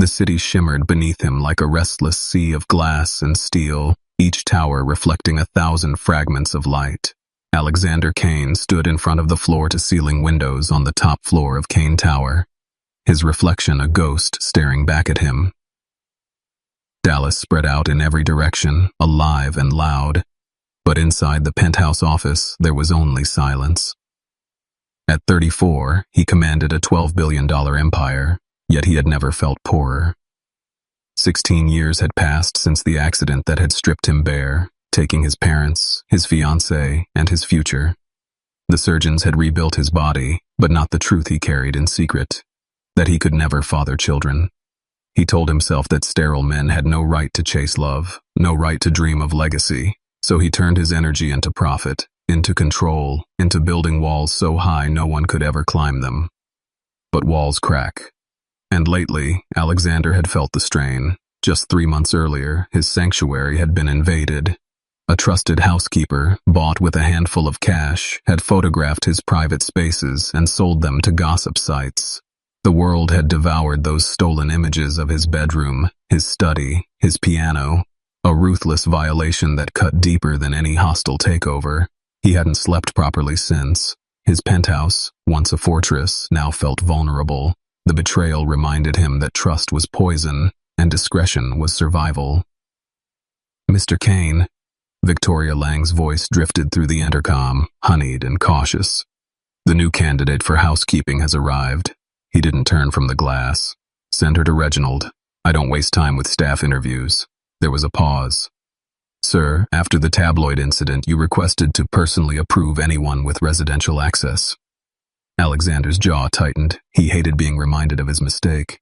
The city shimmered beneath him like a restless sea of glass and steel, each tower reflecting 1,000 fragments of light. Alexander Kane stood in front of the floor-to-ceiling windows on the top floor of Kane Tower, his reflection a ghost staring back at him. Dallas spread out in every direction, alive and loud, but inside the penthouse office there was only silence. At 34, he commanded a $12 billion empire, yet he had never felt poorer. 16 years had passed since the accident that had stripped him bare, taking his parents, his fiancée, and his future. The surgeons had rebuilt his body, but not the truth he carried in secret, that he could never father children. He told himself that sterile men had no right to chase love, no right to dream of legacy, so he turned his energy into profit, into control, into building walls so high no one could ever climb them. But walls crack. And lately, Alexander had felt the strain. Just 3 months earlier, his sanctuary had been invaded. A trusted housekeeper, bought with a handful of cash, had photographed his private spaces and sold them to gossip sites. The world had devoured those stolen images of his bedroom, his study, his piano, a ruthless violation that cut deeper than any hostile takeover. He hadn't slept properly since. His penthouse, once a fortress, now felt vulnerable. The betrayal reminded him that trust was poison and discretion was survival. "Mr. Kane," Victoria Lang's voice drifted through the intercom, honeyed and cautious. "The new candidate for housekeeping has arrived." He didn't turn from the glass. "Send her to Reginald. I don't waste time with staff interviews." There was a pause. "Sir, after the tabloid incident, you requested to personally approve anyone with residential access." Alexander's jaw tightened. He hated being reminded of his mistake.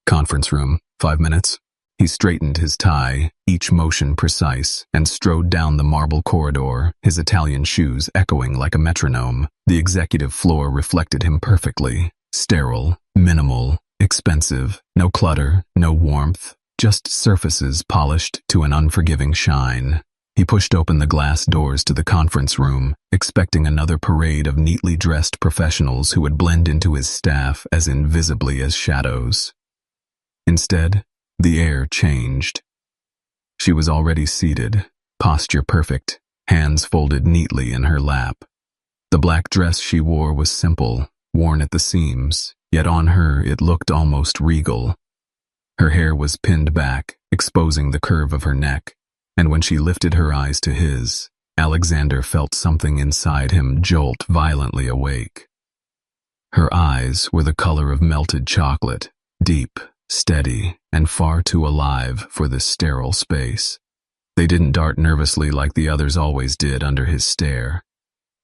"Conference room, 5 minutes." He straightened his tie, each motion precise, and strode down the marble corridor, his Italian shoes echoing like a metronome. The executive floor reflected him perfectly. Sterile, minimal, expensive, no clutter, no warmth, just surfaces polished to an unforgiving shine. He pushed open the glass doors to the conference room, expecting another parade of neatly dressed professionals who would blend into his staff as invisibly as shadows. Instead, the air changed. She was already seated, posture perfect, hands folded neatly in her lap. The black dress she wore was simple, worn at the seams, yet on her it looked almost regal. Her hair was pinned back, exposing the curve of her neck, and when she lifted her eyes to his, Alexander felt something inside him jolt violently awake. Her eyes were the color of melted chocolate, deep, steady, and far too alive for this sterile space. They didn't dart nervously like the others always did under his stare.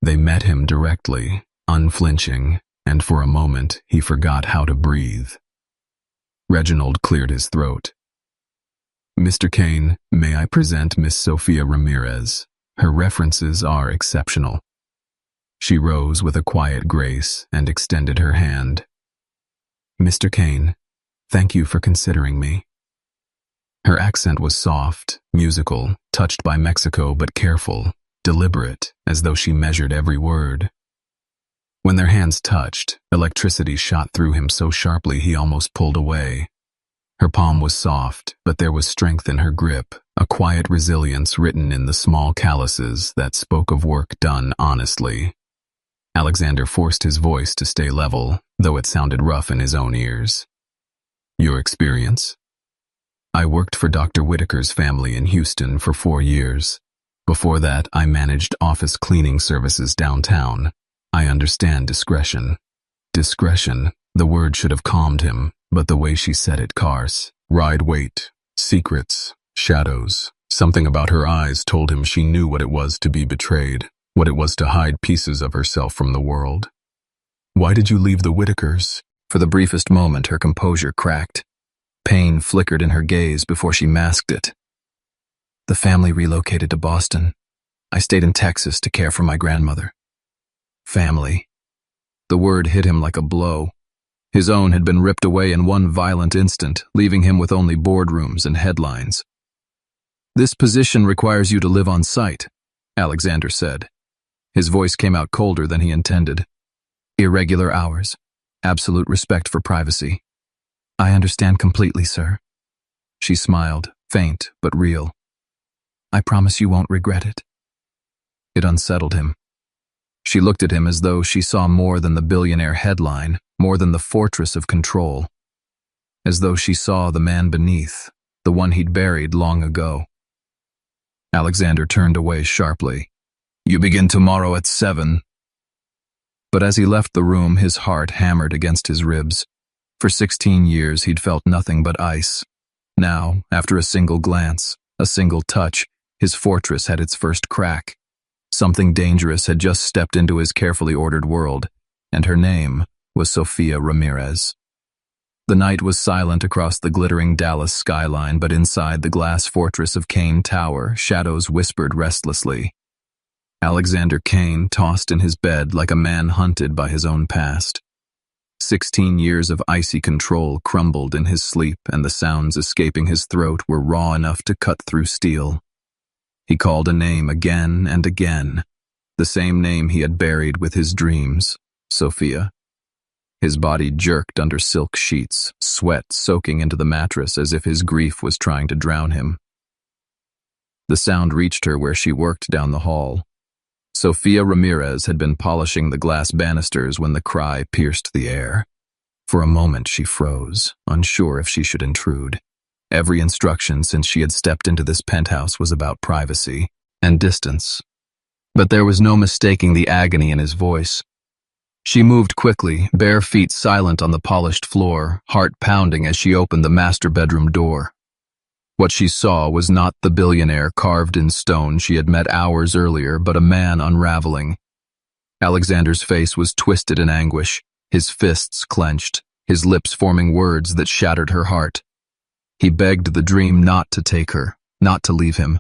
They met him directly, unflinching, and for a moment he forgot how to breathe. Reginald cleared his throat. "Mr. Kane, may I present Miss Sophia Ramirez? Her references are exceptional." She rose with a quiet grace and extended her hand. "Mr. Kane, thank you for considering me." Her accent was soft, musical, touched by Mexico but careful, deliberate, as though she measured every word. When their hands touched, electricity shot through him so sharply he almost pulled away. Her palm was soft, but there was strength in her grip, a quiet resilience written in the small calluses that spoke of work done honestly. Alexander forced his voice to stay level, though it sounded rough in his own ears. "Your experience?" "I worked for Dr. Whitaker's family in Houston for 4 years. Before that, I managed office cleaning services downtown. I understand discretion." Discretion, the word should have calmed him, but the way she said it carse. Ride weight, secrets, shadows. Something about her eyes told him she knew what it was to be betrayed, what it was to hide pieces of herself from the world. "Why did you leave the Whitakers?" For the briefest moment, her composure cracked. Pain flickered in her gaze before she masked it. "The family relocated to Boston. I stayed in Texas to care for my grandmother." Family. The word hit him like a blow. His own had been ripped away in one violent instant, leaving him with only boardrooms and headlines. "This position requires you to live on site," Alexander said. His voice came out colder than he intended. "Irregular hours. Absolute respect for privacy." I understand completely, sir. She smiled, faint but real. I promise you won't regret it. It unsettled him. She looked at him as though she saw more than the billionaire headline, more than the fortress of control. As though she saw the man beneath, the one he'd buried long ago. Alexander turned away sharply. You begin tomorrow at 7. But as he left the room, his heart hammered against his ribs. For 16 years he'd felt nothing but ice. Now, after a single glance, a single touch, his fortress had its first crack. Something dangerous had just stepped into his carefully ordered world, and her name was Sofia Ramirez. The night was silent across the glittering Dallas skyline, but inside the glass fortress of Kane Tower, shadows whispered restlessly. Alexander Kane tossed in his bed like a man hunted by his own past. 16 years of icy control crumbled in his sleep, and the sounds escaping his throat were raw enough to cut through steel. He called a name again and again, the same name he had buried with his dreams, Sofia. His body jerked under silk sheets, sweat soaking into the mattress as if his grief was trying to drown him. The sound reached her where she worked down the hall. Sofia Ramirez had been polishing the glass banisters when the cry pierced the air. For a moment she froze, unsure if she should intrude. Every instruction since she had stepped into this penthouse was about privacy and distance. But there was no mistaking the agony in his voice. She moved quickly, bare feet silent on the polished floor, heart pounding as she opened the master bedroom door. What she saw was not the billionaire carved in stone she had met hours earlier, but a man unraveling. Alexander's face was twisted in anguish, his fists clenched, his lips forming words that shattered her heart. He begged the dream not to take her, not to leave him.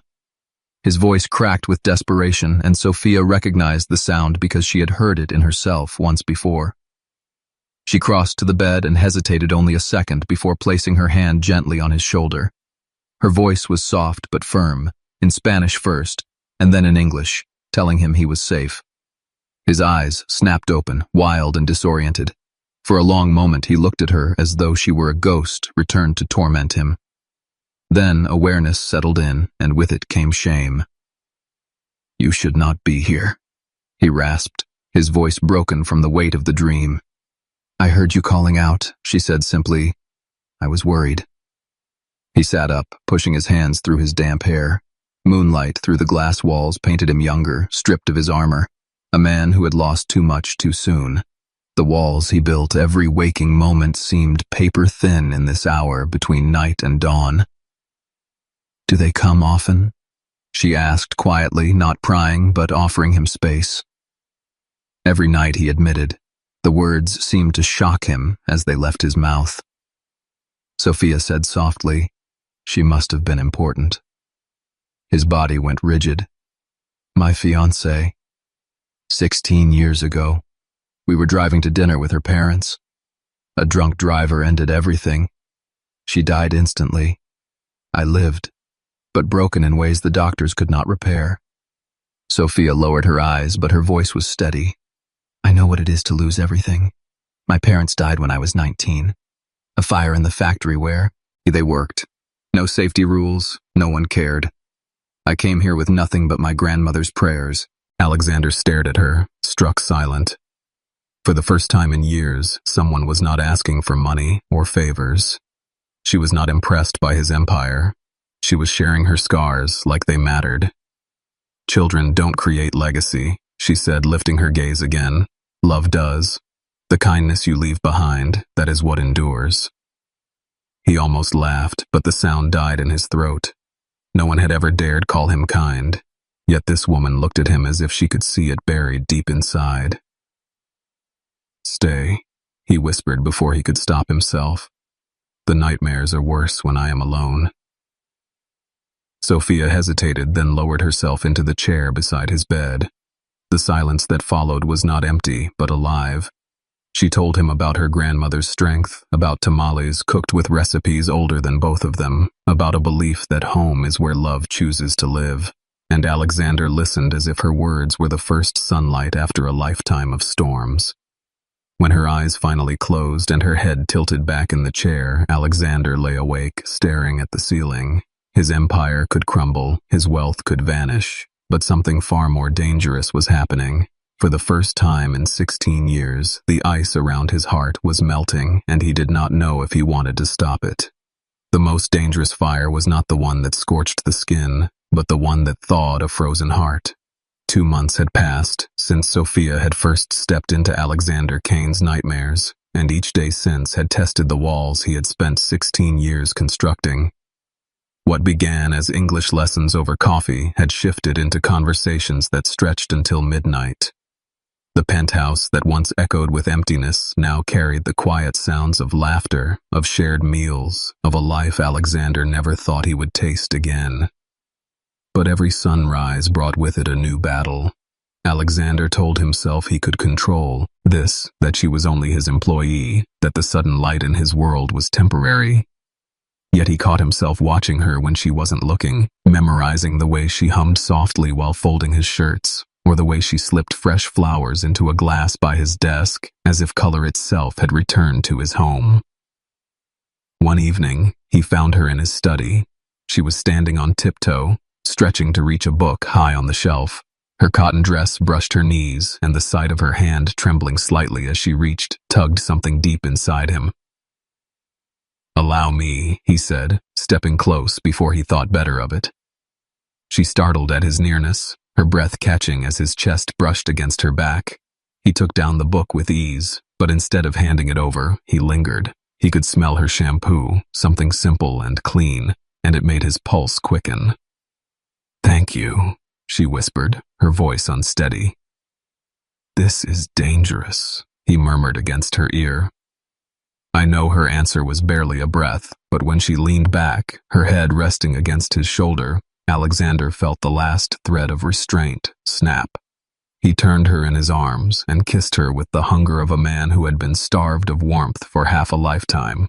His voice cracked with desperation, and Sofia recognized the sound because she had heard it in herself once before. She crossed to the bed and hesitated only a second before placing her hand gently on his shoulder. Her voice was soft but firm, in Spanish first, and then in English, telling him he was safe. His eyes snapped open, wild and disoriented. For a long moment he looked at her as though she were a ghost returned to torment him. Then awareness settled in, and with it came shame. You should not be here, he rasped, his voice broken from the weight of the dream. I heard you calling out, she said simply. I was worried. He sat up, pushing his hands through his damp hair. Moonlight through the glass walls painted him younger, stripped of his armor, a man who had lost too much too soon. The walls he built every waking moment seemed paper thin in this hour between night and dawn. Do they come often? She asked quietly, not prying, but offering him space. Every night, he admitted. The words seemed to shock him as they left his mouth. Sofia said softly, she must have been important. His body went rigid. My fiancée. 16 years ago. We were driving to dinner with her parents. A drunk driver ended everything. She died instantly. I lived, but broken in ways the doctors could not repair. Sofia lowered her eyes, but her voice was steady. I know what it is to lose everything. My parents died when I was 19. A fire in the factory where they worked. No safety rules, no one cared. I came here with nothing but my grandmother's prayers. Alexander stared at her, struck silent. For the first time in years, someone was not asking for money or favors. She was not impressed by his empire. She was sharing her scars like they mattered. Children don't create legacy, she said, lifting her gaze again. Love does. The kindness you leave behind, that is what endures. He almost laughed, but the sound died in his throat. No one had ever dared call him kind, yet this woman looked at him as if she could see it buried deep inside. Stay, he whispered before he could stop himself. The nightmares are worse when I am alone. Sofia hesitated, then lowered herself into the chair beside his bed. The silence that followed was not empty, but alive. She told him about her grandmother's strength, about tamales cooked with recipes older than both of them, about a belief that home is where love chooses to live. And Alexander listened as if her words were the first sunlight after a lifetime of storms. When her eyes finally closed and her head tilted back in the chair, Alexander lay awake, staring at the ceiling. His empire could crumble, his wealth could vanish, but something far more dangerous was happening. For the first time in 16 years, the ice around his heart was melting, and he did not know if he wanted to stop it. The most dangerous fire was not the one that scorched the skin, but the one that thawed a frozen heart. 2 months had passed since Sophia had first stepped into Alexander Kane's nightmares, and each day since had tested the walls he had spent 16 years constructing. What began as English lessons over coffee had shifted into conversations that stretched until midnight. The penthouse that once echoed with emptiness now carried the quiet sounds of laughter, of shared meals, of a life Alexander never thought he would taste again. But every sunrise brought with it a new battle. Alexander told himself he could control this, that she was only his employee, that the sudden light in his world was temporary. Yet he caught himself watching her when she wasn't looking, memorizing the way she hummed softly while folding his shirts, or the way she slipped fresh flowers into a glass by his desk, as if color itself had returned to his home. One evening, he found her in his study. She was standing on tiptoe, stretching to reach a book high on the shelf. Her cotton dress brushed her knees, and the side of her hand, trembling slightly as she reached, tugged something deep inside him. "Allow me," he said, stepping close before he thought better of it. She startled at his nearness, her breath catching as his chest brushed against her back. He took down the book with ease, but instead of handing it over, he lingered. He could smell her shampoo, something simple and clean, and it made his pulse quicken. "Thank you," she whispered, her voice unsteady. "This is dangerous," he murmured against her ear. I know her answer was barely a breath, but when she leaned back, her head resting against his shoulder, Alexander felt the last thread of restraint snap. He turned her in his arms and kissed her with the hunger of a man who had been starved of warmth for half a lifetime.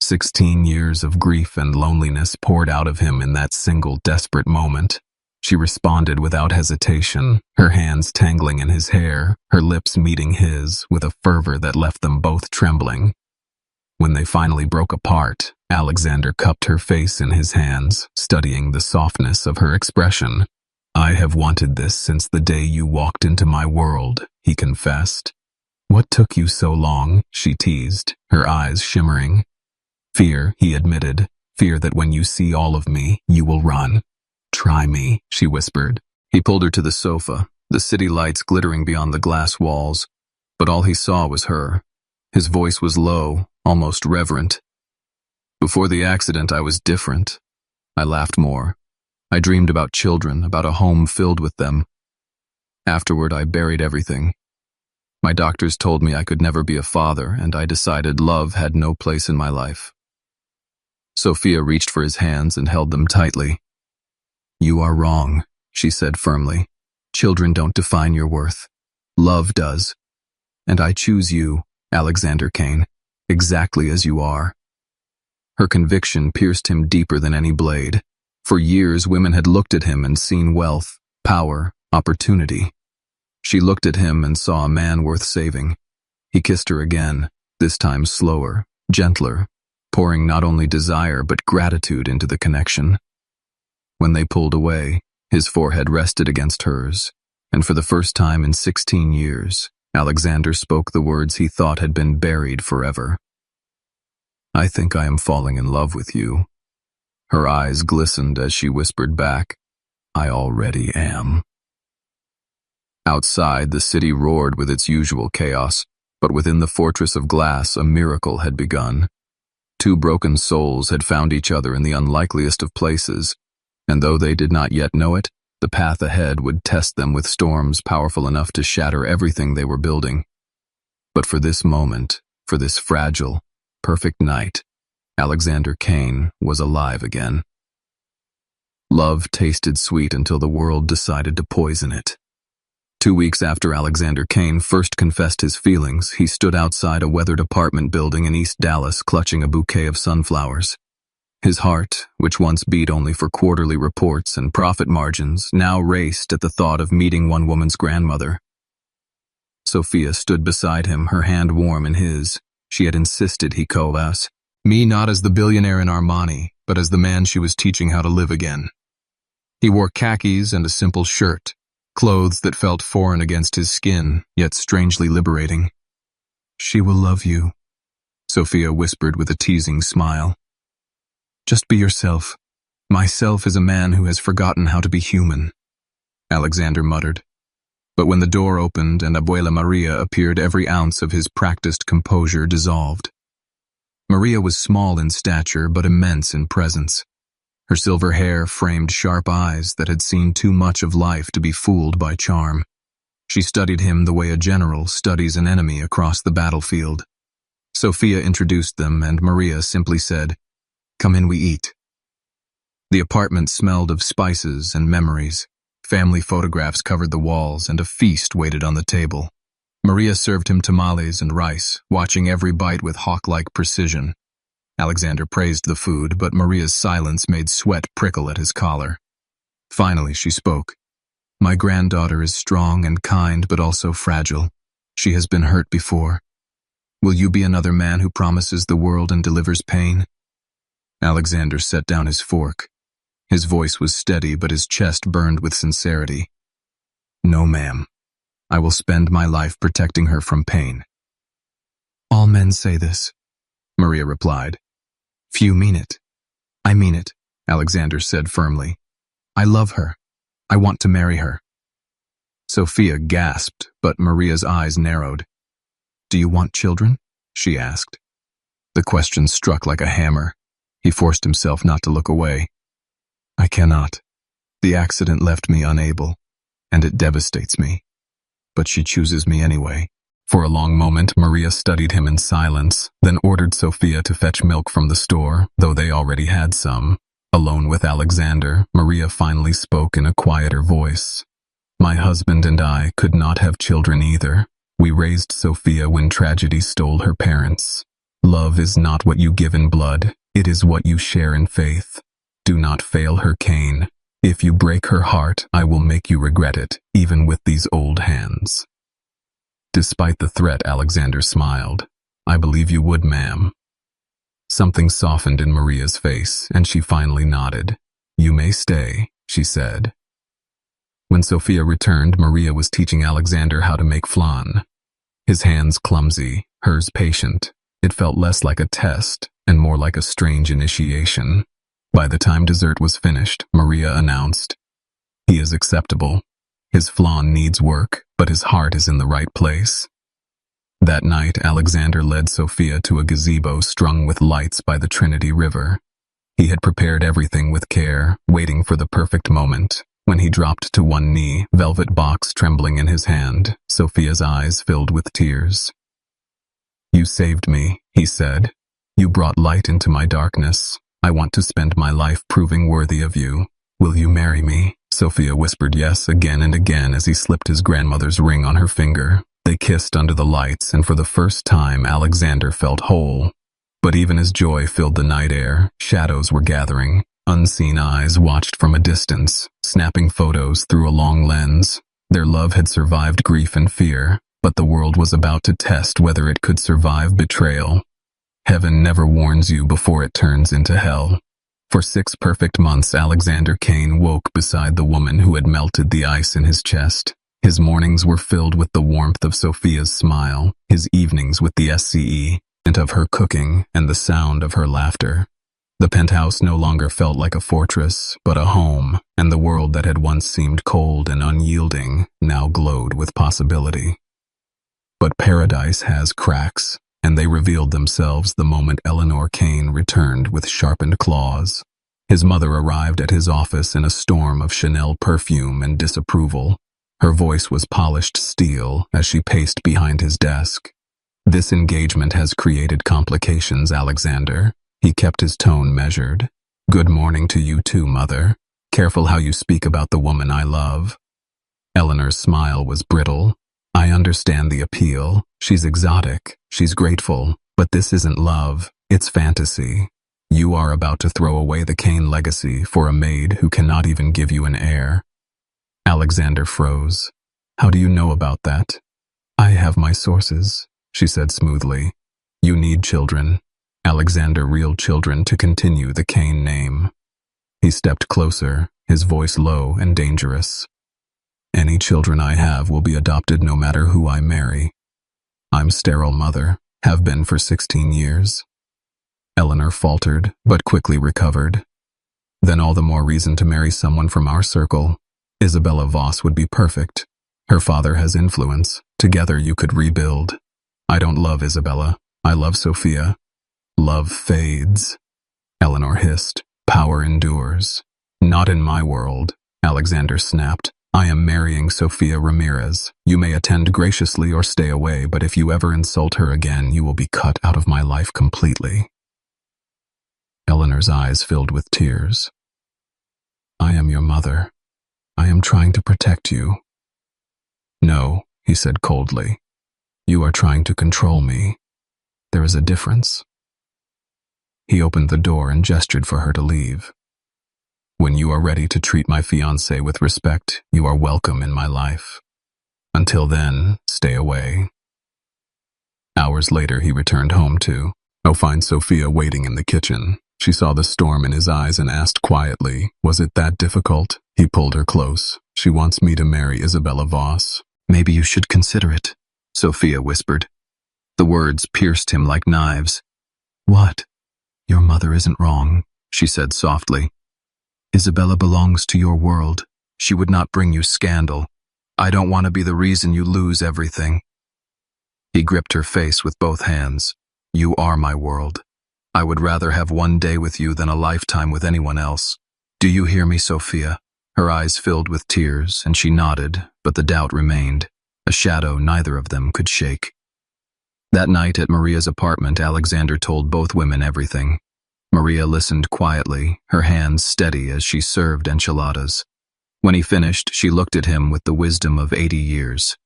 16 years of grief and loneliness poured out of him in that single desperate moment. She responded without hesitation, her hands tangling in his hair, her lips meeting his with a fervor that left them both trembling. When they finally broke apart, Alexander cupped her face in his hands, studying the softness of her expression. "I have wanted this since the day you walked into my world," he confessed. "What took you so long?" she teased, her eyes shimmering. "Fear," he admitted, "fear that when you see all of me, you will run." "Try me," she whispered. He pulled her to the sofa, the city lights glittering beyond the glass walls, but all he saw was her. His voice was low, almost reverent. "Before the accident, I was different. I laughed more. I dreamed about children, about a home filled with them. Afterward, I buried everything. My doctors told me I could never be a father, and I decided love had no place in my life." Sophia reached for his hands and held them tightly. "You are wrong," she said firmly. "Children don't define your worth. Love does. And I choose you, Alexander Kane, exactly as you are." Her conviction pierced him deeper than any blade. For years, women had looked at him and seen wealth, power, opportunity. She looked at him and saw a man worth saving. He kissed her again, this time slower, gentler, pouring not only desire but gratitude into the connection. When they pulled away, his forehead rested against hers, and for the first time in 16 years, Alexander spoke the words he thought had been buried forever. "I think I am falling in love with you." Her eyes glistened as she whispered back, "I already am." Outside, the city roared with its usual chaos, but within the fortress of glass, a miracle had begun. Two broken souls had found each other in the unlikeliest of places, and though they did not yet know it, the path ahead would test them with storms powerful enough to shatter everything they were building. But for this moment, for this fragile, perfect night, Alexander Kane was alive again. Love tasted sweet until the world decided to poison it. 2 weeks after Alexander Kane first confessed his feelings, he stood outside a weathered apartment building in East Dallas clutching a bouquet of sunflowers. His heart, which once beat only for quarterly reports and profit margins, now raced at the thought of meeting one woman's grandmother. Sophia stood beside him, her hand warm in his. She had insisted he coalesce. Me not as the billionaire in Armani, but as the man she was teaching how to live again. He wore khakis and a simple shirt, clothes that felt foreign against his skin, yet strangely liberating. She will love you, Sophia whispered with a teasing smile. Just be yourself. Myself is a man who has forgotten how to be human, Alexander muttered. But when the door opened and Abuela Maria appeared, every ounce of his practiced composure dissolved. Maria was small in stature but immense in presence. Her silver hair framed sharp eyes that had seen too much of life to be fooled by charm. She studied him the way a general studies an enemy across the battlefield. Sophia introduced them, and Maria simply said, "Come in, we eat." The apartment smelled of spices and memories. Family photographs covered the walls, and a feast waited on the table. Maria served him tamales and rice, watching every bite with hawk-like precision. Alexander praised the food, but Maria's silence made sweat prickle at his collar. Finally, she spoke. "My granddaughter is strong and kind, but also fragile. She has been hurt before. Will you be another man who promises the world and delivers pain?" Alexander set down his fork. His voice was steady, but his chest burned with sincerity. "No, ma'am. I will spend my life protecting her from pain." "All men say this," Maria replied. "Few mean it." "I mean it," Alexander said firmly. "I love her. I want to marry her." Sophia gasped, but Maria's eyes narrowed. "Do you want children?" she asked. The question struck like a hammer. He forced himself not to look away. "I cannot. The accident left me unable, and it devastates me. But she chooses me anyway." For a long moment, Maria studied him in silence, then ordered Sophia to fetch milk from the store, though they already had some. Alone with Alexander, Maria finally spoke in a quieter voice. "My husband and I could not have children either. We raised Sophia when tragedy stole her parents. Love is not what you give in blood, it is what you share in faith. Do not fail her, Cain. If you break her heart, I will make you regret it, even with these old hands." Despite the threat, Alexander smiled. "I believe you would, ma'am." Something softened in Maria's face, and she finally nodded. "You may stay," she said. When Sophia returned, Maria was teaching Alexander how to make flan. His hands clumsy, hers patient. It felt less like a test and more like a strange initiation. By the time dessert was finished, Maria announced, "He is acceptable. His flan needs work, but his heart is in the right place." That night, Alexander led Sophia to a gazebo strung with lights by the Trinity River. He had prepared everything with care, waiting for the perfect moment. When he dropped to one knee, velvet box trembling in his hand, Sophia's eyes filled with tears. "You saved me," he said. "You brought light into my darkness. I want to spend my life proving worthy of you. Will you marry me?" Sophia whispered yes again and again as he slipped his grandmother's ring on her finger. They kissed under the lights, and for the first time Alexander felt whole. But even as joy filled the night air, shadows were gathering. Unseen eyes watched from a distance, snapping photos through a long lens. Their love had survived grief and fear, but the world was about to test whether it could survive betrayal. Heaven never warns you before it turns into hell. For 6 perfect months, Alexander Cain woke beside the woman who had melted the ice in his chest. His mornings were filled with the warmth of Sophia's smile, his evenings with the SCE, and of her cooking and the sound of her laughter. The penthouse no longer felt like a fortress, but a home, and the world that had once seemed cold and unyielding now glowed with possibility. But paradise has cracks, and they revealed themselves the moment Eleanor Cain returned with sharpened claws. His mother arrived at his office in a storm of Chanel perfume and disapproval. Her voice was polished steel as she paced behind his desk. "This engagement has created complications, Alexander." He kept his tone measured. "Good morning to you too, Mother. Careful how you speak about the woman I love." Eleanor's smile was brittle. "I understand the appeal. She's exotic. She's grateful. But this isn't love. It's fantasy. You are about to throw away the Cain legacy for a maid who cannot even give you an heir." Alexander froze. "How do you know about that?" "I have my sources, she said smoothly. You need children. Alexander, real children, to continue the Kane name. He stepped closer, his voice low and dangerous. Any children I have will be adopted no matter who I marry. I'm sterile mother, have been for 16 years. Eleanor faltered, but quickly recovered. Then all the more reason to marry someone from our circle. Isabella Voss would be perfect. Her father has influence. Together you could rebuild. I don't love Isabella. I love Sophia. Love fades. Eleanor hissed. Power endures. Not in my world, Alexander snapped. I am marrying Sophia Ramirez. You may attend graciously or stay away, but if you ever insult her again, you will be cut out of my life completely. Eleanor's eyes filled with tears. I am your mother. I am trying to protect you. No, he said coldly. You are trying to control me. There is a difference. He opened the door and gestured for her to leave. When you are ready to treat my fiancé with respect, you are welcome in my life. Until then, stay away. Hours later, he returned home to find Sophia waiting in the kitchen. She saw the storm in his eyes and asked quietly, was it that difficult? He pulled her close. She wants me to marry Isabella Voss. Maybe you should consider it, Sophia whispered. The words pierced him like knives. What? Your mother isn't wrong, she said softly. Isabella belongs to your world. She would not bring you scandal. I don't want to be the reason you lose everything. He gripped her face with both hands. You are my world. I would rather have one day with you than a lifetime with anyone else. Do you hear me, Sophia? Her eyes filled with tears, and she nodded, but the doubt remained, a shadow neither of them could shake. That night at Maria's apartment, Alexander told both women everything. Maria listened quietly, her hands steady as she served enchiladas. When he finished, she looked at him with the wisdom of 80 years.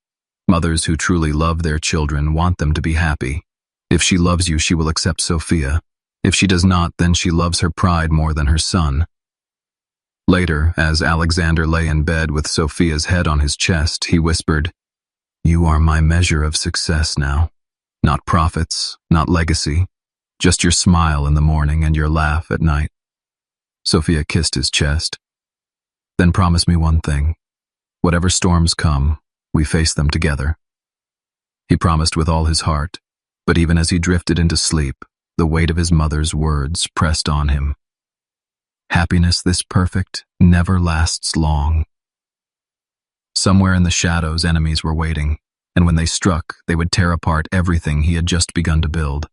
Mothers who truly love their children want them to be happy. If she loves you, she will accept Sophia. If she does not, then she loves her pride more than her son. Later, as Alexander lay in bed with Sophia's head on his chest, he whispered, You are my measure of success now. Not profits, not legacy, just your smile in the morning and your laugh at night. Sophia kissed his chest. Then promise me one thing. Whatever storms come, we face them together. He promised with all his heart, but even as he drifted into sleep, the weight of his mother's words pressed on him. Happiness this perfect never lasts long. Somewhere in the shadows, enemies were waiting, and when they struck, they would tear apart everything he had just begun to build.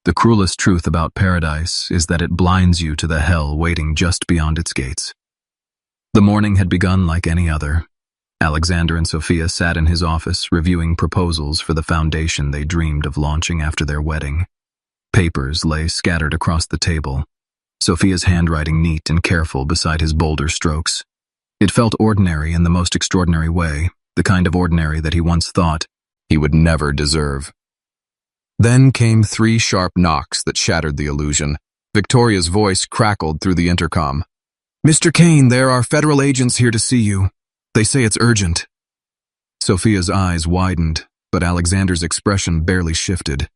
The cruelest truth about paradise is that it blinds you to the hell waiting just beyond its gates. The morning had begun like any other. Alexander and Sophia sat in his office reviewing proposals for the foundation they dreamed of launching after their wedding. Papers lay scattered across the table, Sophia's handwriting neat and careful beside his bolder strokes. It felt ordinary in the most extraordinary way, the kind of ordinary that he once thought he would never deserve. Then came 3 sharp knocks that shattered the illusion. Victoria's voice crackled through the intercom. Mr. Kane, there are federal agents here to see you. They say it's urgent. Sophia's eyes widened, but Alexander's expression barely shifted.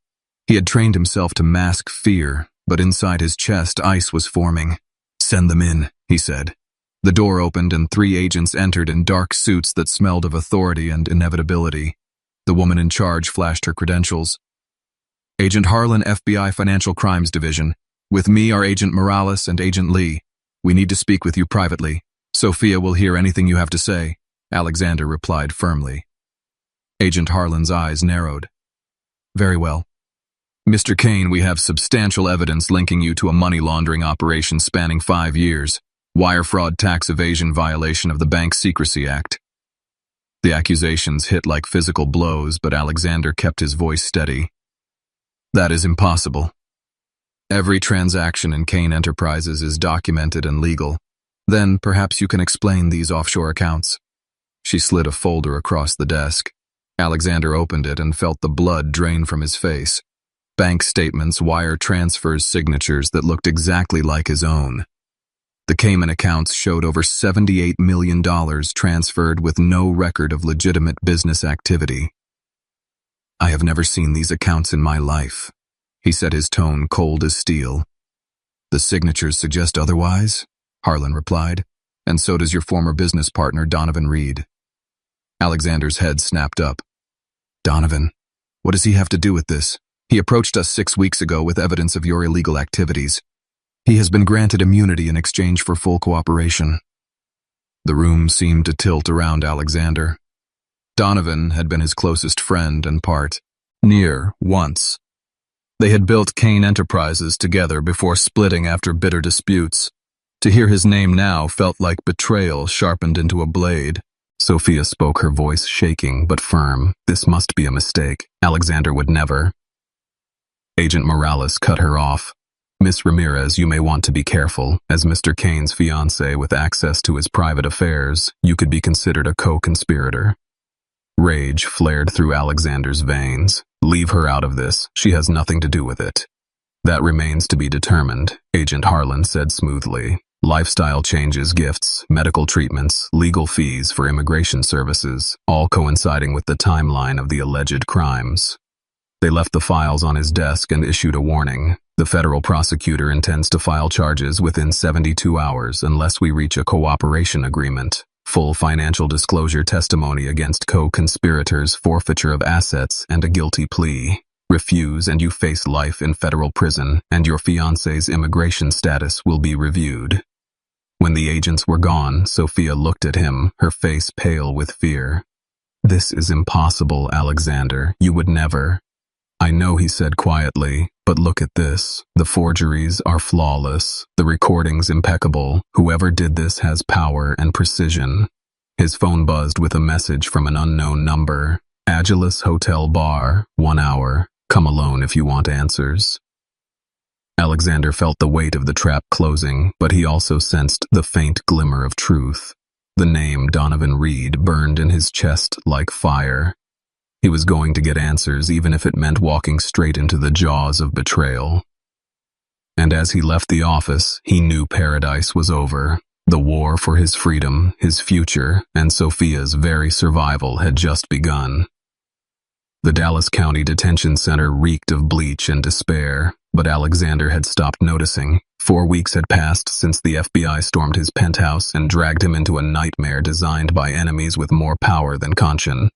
He had trained himself to mask fear, but inside his chest ice was forming. Send them in, he said. The door opened and 3 agents entered in dark suits that smelled of authority and inevitability. The woman in charge flashed her credentials. Agent Harlan, FBI Financial Crimes Division. With me are Agent Morales and Agent Lee. We need to speak with you privately. Sophia will hear anything you have to say, Alexander replied firmly. Agent Harlan's eyes narrowed. Very well. Mr. Kane, we have substantial evidence linking you to a money laundering operation spanning 5 years. Wire fraud, tax evasion, violation of the Bank Secrecy Act. The accusations hit like physical blows, but Alexander kept his voice steady. That is impossible. Every transaction in Kane Enterprises is documented and legal. Then perhaps you can explain these offshore accounts. She slid a folder across the desk. Alexander opened it and felt the blood drain from his face. Bank statements, wire transfers, signatures that looked exactly like his own. The Cayman accounts showed over $78 million transferred with no record of legitimate business activity. I have never seen these accounts in my life, he said, his tone cold as steel. The signatures suggest otherwise, Harlan replied, and so does your former business partner, Donovan Reed. Alexander's head snapped up. Donovan, what does he have to do with this? He approached us 6 weeks ago with evidence of your illegal activities. He has been granted immunity in exchange for full cooperation. The room seemed to tilt around Alexander. Donovan had been his closest friend and partner once. They had built Kane Enterprises together before splitting after bitter disputes. To hear his name now felt like betrayal sharpened into a blade. Sophia spoke, her voice shaking but firm. This must be a mistake. Alexander would never. Agent Morales cut her off. Miss Ramirez, you may want to be careful. As Mr. Kane's fiancé with access to his private affairs, you could be considered a co-conspirator. Rage flared through Alexander's veins. Leave her out of this. She has nothing to do with it. That remains to be determined, Agent Harlan said smoothly. Lifestyle changes, gifts, medical treatments, legal fees for immigration services, all coinciding with the timeline of the alleged crimes. They left the files on his desk and issued a warning. The federal prosecutor intends to file charges within 72 hours unless we reach a cooperation agreement. Full financial disclosure, testimony against co-conspirators, forfeiture of assets, and a guilty plea. Refuse and you face life in federal prison, and your fiancé's immigration status will be reviewed. When the agents were gone, Sophia looked at him, her face pale with fear. This is impossible, Alexander. You would never. I know, he said quietly, but look at this. The forgeries are flawless, the recordings impeccable. Whoever did this has power and precision. His phone buzzed with a message from an unknown number. Agilis Hotel Bar, 1 hour. Come alone if you want answers. Alexander felt the weight of the trap closing, but he also sensed the faint glimmer of truth. The name Donovan Reed burned in his chest like fire. He was going to get answers, even if it meant walking straight into the jaws of betrayal. And as he left the office, he knew paradise was over. The war for his freedom, his future, and Sophia's very survival had just begun. The Dallas County Detention Center reeked of bleach and despair, but Alexander had stopped noticing. 4 weeks had passed since the FBI stormed his penthouse and dragged him into a nightmare designed by enemies with more power than conscience.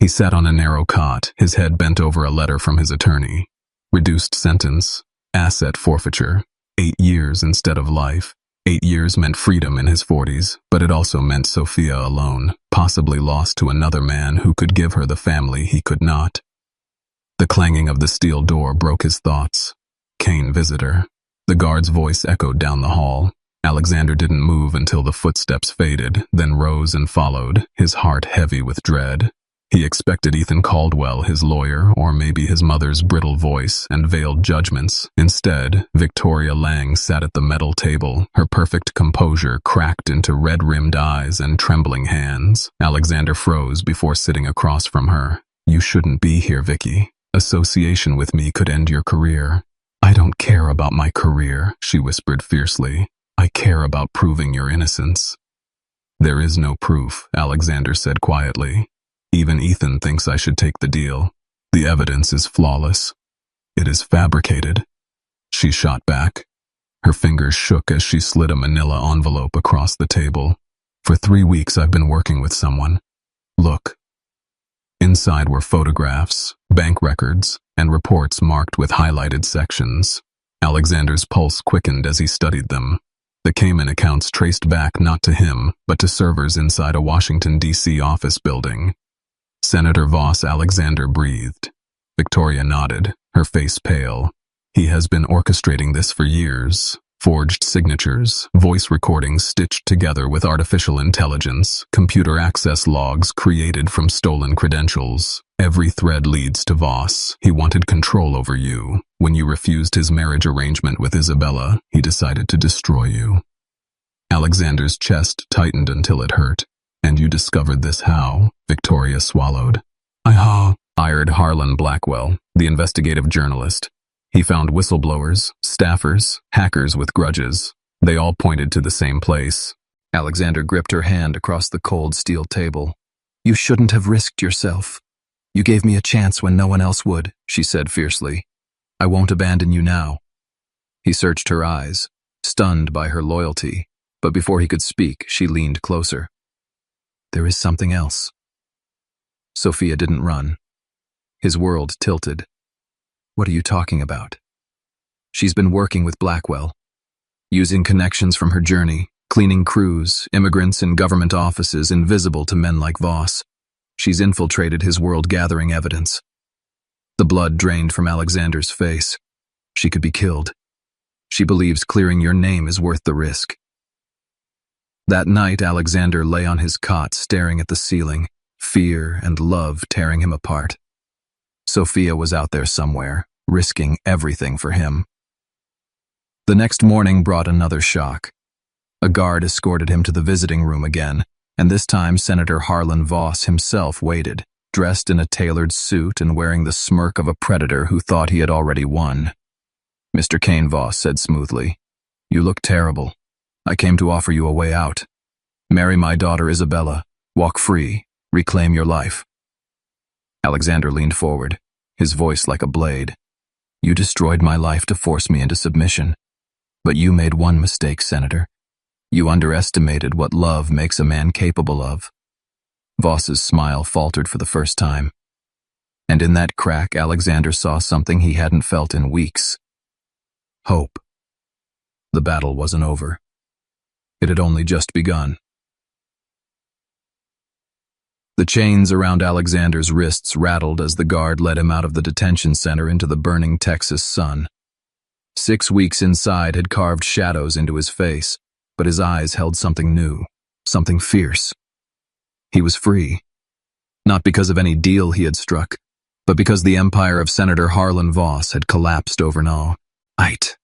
He sat on a narrow cot, his head bent over a letter from his attorney. Reduced sentence, asset forfeiture, 8 years instead of life. 8 years meant freedom in his 40s, but it also meant Sophia alone, possibly lost to another man who could give her the family he could not. The clanging of the steel door broke his thoughts. Kane visitor. The guard's voice echoed down the hall. Alexander didn't move until the footsteps faded, then rose and followed, his heart heavy with dread. He expected Ethan Caldwell, his lawyer, or maybe his mother's brittle voice and veiled judgments. Instead, Victoria Lang sat at the metal table, her perfect composure cracked into red-rimmed eyes and trembling hands. Alexander froze before sitting across from her. You shouldn't be here, Vicky. Association with me could end your career. I don't care about my career, she whispered fiercely. I care about proving your innocence. There is no proof, Alexander said quietly. Even Ethan thinks I should take the deal. The evidence is flawless. It is fabricated. She shot back. Her fingers shook as she slid a manila envelope across the table. For 3 weeks I've been working with someone. Look. Inside were photographs, bank records, and reports marked with highlighted sections. Alexander's pulse quickened as he studied them. The Cayman accounts traced back not to him, but to servers inside a Washington, D.C. office building. Senator Voss. Alexander breathed. Victoria nodded, her face pale. He has been orchestrating this for years. Forged signatures, voice recordings stitched together with artificial intelligence, computer access logs created from stolen credentials. Every thread leads to Voss. He wanted control over you. When you refused his marriage arrangement with Isabella, he decided to destroy you. Alexander's chest tightened until it hurt. And you discovered this how? Victoria swallowed. I hired Harlan Blackwell, the investigative journalist. He found whistleblowers, staffers, hackers with grudges. They all pointed to the same place. Alexander gripped her hand across the cold steel table. You shouldn't have risked yourself. You gave me a chance when no one else would, she said fiercely. I won't abandon you now. He searched her eyes, stunned by her loyalty, but before he could speak, she leaned closer. There is something else. Sophia didn't run. His world tilted. What are you talking about? She's been working with Blackwell, using connections from her journey, cleaning crews, immigrants in government offices invisible to men like Voss. She's infiltrated his world gathering evidence. The blood drained from Alexander's face. She could be killed. She believes clearing your name is worth the risk. That night, Alexander lay on his cot staring at the ceiling, fear and love tearing him apart. Sophia was out there somewhere, risking everything for him. The next morning brought another shock. A guard escorted him to the visiting room again, and this time Senator Harlan Voss himself waited, dressed in a tailored suit and wearing the smirk of a predator who thought he had already won. Mr. Kane, Voss said smoothly, you look terrible. I came to offer you a way out. Marry my daughter Isabella, walk free, reclaim your life. Alexander leaned forward, his voice like a blade. You destroyed my life to force me into submission. But you made one mistake, Senator. You underestimated what love makes a man capable of. Voss's smile faltered for the first time. And in that crack, Alexander saw something he hadn't felt in weeks. Hope. The battle wasn't over. It had only just begun. The chains around Alexander's wrists rattled as the guard led him out of the detention center into the burning Texas sun. 6 weeks inside had carved shadows into his face, but his eyes held something new, something fierce. He was free. Not because of any deal he had struck, but because the empire of Senator Harlan Voss had collapsed overnight.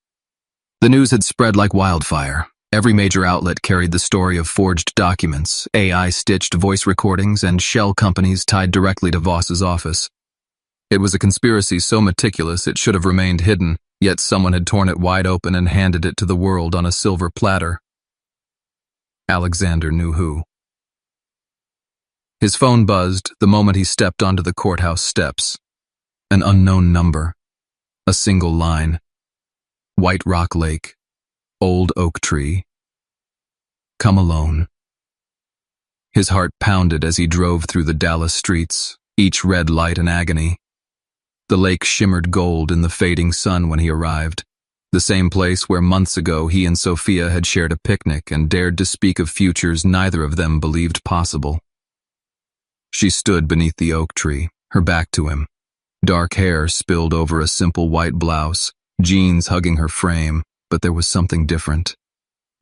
The news had spread like wildfire. Every major outlet carried the story of forged documents, AI-stitched voice recordings, and shell companies tied directly to Voss's office. It was a conspiracy so meticulous it should have remained hidden, yet someone had torn it wide open and handed it to the world on a silver platter. Alexander knew who. His phone buzzed the moment he stepped onto the courthouse steps. An unknown number. A single line. White Rock Lake. Old oak tree. Come alone. His heart pounded as he drove through the Dallas streets, each red light an agony. The lake shimmered gold in the fading sun when he arrived, the same place where months ago he and Sophia had shared a picnic and dared to speak of futures neither of them believed possible. She stood beneath the oak tree, her back to him, dark hair spilled over a simple white blouse, jeans hugging her frame, but there was something different.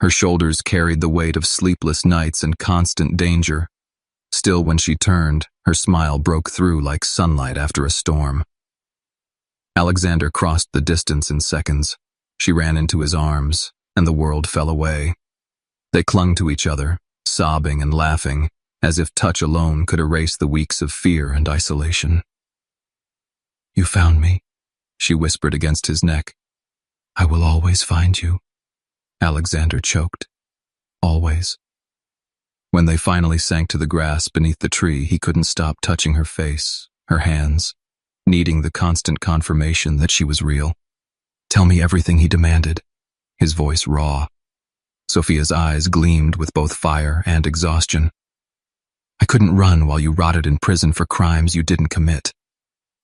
Her shoulders carried the weight of sleepless nights and constant danger. Still, when she turned, her smile broke through like sunlight after a storm. Alexander crossed the distance in seconds. She ran into his arms, and the world fell away. They clung to each other, sobbing and laughing, as if touch alone could erase the weeks of fear and isolation. You found me, she whispered against his neck. I will always find you. Alexander choked. Always. When they finally sank to the grass beneath the tree, he couldn't stop touching her face, her hands, needing the constant confirmation that she was real. Tell me everything, he demanded, his voice raw. Sophia's eyes gleamed with both fire and exhaustion. I couldn't run while you rotted in prison for crimes you didn't commit.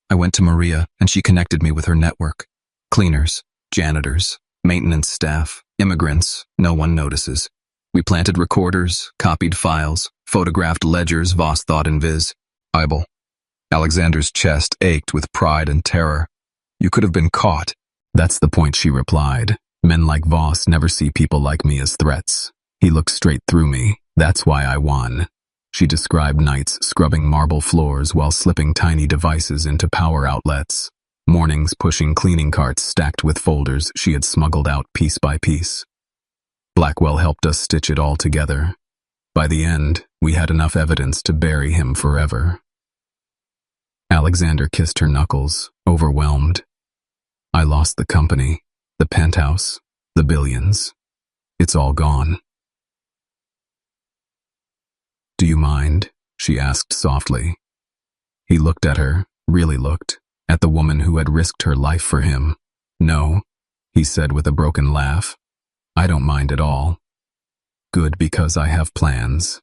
I went to Maria, and she connected me with her network. Cleaners, janitors, maintenance staff, immigrants, no one notices. We planted recorders, copied files, photographed ledgers Voss thought invis. Bible. Alexander's chest ached with pride and terror. You could have been caught. That's the point, she replied. Men like Voss never see people like me as threats. He looked straight through me. That's why I won. She described nights scrubbing marble floors while slipping tiny devices into power outlets. Mornings pushing cleaning carts stacked with folders she had smuggled out piece by piece. Blackwell helped us stitch it all together. By the end, we had enough evidence to bury him forever. Alexander kissed her knuckles, overwhelmed. I lost the company, the penthouse, the billions. It's all gone. Do you mind? She asked softly. He looked at her, really looked, at the woman who had risked her life for him. "No," he said with a broken laugh. "I don't mind at all. Good, because I have plans."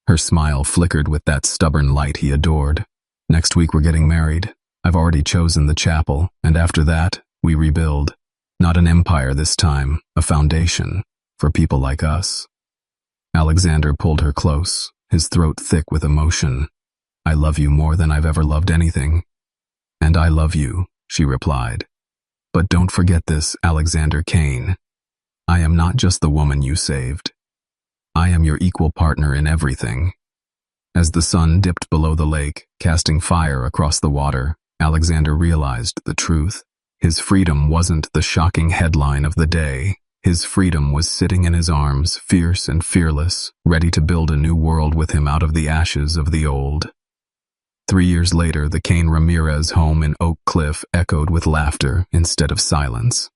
Her smile flickered with that stubborn light he adored. "Next week we're getting married. I've already chosen the chapel, and after that, we rebuild. Not an empire this time, a foundation, for people like us." Alexander pulled her close, his throat thick with emotion. "I love you more than I've ever loved anything." "And I love you," she replied. "But don't forget this, Alexander Kane. I am not just the woman you saved. I am your equal partner in everything." As the sun dipped below the lake, casting fire across the water, Alexander realized the truth. His freedom wasn't the shocking headline of the day. His freedom was sitting in his arms, fierce and fearless, ready to build a new world with him out of the ashes of the old. 3 years later, the Kane Ramirez home in Oak Cliff echoed with laughter instead of silence.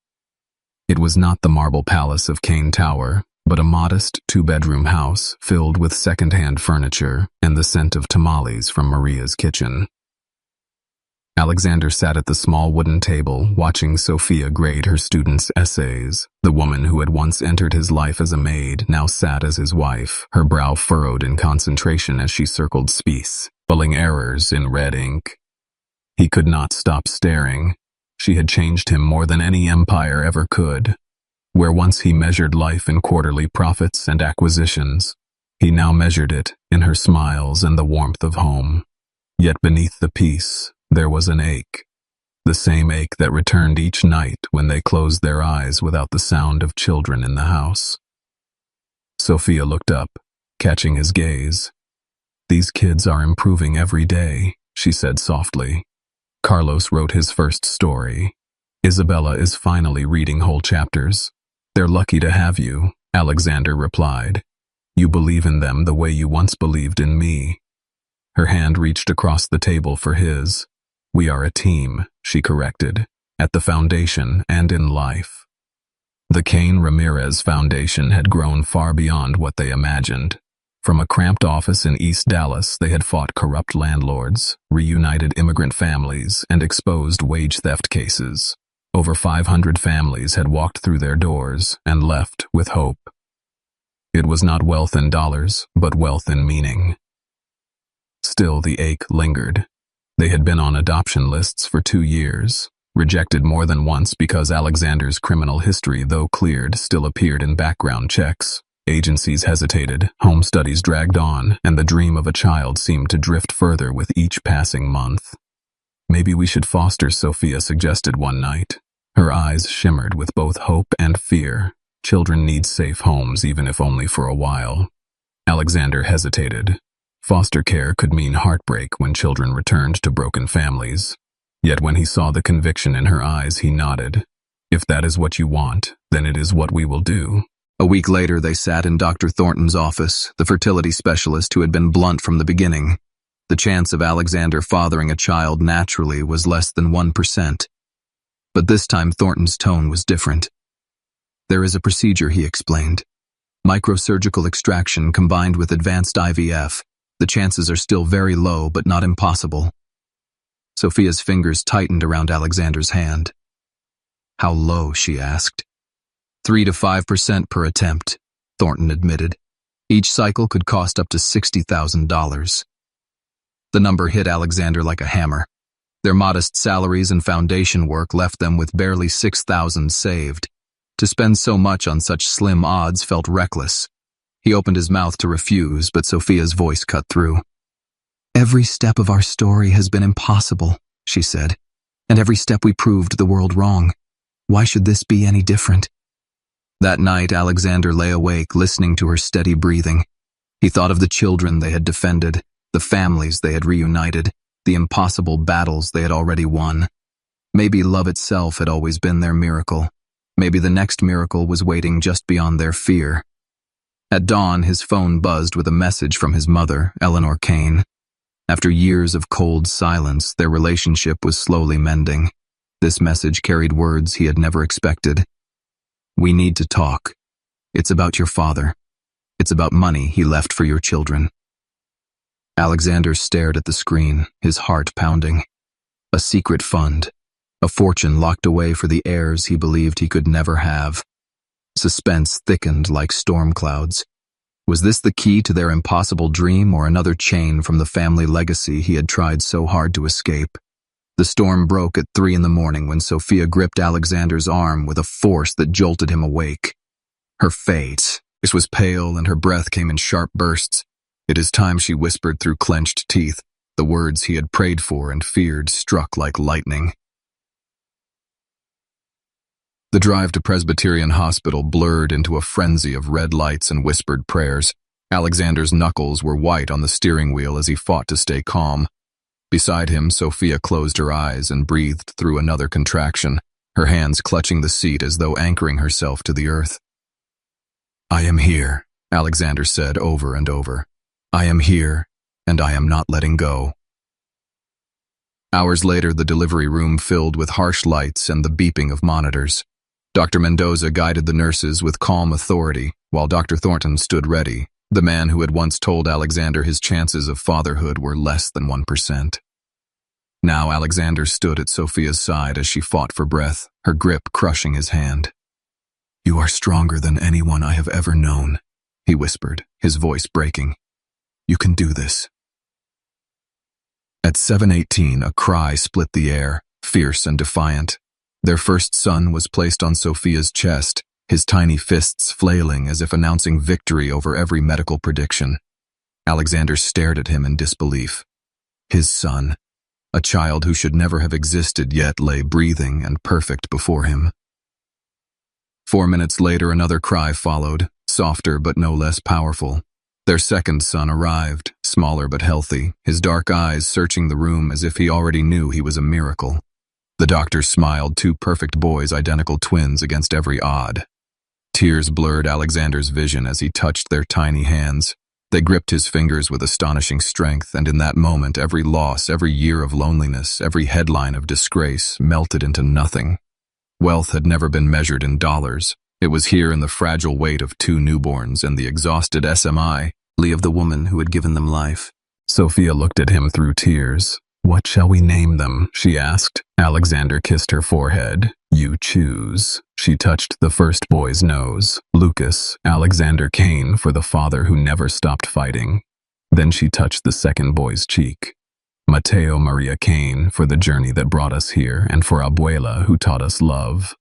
It was not the marble palace of Kane Tower, but a modest 2-bedroom house filled with second-hand furniture and the scent of tamales from Maria's kitchen. Alexander sat at the small wooden table, watching Sophia grade her students' essays. The woman who had once entered his life as a maid now sat as his wife, her brow furrowed in concentration as she circled space, spelling errors in red ink. He could not stop staring. She had changed him more than any empire ever could. Where once he measured life in quarterly profits and acquisitions, he now measured it in her smiles and the warmth of home. Yet beneath the peace, there was an ache. The same ache that returned each night when they closed their eyes without the sound of children in the house. Sophia looked up, catching his gaze. "These kids are improving every day," she said softly. "Carlos wrote his first story. Isabella is finally reading whole chapters. They're lucky to have you," Alexander replied. "You believe in them the way you once believed in me." Her hand reached across the table for his. "We are a team," she corrected, "at the foundation and in life." The Kane Ramirez Foundation had grown far beyond what they imagined. From a cramped office in East Dallas, they had fought corrupt landlords, reunited immigrant families, and exposed wage theft cases. Over 500 families had walked through their doors and left with hope. It was not wealth in dollars, but wealth in meaning. Still, the ache lingered. They had been on adoption lists for 2 years, rejected more than once because Alexander's criminal history, though cleared, still appeared in background checks. Agencies hesitated, home studies dragged on, and the dream of a child seemed to drift further with each passing month. "Maybe we should foster," Sophia suggested one night. Her eyes shimmered with both hope and fear. Children need safe homes, even if only for a while. Alexander hesitated. Foster care could mean heartbreak when children returned to broken families. Yet when he saw the conviction in her eyes, he nodded. "If that is what you want, then it is what we will do." A week later, they sat in Dr. Thornton's office, the fertility specialist who had been blunt from the beginning. The chance of Alexander fathering a child naturally was less than 1%. But this time Thornton's tone was different. "There is a procedure," he explained. "Microsurgical extraction combined with advanced IVF. The chances are still very low, but not impossible." Sophia's fingers tightened around Alexander's hand. "How low?" she asked. 3 to 5% per attempt, Thornton admitted. Each cycle could cost up to $60,000. The number hit Alexander like a hammer. Their modest salaries and foundation work left them with barely $6,000 saved. To spend so much on such slim odds felt reckless. He opened his mouth to refuse, but Sophia's voice cut through. "Every step of our story has been impossible," she said, "and every step we proved the world wrong. Why should this be any different?" That night, Alexander lay awake, listening to her steady breathing. He thought of the children they had defended, the families they had reunited, the impossible battles they had already won. Maybe love itself had always been their miracle. Maybe the next miracle was waiting just beyond their fear. At dawn, his phone buzzed with a message from his mother, Eleanor Kane. After years of cold silence, their relationship was slowly mending. This message carried words he had never expected. "We need to talk. It's about your father. It's about money he left for your children." Alexander stared at the screen, his heart pounding. A secret fund. A fortune locked away for the heirs he believed he could never have. Suspense thickened like storm clouds. Was this the key to their impossible dream or another chain from the family legacy he had tried so hard to escape? The storm broke at 3 a.m. when Sophia gripped Alexander's arm with a force that jolted him awake. Her face was pale and her breath came in sharp bursts. "It is time," she whispered through clenched teeth. The words he had prayed for and feared struck like lightning. The drive to Presbyterian Hospital blurred into a frenzy of red lights and whispered prayers. Alexander's knuckles were white on the steering wheel as he fought to stay calm. Beside him, Sophia closed her eyes and breathed through another contraction, her hands clutching the seat as though anchoring herself to the earth. "I am here," Alexander said over and over. "I am here, and I am not letting go." Hours later, the delivery room filled with harsh lights and the beeping of monitors. Dr. Mendoza guided the nurses with calm authority, while Dr. Thornton stood ready, the man who had once told Alexander his chances of fatherhood were less than 1%. Now Alexander stood at Sophia's side as she fought for breath, her grip crushing his hand. "You are stronger than anyone I have ever known," he whispered, his voice breaking. "You can do this." At 7:18, a cry split the air, fierce and defiant. Their first son was placed on Sophia's chest, his tiny fists flailing as if announcing victory over every medical prediction. Alexander stared at him in disbelief. His son, a child who should never have existed yet, lay breathing and perfect before him. 4 minutes later, another cry followed, softer but no less powerful. Their second son arrived, smaller but healthy, his dark eyes searching the room as if he already knew he was a miracle. The doctor smiled, 2 perfect boys, identical twins against every odd. Tears blurred Alexander's vision as he touched their tiny hands. They gripped his fingers with astonishing strength, and in that moment, every loss, every year of loneliness, every headline of disgrace melted into nothing. Wealth had never been measured in dollars. It was here in the fragile weight of 2 newborns and the exhausted SMI of the woman who had given them life. Sophia looked at him through tears. "What shall we name them?" she asked. Alexander kissed her forehead. "You choose." She touched the first boy's nose. "Lucas, Alexander Kane, for the father who never stopped fighting." Then she touched the second boy's cheek. "Mateo Maria Kane, for the journey that brought us here, and for Abuela, who taught us love."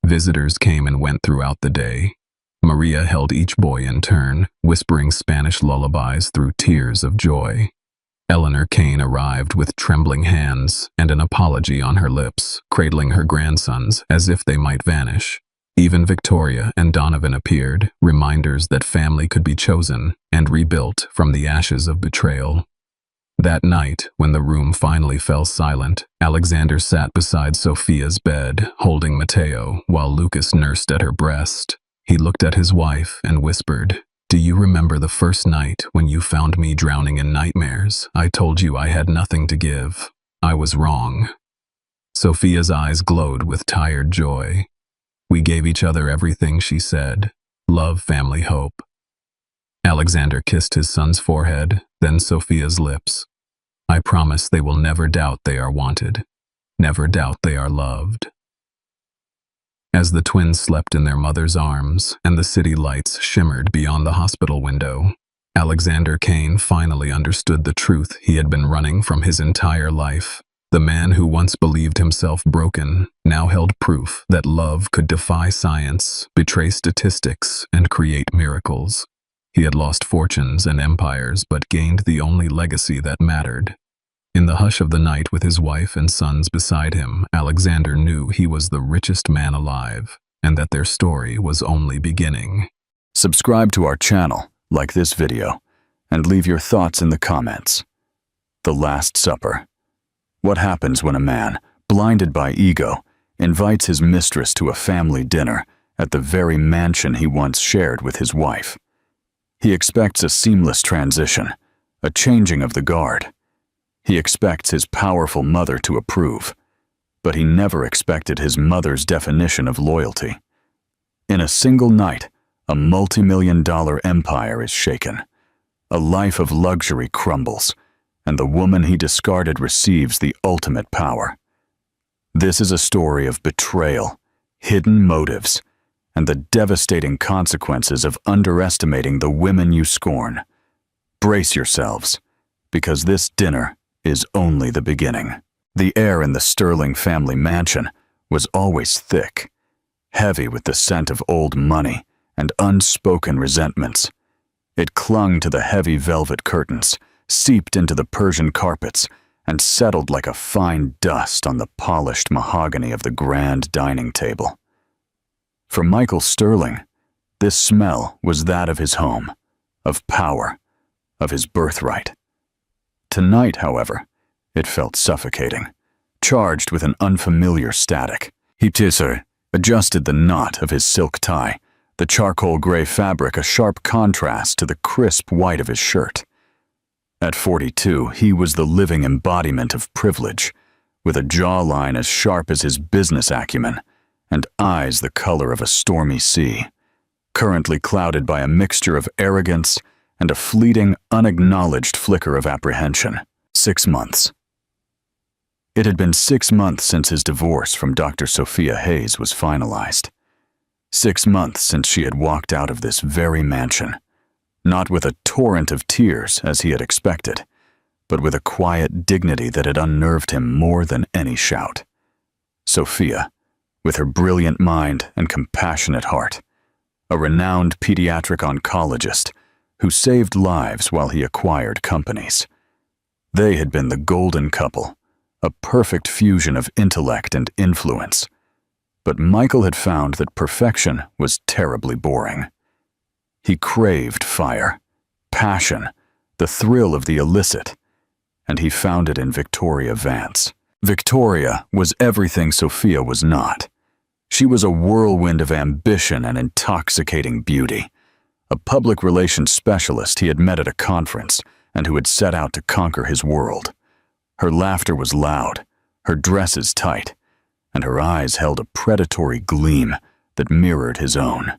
Visitors came and went throughout the day. Maria held each boy in turn, whispering Spanish lullabies through tears of joy. Eleanor Kane arrived with trembling hands and an apology on her lips, cradling her grandsons as if they might vanish. Even Victoria and Donovan appeared, reminders that family could be chosen and rebuilt from the ashes of betrayal. That night, when the room finally fell silent, Alexander sat beside Sophia's bed, holding Mateo, while Lucas nursed at her breast. He looked at his wife and whispered, "Do you remember the first night when you found me drowning in nightmares? I told you I had nothing to give. I was wrong." Sophia's eyes glowed with tired joy. "We gave each other everything," she said. "Love, family, hope." Alexander kissed his son's forehead, then Sophia's lips. "I promise they will never doubt they are wanted, never doubt they are loved." As the twins slept in their mother's arms and the city lights shimmered beyond the hospital window, Alexander Kane finally understood the truth he had been running from his entire life. The man who once believed himself broken now held proof that love could defy science, betray statistics, and create miracles. He had lost fortunes and empires, but gained the only legacy that mattered. In the hush of the night, with his wife and sons beside him, Alexander knew he was the richest man alive, and that their story was only beginning. Subscribe to our channel, like this video, and leave your thoughts in the comments. The Last Supper. What happens when a man, blinded by ego, invites his mistress to a family dinner at the very mansion he once shared with his wife? He expects a seamless transition, a changing of the guard. He expects his powerful mother to approve, but he never expected his mother's definition of loyalty. In a single night, a multi-million-dollar empire is shaken. A life of luxury crumbles, and the woman he discarded receives the ultimate power. This is a story of betrayal, hidden motives, and the devastating consequences of underestimating the women you scorn. Brace yourselves, because this dinner is only the beginning. The air in the Sterling family mansion was always thick, heavy with the scent of old money and unspoken resentments. It clung to the heavy velvet curtains, seeped into the Persian carpets, and settled like a fine dust on the polished mahogany of the grand dining table. For Michael Sterling, this smell was that of his home, of power, of his birthright. Tonight, however, it felt suffocating, charged with an unfamiliar static. He adjusted the knot of his silk tie, the charcoal gray fabric a sharp contrast to the crisp white of his shirt. At 42, he was the living embodiment of privilege, with a jawline as sharp as his business acumen, and eyes the color of a stormy sea, currently clouded by a mixture of arrogance and a fleeting, unacknowledged flicker of apprehension. 6 months. It had been 6 months since his divorce from Dr. Sophia Hayes was finalized. 6 months since she had walked out of this very mansion, not with a torrent of tears as he had expected, but with a quiet dignity that had unnerved him more than any shout. Sophia, with her brilliant mind and compassionate heart, a renowned pediatric oncologist who saved lives while he acquired companies. They had been the golden couple, a perfect fusion of intellect and influence. But Michael had found that perfection was terribly boring. He craved fire, passion, the thrill of the illicit, and he found it in Victoria Vance. Victoria was everything Sophia was not. She was a whirlwind of ambition and intoxicating beauty, a public relations specialist he had met at a conference and who had set out to conquer his world. Her laughter was loud, her dresses tight, and her eyes held a predatory gleam that mirrored his own.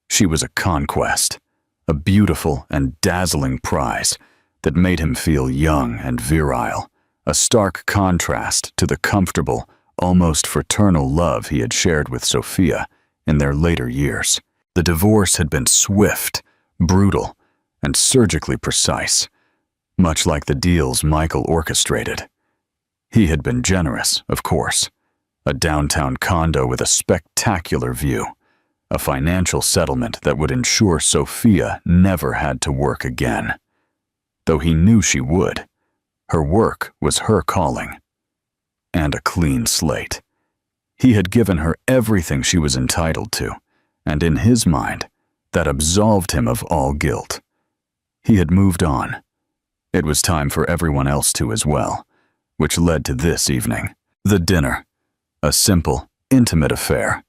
She was a conquest, a beautiful and dazzling prize that made him feel young and virile, a stark contrast to the comfortable, almost fraternal love he had shared with Sophia in their later years. The divorce had been swift, brutal, and surgically precise, much like the deals Michael orchestrated. He had been generous, of course. A downtown condo with a spectacular view, a financial settlement that would ensure Sophia never had to work again. Though he knew she would. Her work was her calling. And a clean slate. He had given her everything she was entitled to, and in his mind, that absolved him of all guilt. He had moved on. It was time for everyone else to as well, which led to this evening, the dinner. A simple, intimate affair.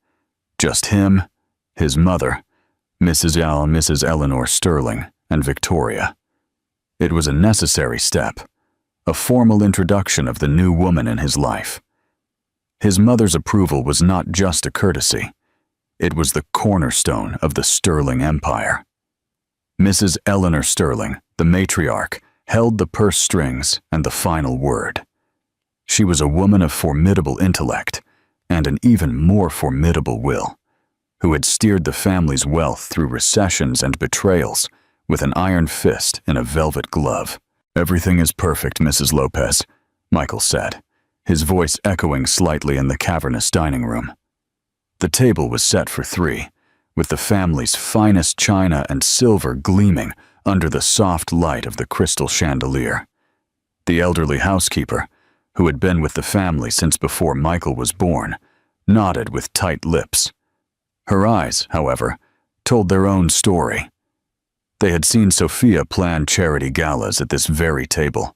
Just him, his mother, Mrs. Eleanor Sterling, and Victoria. It was a necessary step, a formal introduction of the new woman in his life. His mother's approval was not just a courtesy. It was the cornerstone of the Sterling empire. Mrs. Eleanor Sterling, the matriarch, held the purse strings and the final word. She was a woman of formidable intellect and an even more formidable will, who had steered the family's wealth through recessions and betrayals with an iron fist in a velvet glove. "Everything is perfect, Mrs. Lopez," Michael said, his voice echoing slightly in the cavernous dining room. The table was set for 3, with the family's finest china and silver gleaming under the soft light of the crystal chandelier. The elderly housekeeper, who had been with the family since before Michael was born, nodded with tight lips. Her eyes, however, told their own story. They had seen Sophia plan charity galas at this very table,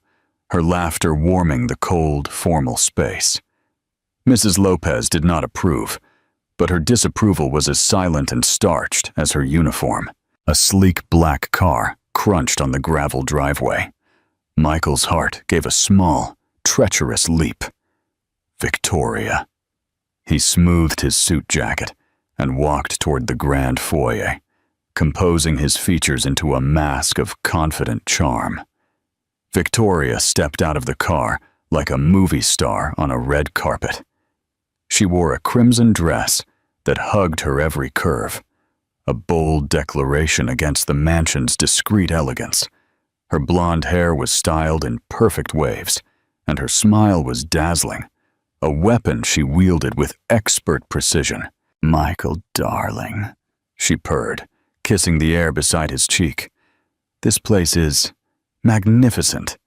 her laughter warming the cold, formal space. Mrs. Lopez did not approve, but her disapproval was as silent and starched as her uniform. A sleek black car crunched on the gravel driveway. Michael's heart gave a small, treacherous leap. Victoria. He smoothed his suit jacket and walked toward the grand foyer, composing his features into a mask of confident charm. Victoria stepped out of the car like a movie star on a red carpet. She wore a crimson dress that hugged her every curve, a bold declaration against the mansion's discreet elegance. Her blonde hair was styled in perfect waves, and her smile was dazzling, a weapon she wielded with expert precision. "Michael, darling," she purred, kissing the air beside his cheek. "This place is magnificent,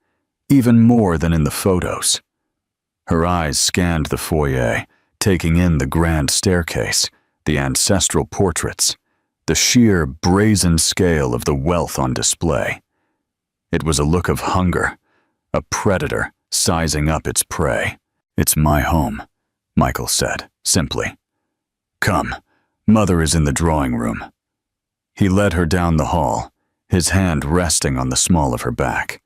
even more than in the photos." Her eyes scanned the foyer, taking in the grand staircase, the ancestral portraits, the sheer brazen scale of the wealth on display. It was a look of hunger, a predator sizing up its prey. "It's my home," Michael said, simply. "Come, Mother is in the drawing room." He led her down the hall, his hand resting on the small of her back.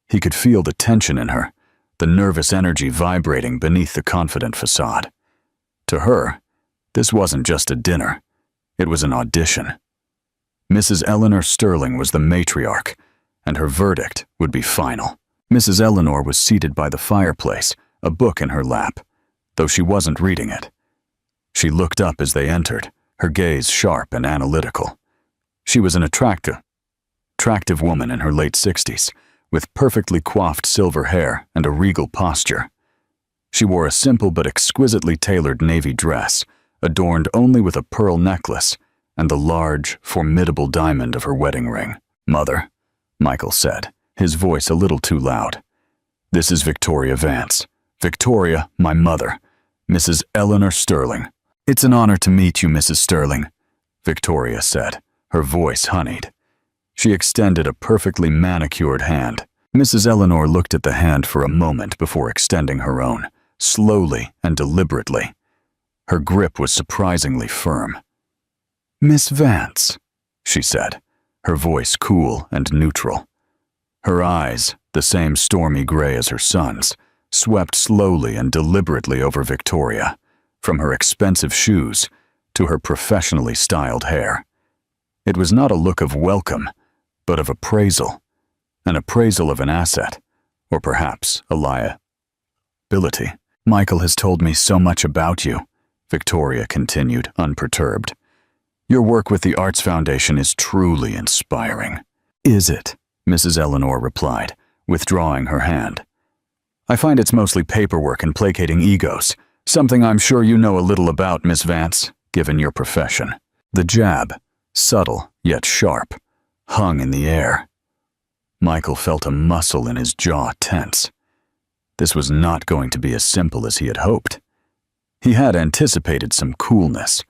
He could feel the tension in her, the nervous energy vibrating beneath the confident facade. To her, this wasn't just a dinner, it was an audition. Mrs. Eleanor Sterling was the matriarch, and her verdict would be final. Mrs. Eleanor was seated by the fireplace, a book in her lap, though she wasn't reading it. She looked up as they entered, her gaze sharp and analytical. She was an attractive woman in her late 60s, with perfectly coiffed silver hair and a regal posture. She wore a simple but exquisitely tailored navy dress, adorned only with a pearl necklace and the large, formidable diamond of her wedding ring. "Mother," Michael said, his voice a little too loud. "This is Victoria Vance. Victoria, my mother, Mrs. Eleanor Sterling." "It's an honor to meet you, Mrs. Sterling," Victoria said, her voice honeyed. She extended a perfectly manicured hand. Mrs. Eleanor looked at the hand for a moment before extending her own, slowly and deliberately. Her grip was surprisingly firm. "Miss Vance," she said, her voice cool and neutral. Her eyes, the same stormy gray as her son's, swept slowly and deliberately over Victoria, from her expensive shoes to her professionally styled hair. It was not a look of welcome, but of appraisal, an appraisal of an asset, or perhaps a liability. "Michael has told me so much about you," Victoria continued, unperturbed. "Your work with the Arts Foundation is truly inspiring." "Is it?" Mrs. Eleanor replied, withdrawing her hand. "I find it's mostly paperwork and placating egos, something I'm sure you know a little about, Miss Vance, given your profession." The jab, subtle yet sharp, hung in the air. Michael felt a muscle in his jaw tense. This was not going to be as simple as he had hoped. He had anticipated some coolness,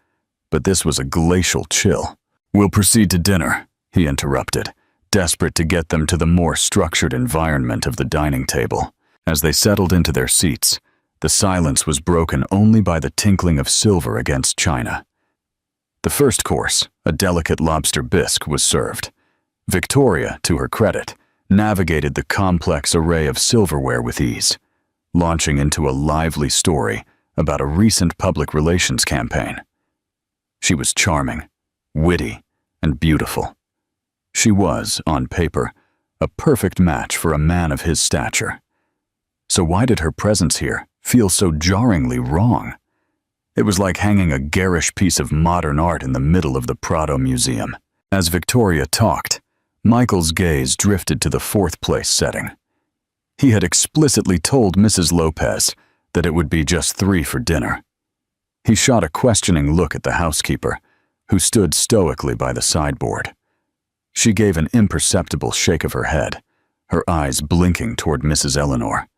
but this was a glacial chill. "We'll proceed to dinner," he interrupted, desperate to get them to the more structured environment of the dining table. As they settled into their seats, the silence was broken only by the tinkling of silver against china. The first course, a delicate lobster bisque, was served. Victoria, to her credit, navigated the complex array of silverware with ease, launching into a lively story about a recent public relations campaign. She was charming, witty, and beautiful. She was, on paper, a perfect match for a man of his stature. So why did her presence here feel so jarringly wrong? It was like hanging a garish piece of modern art in the middle of the Prado Museum. As Victoria talked, Michael's gaze drifted to the fourth place setting. He had explicitly told Mrs. Lopez that it would be just 3 for dinner. He shot a questioning look at the housekeeper, who stood stoically by the sideboard. She gave an imperceptible shake of her head, her eyes blinking toward Mrs. Eleanor.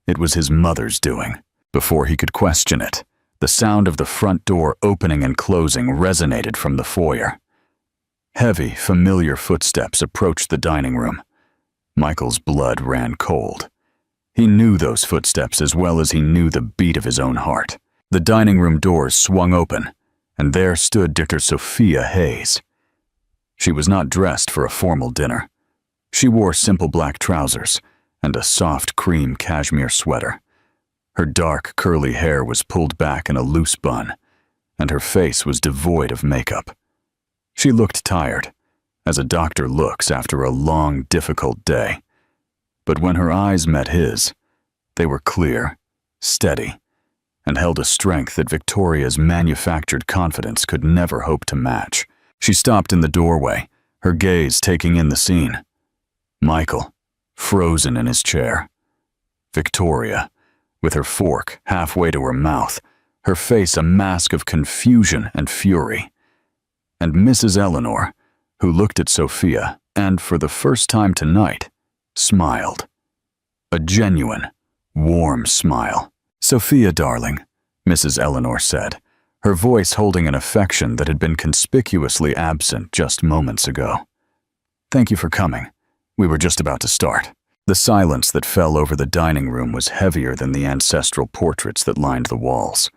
It was his mother's doing. Before he could question it, the sound of the front door opening and closing resonated from the foyer. Heavy, familiar footsteps approached the dining room. Michael's blood ran cold. He knew those footsteps as well as he knew the beat of his own heart. The dining room doors swung open, and there stood Dr. Sophia Hayes. She was not dressed for a formal dinner. She wore simple black trousers and a soft cream cashmere sweater. Her dark, curly hair was pulled back in a loose bun, and her face was devoid of makeup. She looked tired, as a doctor looks after a long, difficult day. But when her eyes met his, they were clear, steady, and held a strength that Victoria's manufactured confidence could never hope to match. She stopped in the doorway, her gaze taking in the scene. Michael, frozen in his chair. Victoria, with her fork halfway to her mouth, her face a mask of confusion and fury. And Mrs. Eleanor, who looked at Sophia and, for the first time tonight, smiled. A genuine, warm smile. "Sophia, darling," Mrs. Eleanor said, her voice holding an affection that had been conspicuously absent just moments ago. "Thank you for coming. We were just about to start." The silence that fell over the dining room was heavier than the ancestral portraits that lined the walls.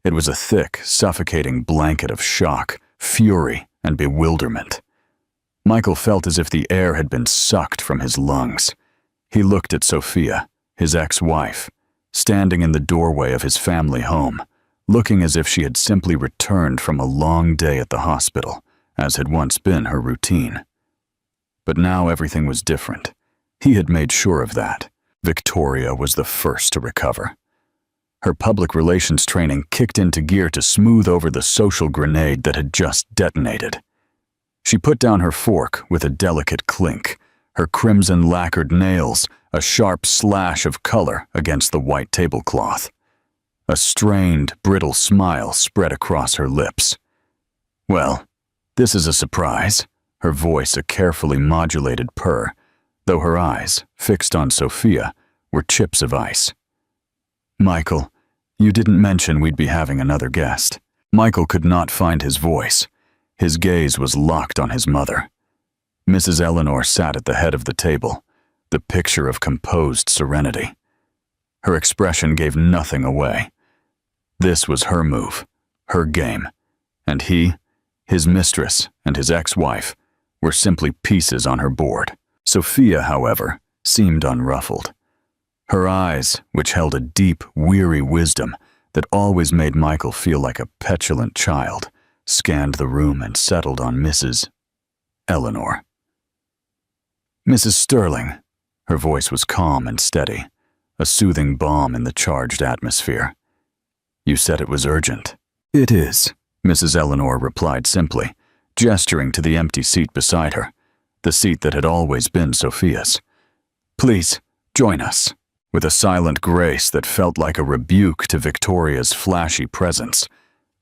It was a thick, suffocating blanket of shock, fury, and bewilderment. Michael felt as if the air had been sucked from his lungs. He looked at Sophia, his ex-wife, standing in the doorway of his family home, looking as if she had simply returned from a long day at the hospital, as had once been her routine. But now everything was different. He had made sure of that. Victoria was the first to recover. Her public relations training kicked into gear to smooth over the social grenade that had just detonated. She put down her fork with a delicate clink, her crimson lacquered nails a sharp slash of color against the white tablecloth. A strained, brittle smile spread across her lips. "Well, this is a surprise," her voice a carefully modulated purr, though her eyes, fixed on Sophia, were chips of ice. "Michael, you didn't mention we'd be having another guest." Michael could not find his voice. His gaze was locked on his mother. Mrs. Eleanor sat at the head of the table, the picture of composed serenity. Her expression gave nothing away. This was her move, her game, and he, his mistress, and his ex-wife were simply pieces on her board. Sophia, however, seemed unruffled. Her eyes, which held a deep, weary wisdom that always made Michael feel like a petulant child, scanned the room and settled on Mrs. Eleanor. "Mrs. Sterling," her voice was calm and steady, a soothing balm in the charged atmosphere. "You said it was urgent." "It is," Mrs. Eleanor replied simply, gesturing to the empty seat beside her, the seat that had always been Sophia's. "Please, join us." With a silent grace that felt like a rebuke to Victoria's flashy presence,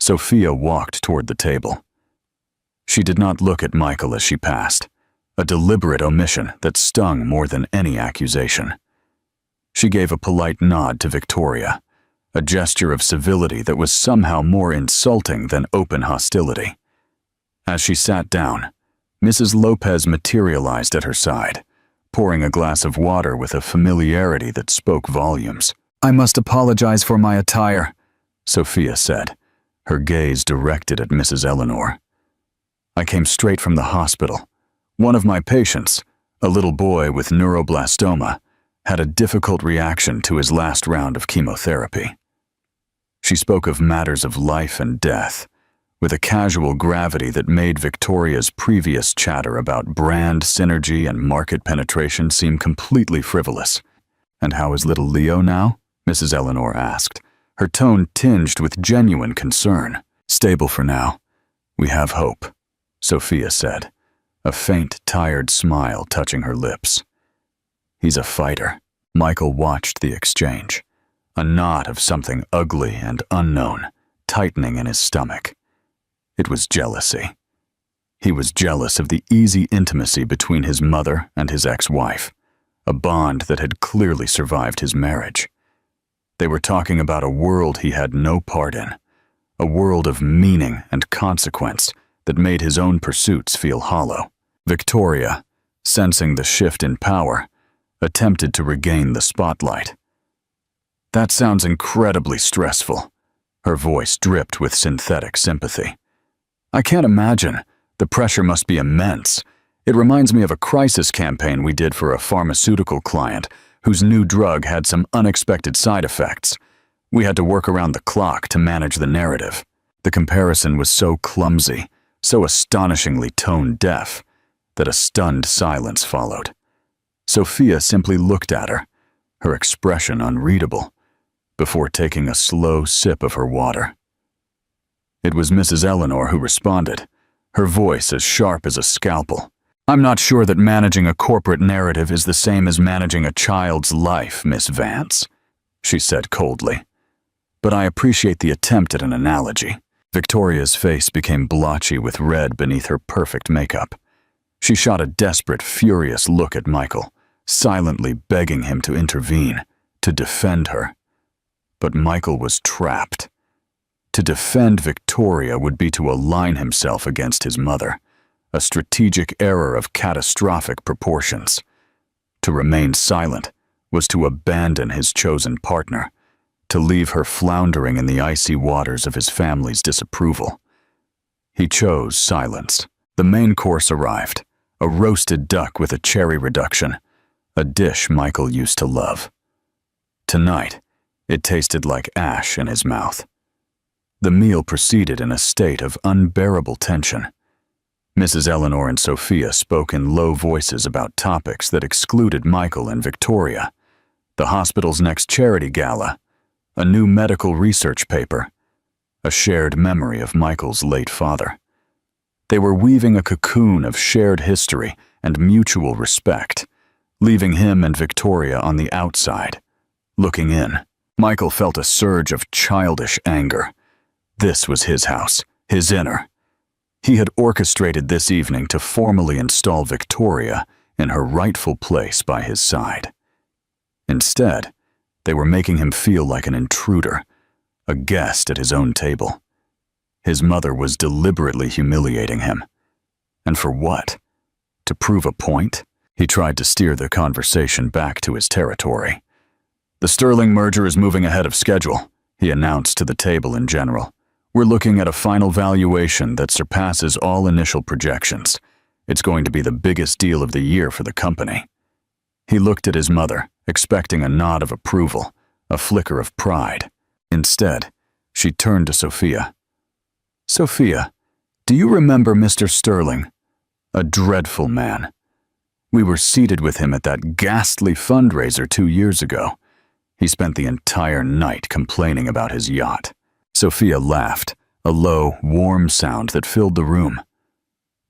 Sophia walked toward the table. She did not look at Michael as she passed, a deliberate omission that stung more than any accusation. She gave a polite nod to Victoria, a gesture of civility that was somehow more insulting than open hostility. As she sat down, Mrs. Lopez materialized at her side, pouring a glass of water with a familiarity that spoke volumes. "I must apologize for my attire," Sophia said, her gaze directed at Mrs. Eleanor. "I came straight from the hospital. One of my patients, a little boy with neuroblastoma, had a difficult reaction to his last round of chemotherapy." She spoke of matters of life and death, with a casual gravity that made Victoria's previous chatter about brand synergy and market penetration seem completely frivolous. "And how is little Leo now?" Mrs. Eleanor asked, her tone tinged with genuine concern. "Stable for now. We have hope," Sophia said, a faint, tired smile touching her lips. "He's a fighter." Michael watched the exchange, a knot of something ugly and unknown tightening in his stomach. It was jealousy. He was jealous of the easy intimacy between his mother and his ex-wife, a bond that had clearly survived his marriage. They were talking about a world he had no part in, a world of meaning and consequence that made his own pursuits feel hollow. Victoria, sensing the shift in power, attempted to regain the spotlight. "That sounds incredibly stressful." Her voice dripped with synthetic sympathy. "I can't imagine. The pressure must be immense. It reminds me of a crisis campaign we did for a pharmaceutical client whose new drug had some unexpected side effects. We had to work around the clock to manage the narrative." The comparison was so clumsy, so astonishingly tone-deaf that a stunned silence followed. Sophia simply looked at her, her expression unreadable, before taking a slow sip of her water. It was Mrs. Eleanor who responded, her voice as sharp as a scalpel. "I'm not sure that managing a corporate narrative is the same as managing a child's life, Miss Vance," she said coldly. "But I appreciate the attempt at an analogy." Victoria's face became blotchy with red beneath her perfect makeup. She shot a desperate, furious look at Michael, silently begging him to intervene, to defend her. But Michael was trapped. To defend Victoria would be to align himself against his mother, a strategic error of catastrophic proportions. To remain silent was to abandon his chosen partner, to leave her floundering in the icy waters of his family's disapproval. He chose silence. The main course arrived, a roasted duck with a cherry reduction, a dish Michael used to love. Tonight, it tasted like ash in his mouth. The meal proceeded in a state of unbearable tension. Mrs. Eleanor and Sophia spoke in low voices about topics that excluded Michael and Victoria: the hospital's next charity gala, a new medical research paper, a shared memory of Michael's late father. They were weaving a cocoon of shared history and mutual respect, leaving him and Victoria on the outside, looking in. Michael felt a surge of childish anger. This was his house, his inner. He had orchestrated this evening to formally install Victoria in her rightful place by his side. Instead, they were making him feel like an intruder, a guest at his own table. His mother was deliberately humiliating him. And for what? To prove a point? He tried to steer the conversation back to his territory. "The Sterling merger is moving ahead of schedule," he announced to the table in general. "We're looking at a final valuation that surpasses all initial projections. It's going to be the biggest deal of the year for the company." He looked at his mother, expecting a nod of approval, a flicker of pride. Instead, she turned to Sophia. "Sophia, do you remember Mr. Sterling? A dreadful man. We were seated with him at that ghastly fundraiser 2 years ago. He spent the entire night complaining about his yacht." Sophia laughed, a low, warm sound that filled the room.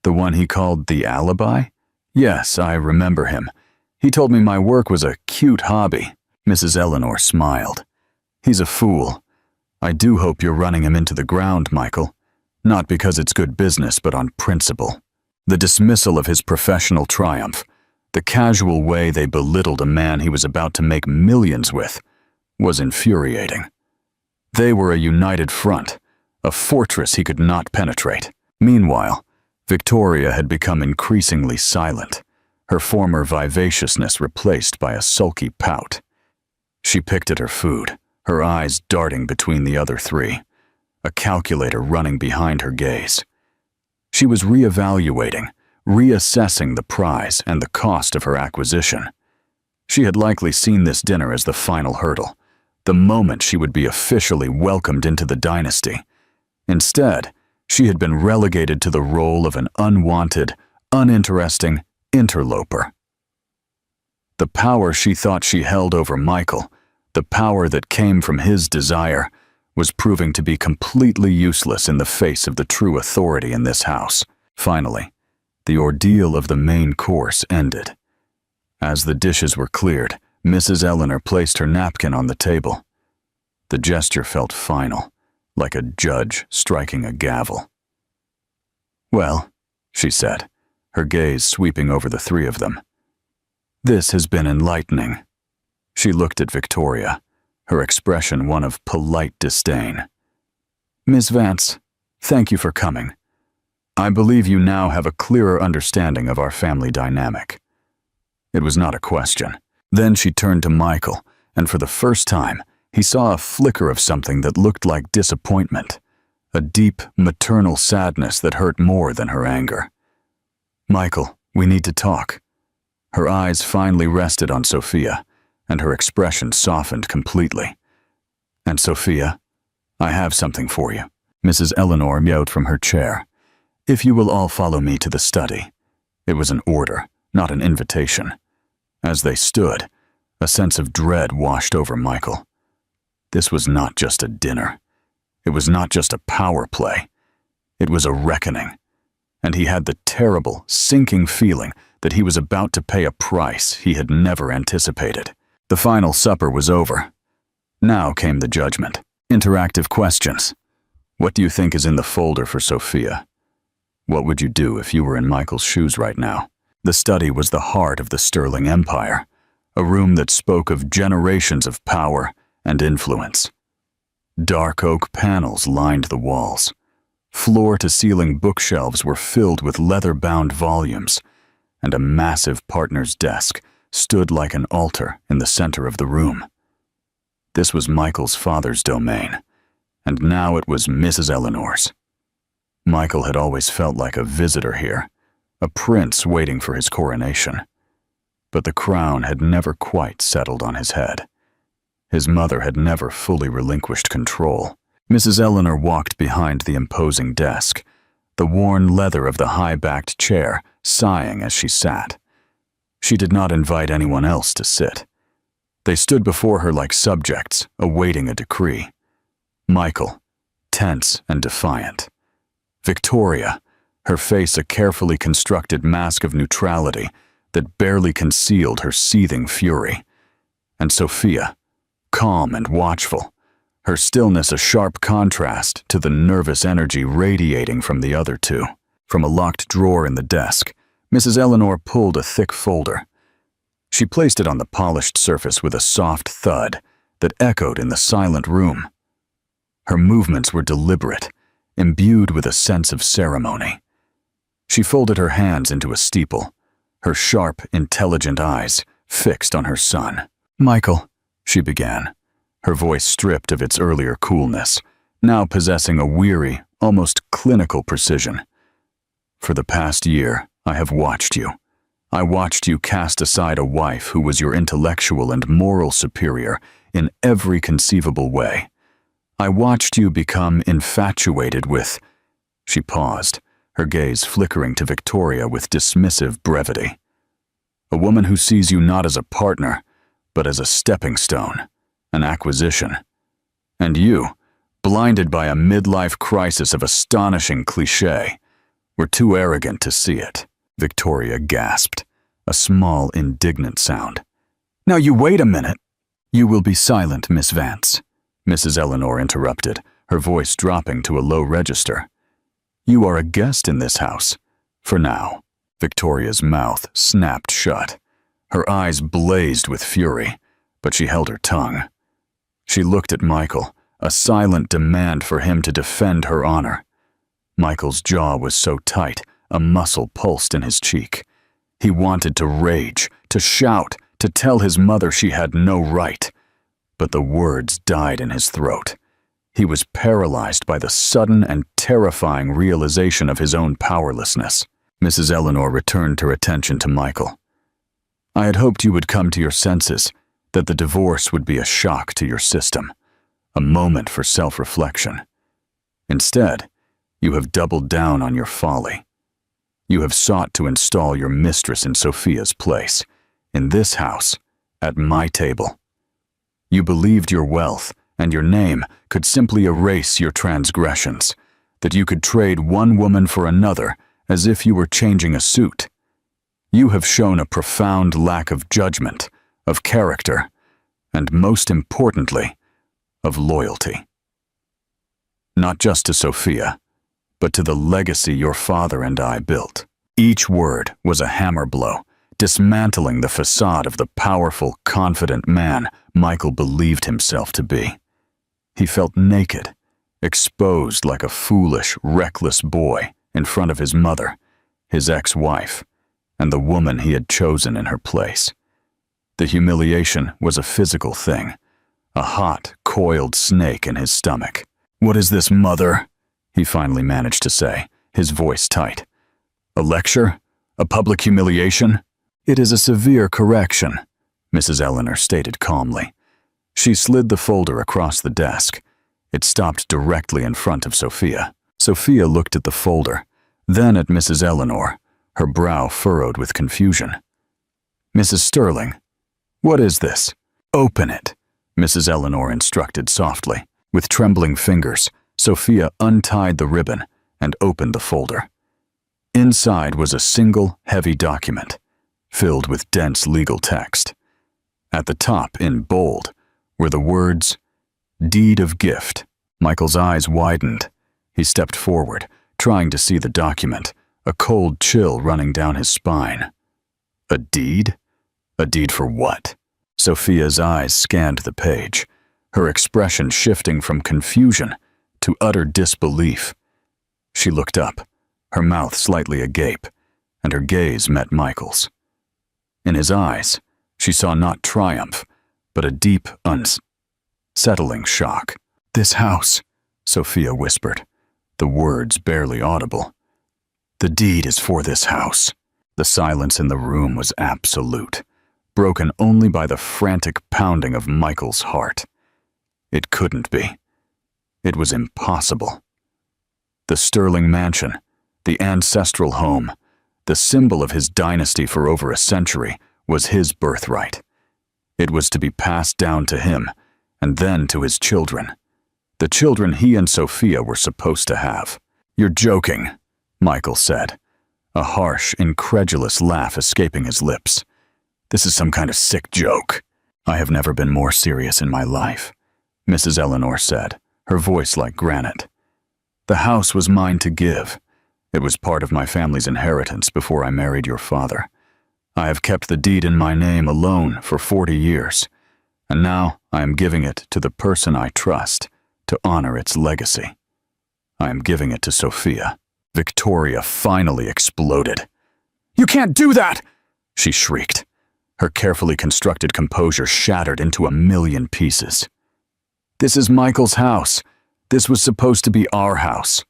"The one he called the alibi? Yes, I remember him. He told me my work was a cute hobby." Mrs. Eleanor smiled. "He's a fool. I do hope you're running him into the ground, Michael. Not because it's good business, but on principle." The dismissal of his professional triumph, the casual way they belittled a man he was about to make millions with, was infuriating. They were a united front, a fortress he could not penetrate. Meanwhile, Victoria had become increasingly silent, her former vivaciousness replaced by a sulky pout. She picked at her food, her eyes darting between the other three, a calculator running behind her gaze. She was reevaluating, reassessing the prize and the cost of her acquisition. She had likely seen this dinner as the final hurdle, the moment she would be officially welcomed into the dynasty. Instead, she had been relegated to the role of an unwanted, uninteresting interloper. The power she thought she held over Michael, the power that came from his desire, was proving to be completely useless in the face of the true authority in this house. Finally, the ordeal of the main course ended. As the dishes were cleared, Mrs. Eleanor placed her napkin on the table. The gesture felt final, like a judge striking a gavel. "Well," she said, her gaze sweeping over the three of them. "This has been enlightening." She looked at Victoria, her expression one of polite disdain. "Miss Vance, thank you for coming. I believe you now have a clearer understanding of our family dynamic." It was not a question. Then she turned to Michael, and for the first time, he saw a flicker of something that looked like disappointment, a deep, maternal sadness that hurt more than her anger. "Michael, we need to talk." Her eyes finally rested on Sophia, and her expression softened completely. "And Sophia, I have something for you." Mrs. Eleanor meowed from her chair. "If you will all follow me to the study." It was an order, not an invitation. As they stood, a sense of dread washed over Michael. This was not just a dinner. It was not just a power play. It was a reckoning. And he had the terrible, sinking feeling that he was about to pay a price he had never anticipated. The final supper was over. Now came the judgment. Interactive questions. What do you think is in the folder for Sophia? What would you do if you were in Michael's shoes right now? The study was the heart of the Sterling Empire, a room that spoke of generations of power and influence. Dark oak panels lined the walls. Floor-to-ceiling bookshelves were filled with leather-bound volumes, and a massive partner's desk stood like an altar in the center of the room. This was Michael's father's domain, and now it was Mrs. Eleanor's. Michael had always felt like a visitor here, a prince waiting for his coronation. But the crown had never quite settled on his head. His mother had never fully relinquished control. Mrs. Eleanor walked behind the imposing desk, the worn leather of the high-backed chair sighing as she sat. She did not invite anyone else to sit. They stood before her like subjects, awaiting a decree. Michael, tense and defiant. Victoria, her face a carefully constructed mask of neutrality that barely concealed her seething fury. And Sophia, calm and watchful, her stillness a sharp contrast to the nervous energy radiating from the other two. From a locked drawer in the desk, Mrs. Eleanor pulled a thick folder. She placed it on the polished surface with a soft thud that echoed in the silent room. Her movements were deliberate, imbued with a sense of ceremony. She folded her hands into a steeple, her sharp, intelligent eyes fixed on her son. "Michael," she began, her voice stripped of its earlier coolness, now possessing a weary, almost clinical precision. "For the past year, I have watched you. I watched you cast aside a wife who was your intellectual and moral superior in every conceivable way. I watched you become infatuated with—" She paused, her gaze flickering to Victoria with dismissive brevity. "A woman who sees you not as a partner, but as a stepping stone, an acquisition. And you, blinded by a midlife crisis of astonishing cliché, were too arrogant to see it." Victoria gasped, a small, indignant sound. "Now you wait a minute." "You will be silent, Miss Vance," Mrs. Eleanor interrupted, her voice dropping to a low register. "You are a guest in this house, for now." Victoria's mouth snapped shut. Her eyes blazed with fury, but she held her tongue. She looked at Michael, a silent demand for him to defend her honor. Michael's jaw was so tight, a muscle pulsed in his cheek. He wanted to rage, to shout, to tell his mother she had no right. But the words died in his throat. He was paralyzed by the sudden and terrifying realization of his own powerlessness. Mrs. Eleanor returned her attention to Michael. "I had hoped you would come to your senses, that the divorce would be a shock to your system, a moment for self-reflection. Instead, you have doubled down on your folly. You have sought to install your mistress in Sophia's place, in this house, at my table. You believed your wealth and your name could simply erase your transgressions, that you could trade one woman for another as if you were changing a suit. You have shown a profound lack of judgment, of character, and most importantly, of loyalty. Not just to Sophia, but to the legacy your father and I built." Each word was a hammer blow, dismantling the facade of the powerful, confident man Michael believed himself to be. He felt naked, exposed like a foolish, reckless boy in front of his mother, his ex-wife, and the woman he had chosen in her place. The humiliation was a physical thing, a hot, coiled snake in his stomach. "What is this, mother?" he finally managed to say, his voice tight. "A lecture? A public humiliation?" "It is a severe correction," Mrs. Eleanor stated calmly. She slid the folder across the desk. It stopped directly in front of Sophia. Sophia looked at the folder, then at Mrs. Eleanor, her brow furrowed with confusion. "Mrs. Sterling, what is this?" "Open it," Mrs. Eleanor instructed softly. With trembling fingers, Sophia untied the ribbon and opened the folder. Inside was a single, heavy document, filled with dense legal text. At the top, in bold, were the words, "Deed of Gift." Michael's eyes widened. He stepped forward, trying to see the document, a cold chill running down his spine. A deed? A deed for what? Sophia's eyes scanned the page, her expression shifting from confusion to utter disbelief. She looked up, her mouth slightly agape, and her gaze met Michael's. In his eyes, she saw not triumph, but a deep, unsettling shock. "This house," Sophia whispered, the words barely audible. "The deed is for this house." The silence in the room was absolute, broken only by the frantic pounding of Michael's heart. It couldn't be. It was impossible. The Sterling mansion, the ancestral home, the symbol of his dynasty for over a century, was his birthright. It was to be passed down to him, and then to his children. The children he and Sophia were supposed to have. "You're joking," Michael said, a harsh, incredulous laugh escaping his lips. "This is some kind of sick joke." "I have never been more serious in my life," Mrs. Eleanor said, her voice like granite. "The house was mine to give. It was part of my family's inheritance before I married your father. I have kept the deed in my name alone for 40 years, and now I am giving it to the person I trust to honor its legacy. I am giving it to Sophia." Victoria finally exploded. "You can't do that!" she shrieked. Her carefully constructed composure shattered into a million pieces. "This is Michael's house. This was supposed to be our house."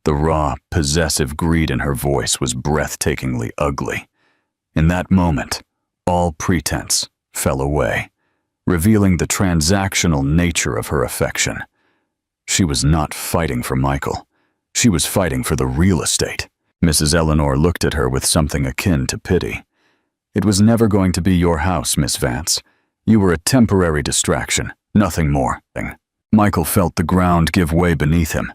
The raw, possessive greed in her voice was breathtakingly ugly. In that moment, all pretense fell away, revealing the transactional nature of her affection. She was not fighting for Michael. She was fighting for the real estate. Mrs. Eleanor looked at her with something akin to pity. "It was never going to be your house, Miss Vance. You were a temporary distraction, nothing more." Michael felt the ground give way beneath him.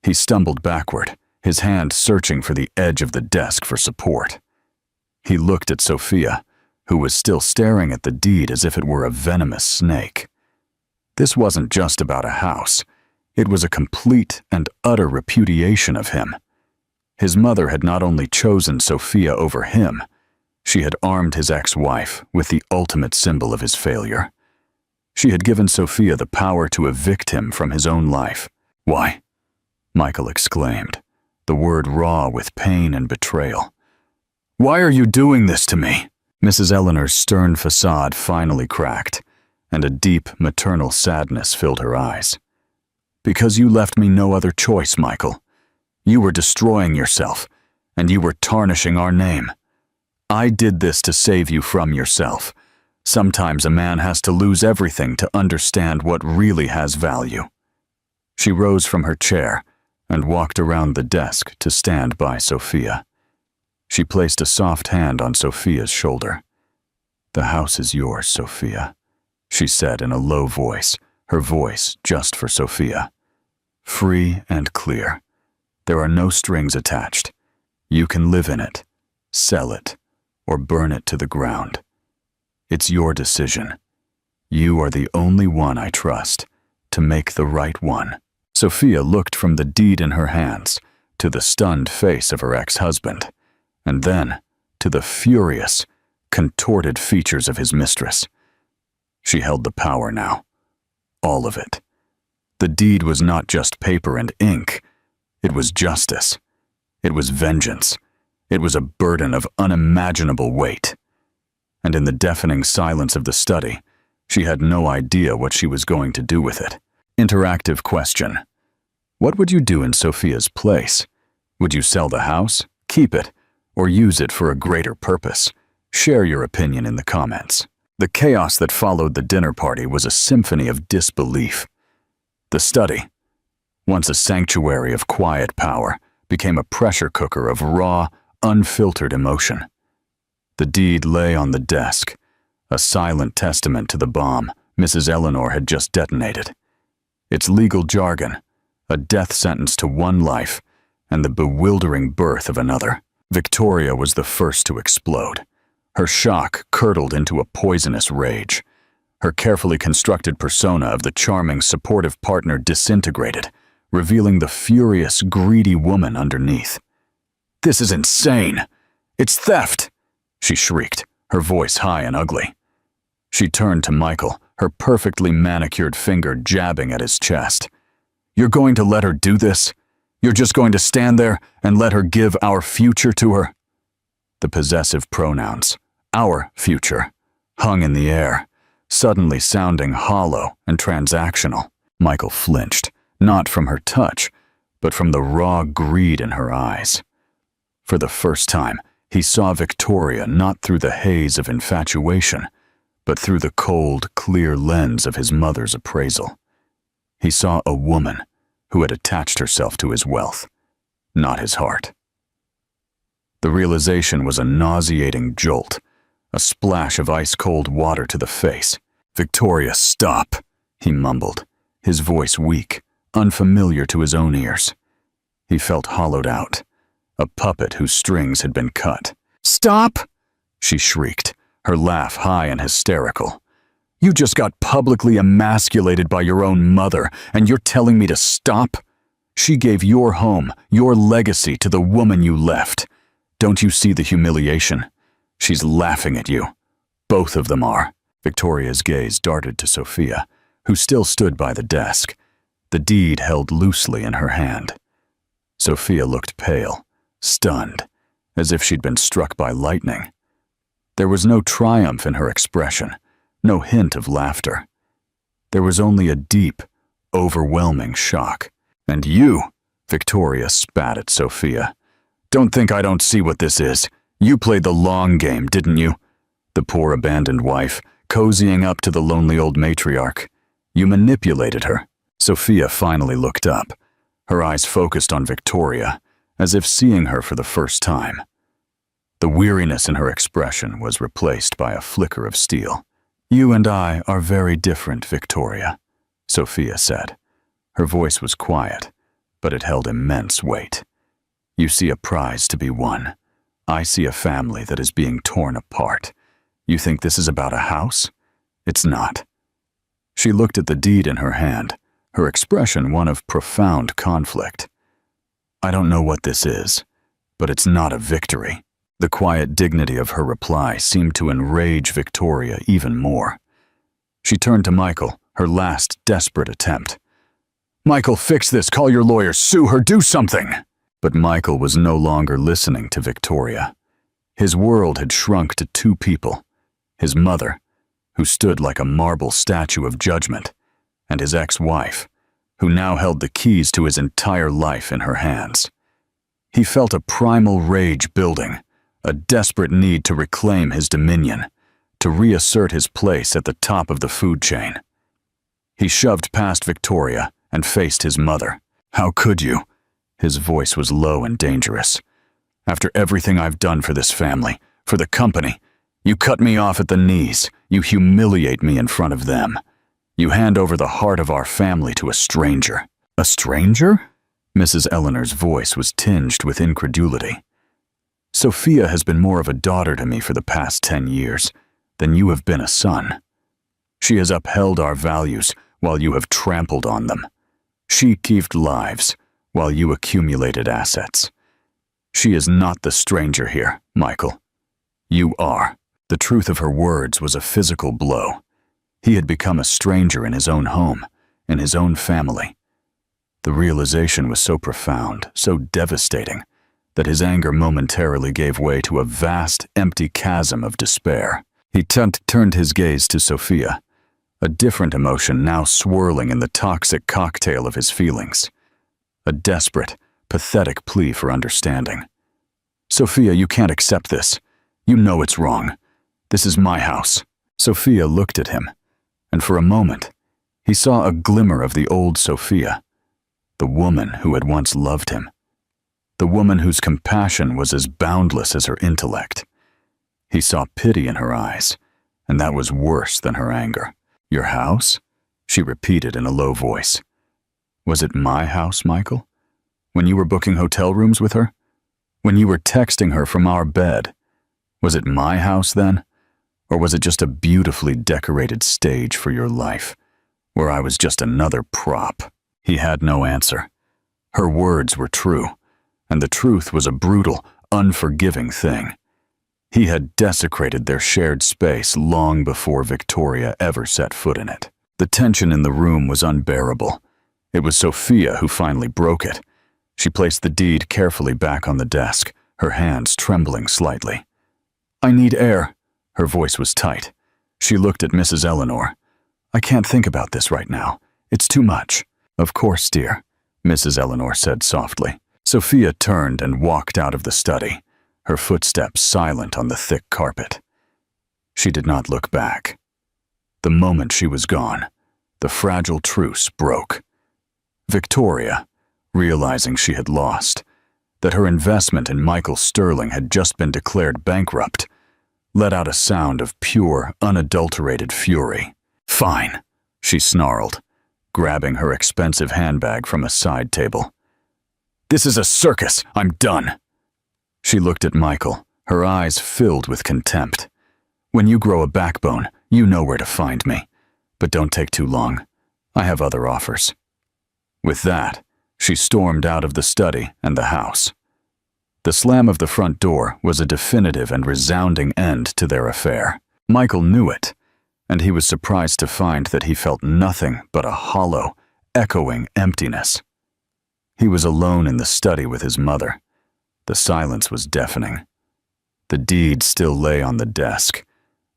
He stumbled backward, his hand searching for the edge of the desk for support. He looked at Sophia, who was still staring at the deed as if it were a venomous snake. This wasn't just about a house. It was a complete and utter repudiation of him. His mother had not only chosen Sophia over him, she had armed his ex-wife with the ultimate symbol of his failure. She had given Sophia the power to evict him from his own life. "Why?" Michael exclaimed, the word raw with pain and betrayal. "Why are you doing this to me?" Mrs. Eleanor's stern facade finally cracked, and a deep maternal sadness filled her eyes. "Because you left me no other choice, Michael. You were destroying yourself, and you were tarnishing our name. I did this to save you from yourself. Sometimes a man has to lose everything to understand what really has value." She rose from her chair and walked around the desk to stand by Sophia. She placed a soft hand on Sophia's shoulder. "The house is yours, Sophia," she said in a low voice, her voice just for Sophia. "Free and clear. There are no strings attached. You can live in it, sell it, or burn it to the ground. It's your decision. You are the only one I trust to make the right one." Sophia looked from the deed in her hands to the stunned face of her ex-husband, and then to the furious, contorted features of his mistress. She held the power now. All of it. The deed was not just paper and ink. It was justice. It was vengeance. It was a burden of unimaginable weight. And in the deafening silence of the study, she had no idea what she was going to do with it. Interactive question. What would you do in Sophia's place? Would you sell the house, keep it, or use it for a greater purpose? Share your opinion in the comments. The chaos that followed the dinner party was a symphony of disbelief. The study, once a sanctuary of quiet power, became a pressure cooker of raw, unfiltered emotion. The deed lay on the desk, a silent testament to the bomb Mrs. Eleanor had just detonated. Its legal jargon, a death sentence to one life, and the bewildering birth of another. Victoria was the first to explode. Her shock curdled into a poisonous rage. Her carefully constructed persona of the charming, supportive partner disintegrated, revealing the furious, greedy woman underneath. "This is insane! It's theft!" she shrieked, her voice high and ugly. She turned to Michael, her perfectly manicured finger jabbing at his chest. "You're going to let her do this? You're just going to stand there and let her give our future to her?" The possessive pronouns, "our future," hung in the air, suddenly sounding hollow and transactional. Michael flinched, not from her touch, but from the raw greed in her eyes. For the first time, he saw Victoria not through the haze of infatuation, but through the cold, clear lens of his mother's appraisal. He saw a woman who had attached herself to his wealth, not his heart. The realization was a nauseating jolt, a splash of ice-cold water to the face. "Victoria, stop," he mumbled, his voice weak, unfamiliar to his own ears. He felt hollowed out, a puppet whose strings had been cut. "Stop!" she shrieked, her laugh high and hysterical. "You just got publicly emasculated by your own mother, and you're telling me to stop? She gave your home, your legacy to the woman you left. Don't you see the humiliation? She's laughing at you. Both of them are." Victoria's gaze darted to Sophia, who still stood by the desk, the deed held loosely in her hand. Sophia looked pale, stunned, as if she'd been struck by lightning. There was no triumph in her expression, no hint of laughter. There was only a deep, overwhelming shock. "And you," Victoria spat at Sophia. "Don't think I don't see what this is. You played the long game, didn't you? The poor abandoned wife, cozying up to the lonely old matriarch. You manipulated her." Sophia finally looked up, her eyes focused on Victoria, as if seeing her for the first time. The weariness in her expression was replaced by a flicker of steel. "You and I are very different, Victoria," Sophia said. Her voice was quiet, but it held immense weight. "You see a prize to be won. I see a family that is being torn apart. You think this is about a house? It's not." She looked at the deed in her hand, her expression one of profound conflict. "I don't know what this is, but it's not a victory." The quiet dignity of her reply seemed to enrage Victoria even more. She turned to Michael, her last desperate attempt. "Michael, fix this, call your lawyer, sue her, do something!" But Michael was no longer listening to Victoria. His world had shrunk to two people, his mother, who stood like a marble statue of judgment, and his ex-wife, who now held the keys to his entire life in her hands. He felt a primal rage building, a desperate need to reclaim his dominion, to reassert his place at the top of the food chain. He shoved past Victoria and faced his mother. "How could you?" His voice was low and dangerous. "After everything I've done for this family, for the company, you cut me off at the knees, you humiliate me in front of them. You hand over the heart of our family to a stranger." "A stranger?" Mrs. Eleanor's voice was tinged with incredulity. "Sophia has been more of a daughter to me for the past 10 years than you have been a son. She has upheld our values while you have trampled on them. She gave lives while you accumulated assets. She is not the stranger here, Michael. You are." The truth of her words was a physical blow. He had become a stranger in his own home, in his own family. The realization was so profound, so devastating, that his anger momentarily gave way to a vast, empty chasm of despair. He turned his gaze to Sophia, a different emotion now swirling in the toxic cocktail of his feelings. A desperate, pathetic plea for understanding. "Sophia, you can't accept this. You know it's wrong. This is my house." Sophia looked at him, and for a moment, he saw a glimmer of the old Sophia, the woman who had once loved him. the woman whose compassion was as boundless as her intellect. He saw pity in her eyes, and that was worse than her anger. "Your house?" she repeated in a low voice. "Was it my house, Michael? When you were booking hotel rooms with her? When you were texting her from our bed? Was it my house then? Or was it just a beautifully decorated stage for your life, where I was just another prop?" He had no answer. Her words were true, and the truth was a brutal, unforgiving thing. He had desecrated their shared space long before Victoria ever set foot in it. The tension in the room was unbearable. It was Sophia who finally broke it. She placed the deed carefully back on the desk, her hands trembling slightly. "I need air." Her voice was tight. She looked at Mrs. Eleanor. "I can't think about this right now. It's too much." "Of course, dear," Mrs. Eleanor said softly. Sophia turned and walked out of the study, her footsteps silent on the thick carpet. She did not look back. The moment she was gone, the fragile truce broke. Victoria, realizing she had lost, that her investment in Michael Sterling had just been declared bankrupt, let out a sound of pure, unadulterated fury. "Fine," she snarled, grabbing her expensive handbag from a side table. "This is a circus. I'm done." She looked at Michael, her eyes filled with contempt. "When you grow a backbone, you know where to find me. But don't take too long. I have other offers." With that, she stormed out of the study and the house. The slam of the front door was a definitive and resounding end to their affair. Michael knew it, and he was surprised to find that he felt nothing but a hollow, echoing emptiness. He was alone in the study with his mother. The silence was deafening. The deed still lay on the desk,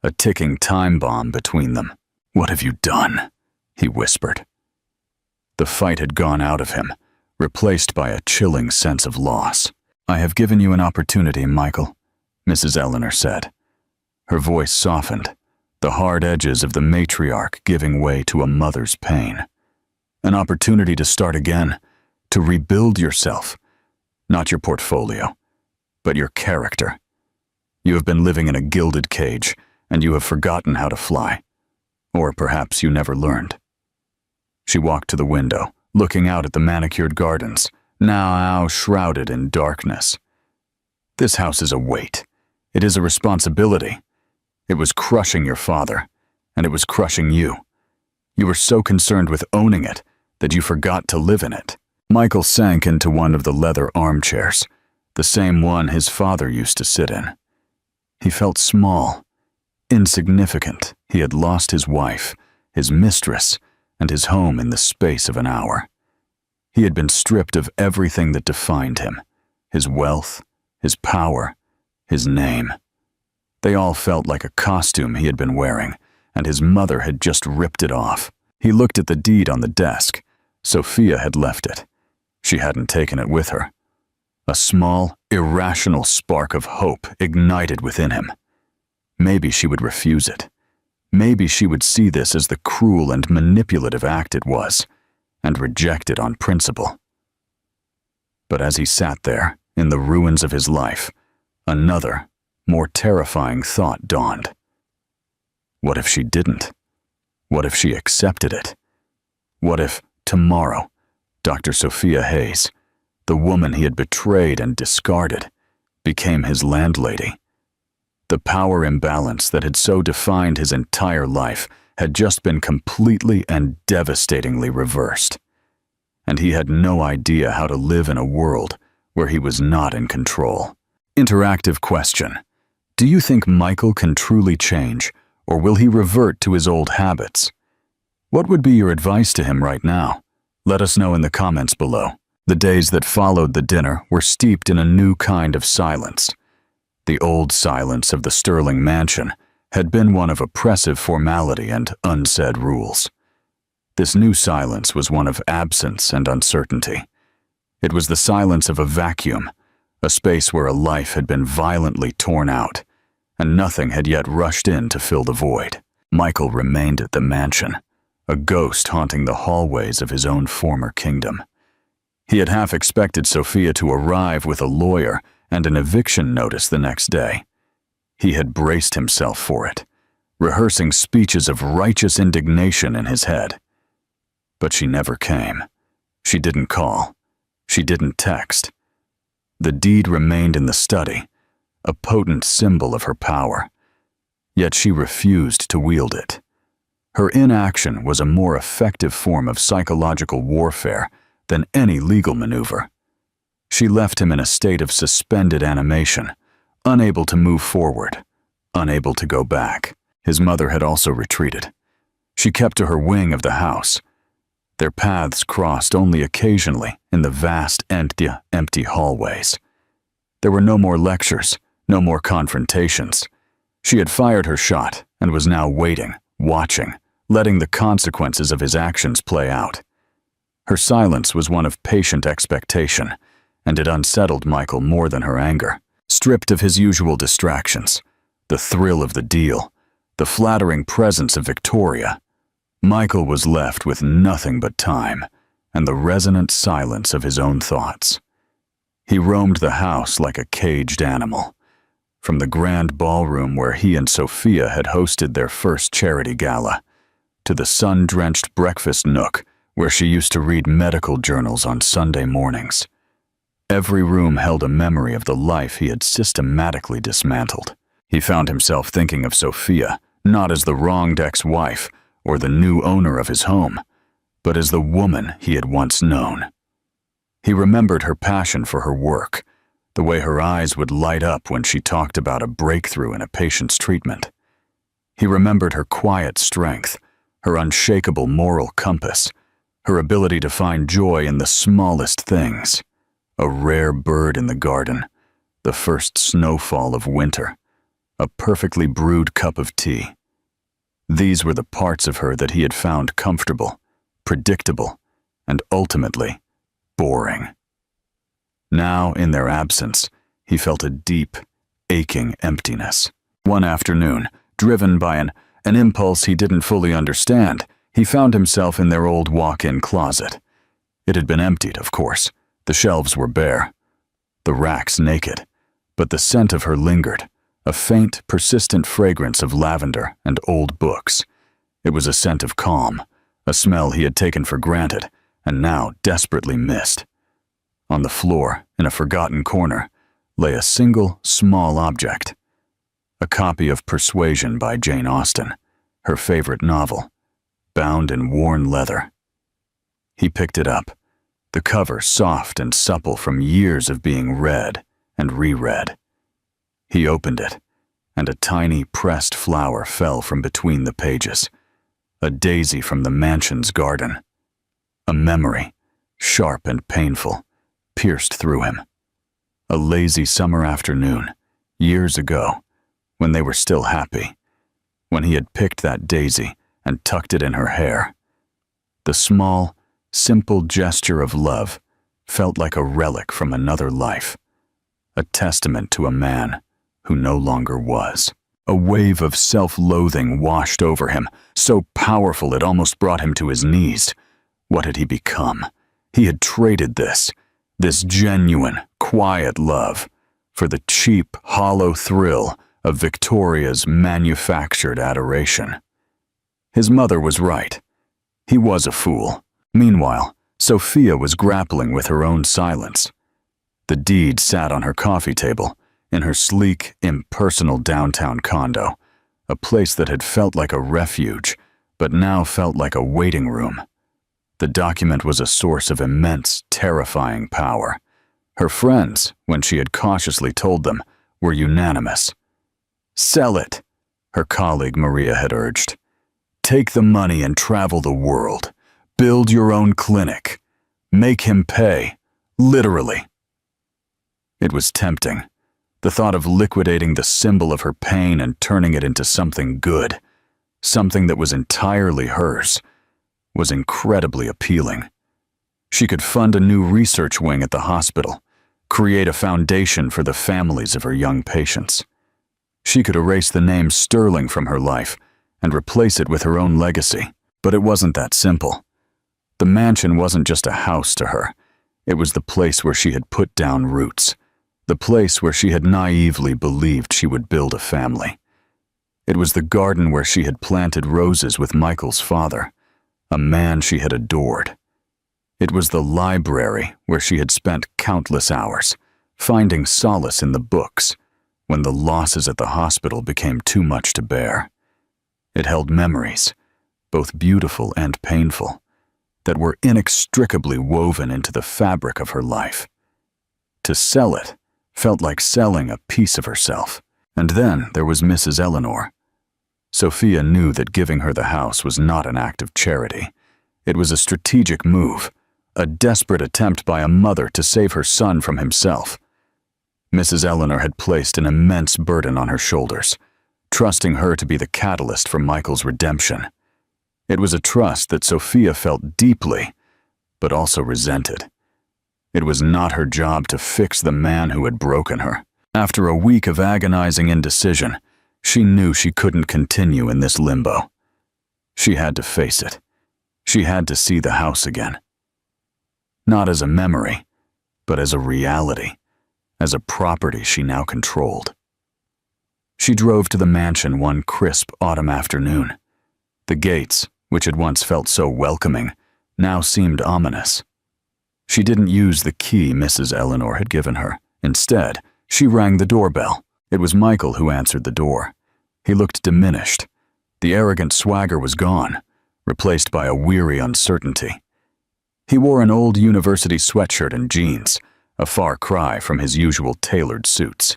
a ticking time bomb between them. "What have you done?" he whispered. The fight had gone out of him, replaced by a chilling sense of loss. "I have given you an opportunity, Michael," Mrs. Eleanor said. Her voice softened, the hard edges of the matriarch giving way to a mother's pain. "An opportunity to start again, to rebuild yourself, not your portfolio, but your character. You have been living in a gilded cage, and you have forgotten how to fly. Or perhaps you never learned." She walked to the window, looking out at the manicured gardens, now shrouded in darkness. "This house is a weight. It is a responsibility. It was crushing your father, and it was crushing you. You were so concerned with owning it that you forgot to live in it." Michael sank into one of the leather armchairs, the same one his father used to sit in. He felt small, insignificant. He had lost his wife, his mistress, and his home in the space of an hour. He had been stripped of everything that defined him, his wealth, his power, his name. They all felt like a costume he had been wearing, and his mother had just ripped it off. He looked at the deed on the desk. Sophia had left it. She hadn't taken it with her. A small, irrational spark of hope ignited within him. Maybe she would refuse it. Maybe she would see this as the cruel and manipulative act it was, and reject it on principle. But as he sat there, in the ruins of his life, another, more terrifying thought dawned. What if she didn't? What if she accepted it? What if, tomorrow, Dr. Sophia Hayes, the woman he had betrayed and discarded, became his landlady? The power imbalance that had so defined his entire life had just been completely and devastatingly reversed. And he had no idea how to live in a world where he was not in control. Interactive question. Do you think Michael can truly change, or will he revert to his old habits? What would be your advice to him right now? Let us know in the comments below. The days that followed the dinner were steeped in a new kind of silence. The old silence of the Sterling mansion had been one of oppressive formality and unsaid rules. This new silence was one of absence and uncertainty. It was the silence of a vacuum, a space where a life had been violently torn out, and nothing had yet rushed in to fill the void. Michael remained at the mansion, a ghost haunting the hallways of his own former kingdom. He had half expected Sophia to arrive with a lawyer and an eviction notice the next day. He had braced himself for it, rehearsing speeches of righteous indignation in his head. But she never came. She didn't call. She didn't text. The deed remained in the study, a potent symbol of her power. Yet she refused to wield it. Her inaction was a more effective form of psychological warfare than any legal maneuver. She left him in a state of suspended animation, unable to move forward, unable to go back. His mother had also retreated. She kept to her wing of the house. Their paths crossed only occasionally in the vast, empty hallways. There were no more lectures, no more confrontations. She had fired her shot and was now waiting, watching, letting the consequences of his actions play out. Her silence was one of patient expectation, and it unsettled Michael more than her anger. Stripped of his usual distractions, the thrill of the deal, the flattering presence of Victoria, Michael was left with nothing but time and the resonant silence of his own thoughts. He roamed the house like a caged animal, from the grand ballroom where he and Sophia had hosted their first charity gala, to the sun-drenched breakfast nook where she used to read medical journals on Sunday mornings. Every room held a memory of the life he had systematically dismantled. He found himself thinking of Sophia not as the wronged ex-wife or the new owner of his home, but as the woman he had once known. He remembered her passion for her work, the way her eyes would light up when she talked about a breakthrough in a patient's treatment. He remembered her quiet strength, her unshakable moral compass, her ability to find joy in the smallest things. A rare bird in the garden, the first snowfall of winter, a perfectly brewed cup of tea. These were the parts of her that he had found comfortable, predictable, and ultimately boring. Now, in their absence, he felt a deep, aching emptiness. One afternoon, driven by an impulse he didn't fully understand, he found himself in their old walk-in closet. It had been emptied, of course. The shelves were bare, the racks naked, but the scent of her lingered, a faint, persistent fragrance of lavender and old books. It was a scent of calm, a smell he had taken for granted and now desperately missed. On the floor, in a forgotten corner, lay a single, small object. A copy of Persuasion by Jane Austen, her favorite novel, bound in worn leather. He picked it up, the cover soft and supple from years of being read and reread. He opened it, and a tiny pressed flower fell from between the pages, a daisy from the mansion's garden. A memory, sharp and painful, pierced through him. A lazy summer afternoon, years ago, when they were still happy, when he had picked that daisy and tucked it in her hair. The small, simple gesture of love felt like a relic from another life, a testament to a man who no longer was. A wave of self-loathing washed over him, so powerful it almost brought him to his knees. What had he become? He had traded this genuine, quiet love, for the cheap, hollow thrill of Victoria's manufactured adoration. His mother was right. He was a fool. Meanwhile, Sophia was grappling with her own silence. The deed sat on her coffee table, in her sleek, impersonal downtown condo, a place that had felt like a refuge, but now felt like a waiting room. The document was a source of immense, terrifying power. Her friends, when she had cautiously told them, were unanimous. "Sell it," her colleague Maria had urged. "Take the money and travel the world. Build your own clinic. Make him pay, literally." It was tempting. The thought of liquidating the symbol of her pain and turning it into something good, something that was entirely hers, was incredibly appealing. She could fund a new research wing at the hospital, create a foundation for the families of her young patients. She could erase the name Sterling from her life and replace it with her own legacy. But it wasn't that simple. The mansion wasn't just a house to her. It was the place where she had put down roots, the place where she had naively believed she would build a family. It was the garden where she had planted roses with Michael's father, a man she had adored. It was the library where she had spent countless hours, finding solace in the books when the losses at the hospital became too much to bear. It held memories, both beautiful and painful, that were inextricably woven into the fabric of her life. To sell it felt like selling a piece of herself. And then there was Mrs. Eleanor. Sophia knew that giving her the house was not an act of charity. It was a strategic move, a desperate attempt by a mother to save her son from himself. Mrs. Eleanor had placed an immense burden on her shoulders, trusting her to be the catalyst for Michael's redemption. It was a trust that Sophia felt deeply, but also resented. It was not her job to fix the man who had broken her. After a week of agonizing indecision, she knew she couldn't continue in this limbo. She had to face it. She had to see the house again. Not as a memory, but as a reality, as a property she now controlled. She drove to the mansion one crisp autumn afternoon. The gates, which had once felt so welcoming, now seemed ominous. She didn't use the key Mrs. Eleanor had given her. Instead, she rang the doorbell. It was Michael who answered the door. He looked diminished. The arrogant swagger was gone, replaced by a weary uncertainty. He wore an old university sweatshirt and jeans, a far cry from his usual tailored suits.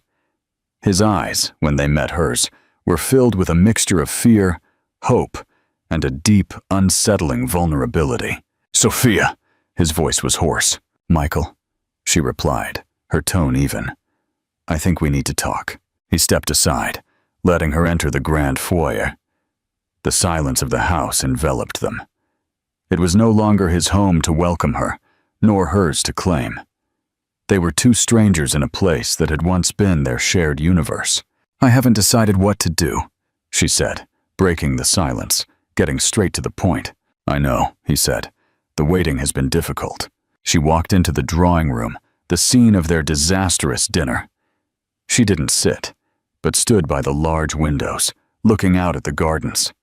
His eyes, when they met hers, were filled with a mixture of fear, hope, and a deep, unsettling vulnerability. "Sophia!" His voice was hoarse. "Michael," she replied, her tone even. "I think we need to talk." He stepped aside, letting her enter the grand foyer. The silence of the house enveloped them. It was no longer his home to welcome her, nor hers to claim. They were two strangers in a place that had once been their shared universe. "I haven't decided what to do," she said, breaking the silence, getting straight to the point. "I know," he said. "The waiting has been difficult." She walked into the drawing room, the scene of their disastrous dinner. She didn't sit, but stood by the large windows, looking out at the gardens.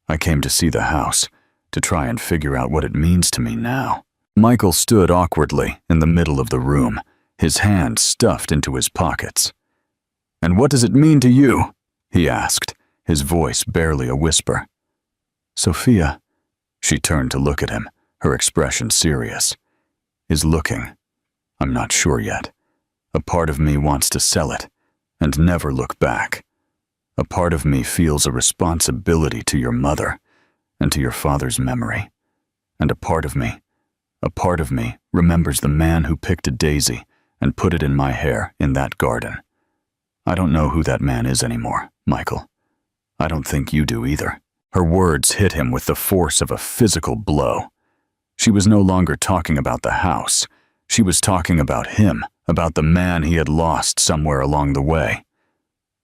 "I came to see the house, to try and figure out what it means to me now." Michael stood awkwardly in the middle of the room, his hands stuffed into his pockets. "And what does it mean to you?" he asked, his voice barely a whisper. "Sophia," she turned to look at him, her expression serious, "is looking. I'm not sure yet. A part of me wants to sell it and never look back. A part of me feels a responsibility to your mother and to your father's memory. And a part of me remembers the man who picked a daisy and put it in my hair in that garden. I don't know who that man is anymore, Michael. I don't think you do either." Her words hit him with the force of a physical blow. She was no longer talking about the house. She was talking about him, about the man he had lost somewhere along the way.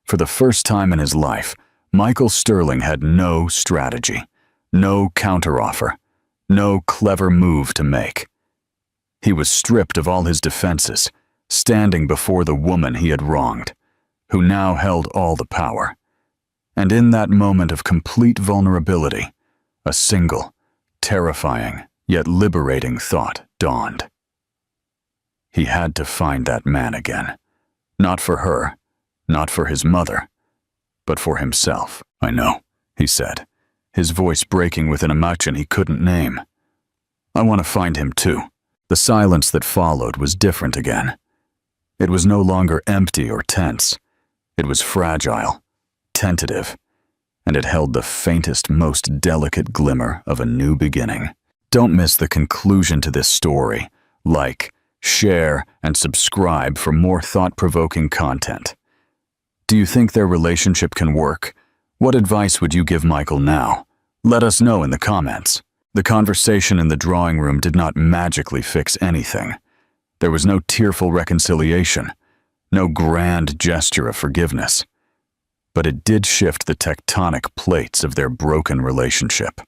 For the first time in his life, Michael Sterling had no strategy, no counteroffer, no clever move to make. He was stripped of all his defenses, standing before the woman he had wronged, who now held all the power. And in that moment of complete vulnerability, a single, terrifying, yet liberating thought dawned. He had to find that man again. Not for her, not for his mother, but for himself. "I know," he said, his voice breaking with an emotion he couldn't name. "I want to find him too." The silence that followed was different again. It was no longer empty or tense. It was fragile, tentative, and it held the faintest, most delicate glimmer of a new beginning. Don't miss the conclusion to this story. Like, share, and subscribe for more thought-provoking content. Do you think their relationship can work? What advice would you give Michael now? Let us know in the comments. The conversation in the drawing room did not magically fix anything. There was no tearful reconciliation, no grand gesture of forgiveness. But it did shift the tectonic plates of their broken relationship.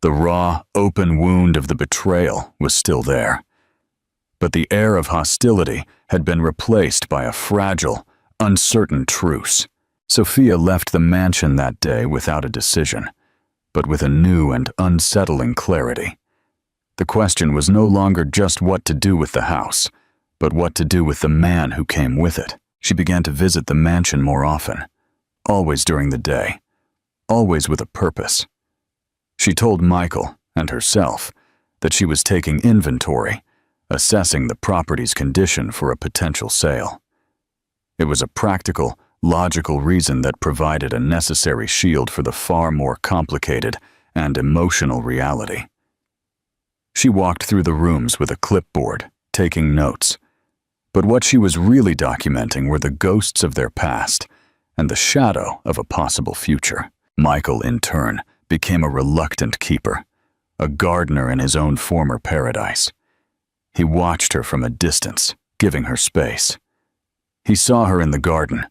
The raw, open wound of the betrayal was still there. but the air of hostility had been replaced by a fragile, uncertain truce. Sophia left the mansion that day without a decision, but with a new and unsettling clarity. The question was no longer just what to do with the house, but what to do with the man who came with it. She began to visit the mansion more often, always during the day, always with a purpose. She told Michael and herself that she was taking inventory, assessing the property's condition for a potential sale. It was a practical, logical reason that provided a necessary shield for the far more complicated and emotional reality. She walked through the rooms with a clipboard, taking notes. But what she was really documenting were the ghosts of their past and the shadow of a possible future. Michael, in turn, became a reluctant keeper, a gardener in his own former paradise. He watched her from a distance, giving her space. He saw her in the garden,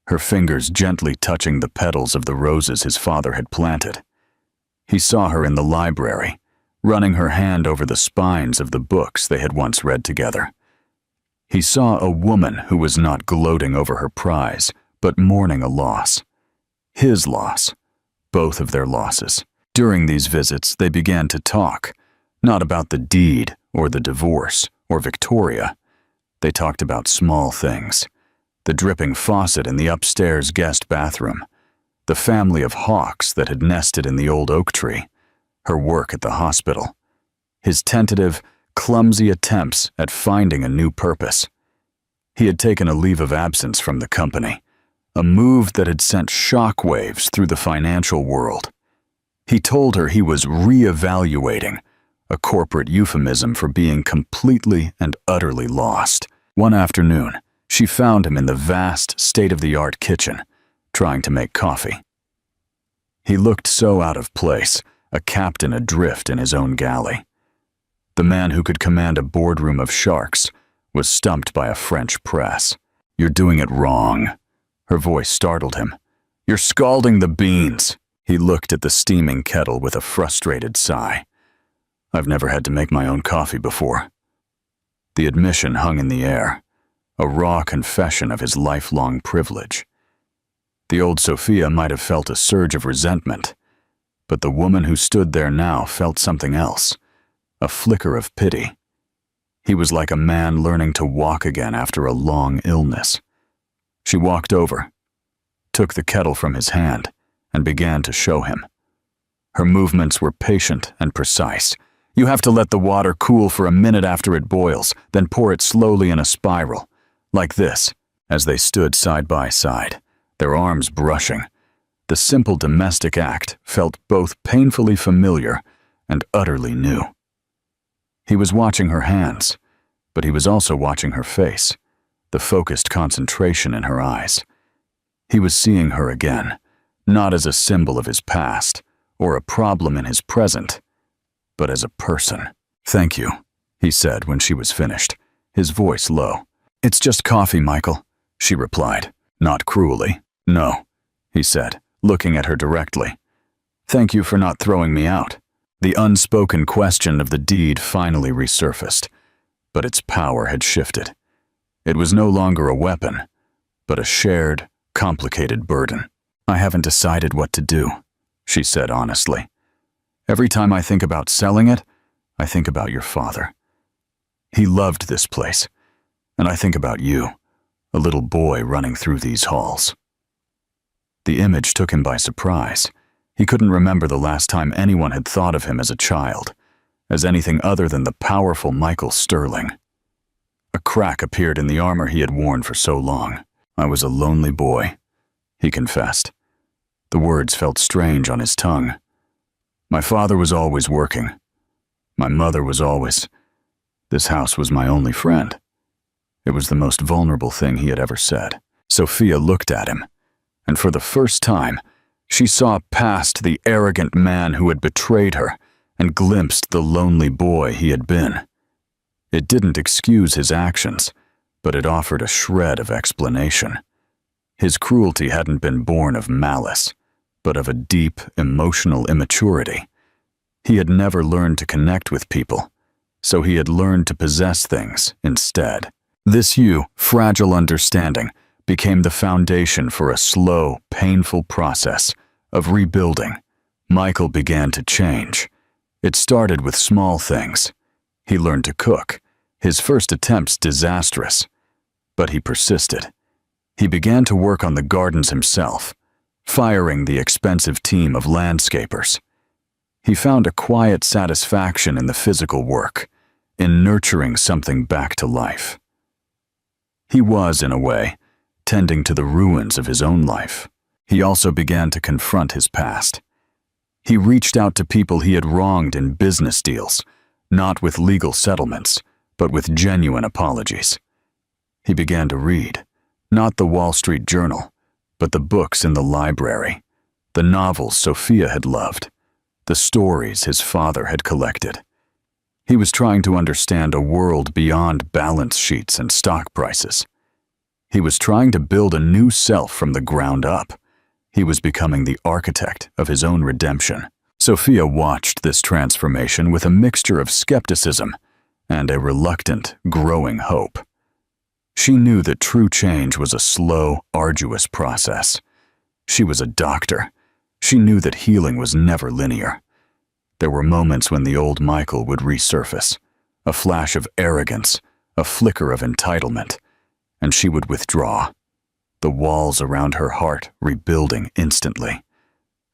her fingers gently touching the petals of the roses his father had planted. He saw her in the library, running her hand over the spines of the books they had once read together. He saw a woman who was not gloating over her prize, but mourning a loss. His loss. Both of their losses. During these visits, they began to talk, not about the deed or the divorce or Victoria. They talked about small things. The dripping faucet in the upstairs guest bathroom, the family of hawks that had nested in the old oak tree, her work at the hospital, his tentative, clumsy attempts at finding a new purpose. He had taken a leave of absence from the company, a move that had sent shockwaves through the financial world. He told her he was re-evaluating, a corporate euphemism for being completely and utterly lost. One afternoon, she found him in the vast, state-of-the-art kitchen, trying to make coffee. He looked so out of place, a captain adrift in his own galley. The man who could command a boardroom of sharks was stumped by a French press. "You're doing it wrong." Her voice startled him. "You're scalding the beans." He looked at the steaming kettle with a frustrated sigh. "I've never had to make my own coffee before." The admission hung in the air, a raw confession of his lifelong privilege. The old Sophia might have felt a surge of resentment, but the woman who stood there now felt something else, a flicker of pity. He was like a man learning to walk again after a long illness. She walked over, took the kettle from his hand, and began to show him. Her movements were patient and precise. "You have to let the water cool for a minute after it boils, then pour it slowly in a spiral, like this." As they stood side by side, their arms brushing, the simple domestic act felt both painfully familiar and utterly new. He was watching her hands, but he was also watching her face, the focused concentration in her eyes. He was seeing her again, not as a symbol of his past or a problem in his present, but as a person. "Thank you," he said when she was finished, his voice low. "It's just coffee, Michael," she replied, not cruelly. "No," he said, looking at her directly. "Thank you for not throwing me out." The unspoken question of the deed finally resurfaced, but its power had shifted. It was no longer a weapon, but a shared, complicated burden. "I haven't decided what to do," she said honestly. "Every time I think about selling it, I think about your father. He loved this place, and I think about you, a little boy running through these halls." The image took him by surprise. He couldn't remember the last time anyone had thought of him as a child, as anything other than the powerful Michael Sterling. A crack appeared in the armor he had worn for so long. "I was a lonely boy," he confessed. The words felt strange on his tongue. "My father was always working. My mother was always... This house was my only friend." It was the most vulnerable thing he had ever said. Sophia looked at him, and for the first time, she saw past the arrogant man who had betrayed her and glimpsed the lonely boy he had been. It didn't excuse his actions, but it offered a shred of explanation. His cruelty hadn't been born of malice, but of a deep, emotional immaturity. He had never learned to connect with people, so he had learned to possess things instead. This fragile understanding became the foundation for a slow, painful process of rebuilding. Michael began to change. It started with small things. He learned to cook, his first attempts disastrous, but he persisted. He began to work on the gardens himself, firing the expensive team of landscapers. He found a quiet satisfaction in the physical work, in nurturing something back to life. He was, in a way, tending to the ruins of his own life. He also began to confront his past. He reached out to people he had wronged in business deals, not with legal settlements, but with genuine apologies. He began to read, not the Wall Street Journal, but the books in the library, the novels Sophia had loved, the stories his father had collected. He was trying to understand a world beyond balance sheets and stock prices. He was trying to build a new self from the ground up. He was becoming the architect of his own redemption. Sophia watched this transformation with a mixture of skepticism and a reluctant, growing hope. She knew that true change was a slow, arduous process. She was a doctor. She knew that healing was never linear. There were moments when the old Michael would resurface, a flash of arrogance, a flicker of entitlement, and she would withdraw, the walls around her heart rebuilding instantly.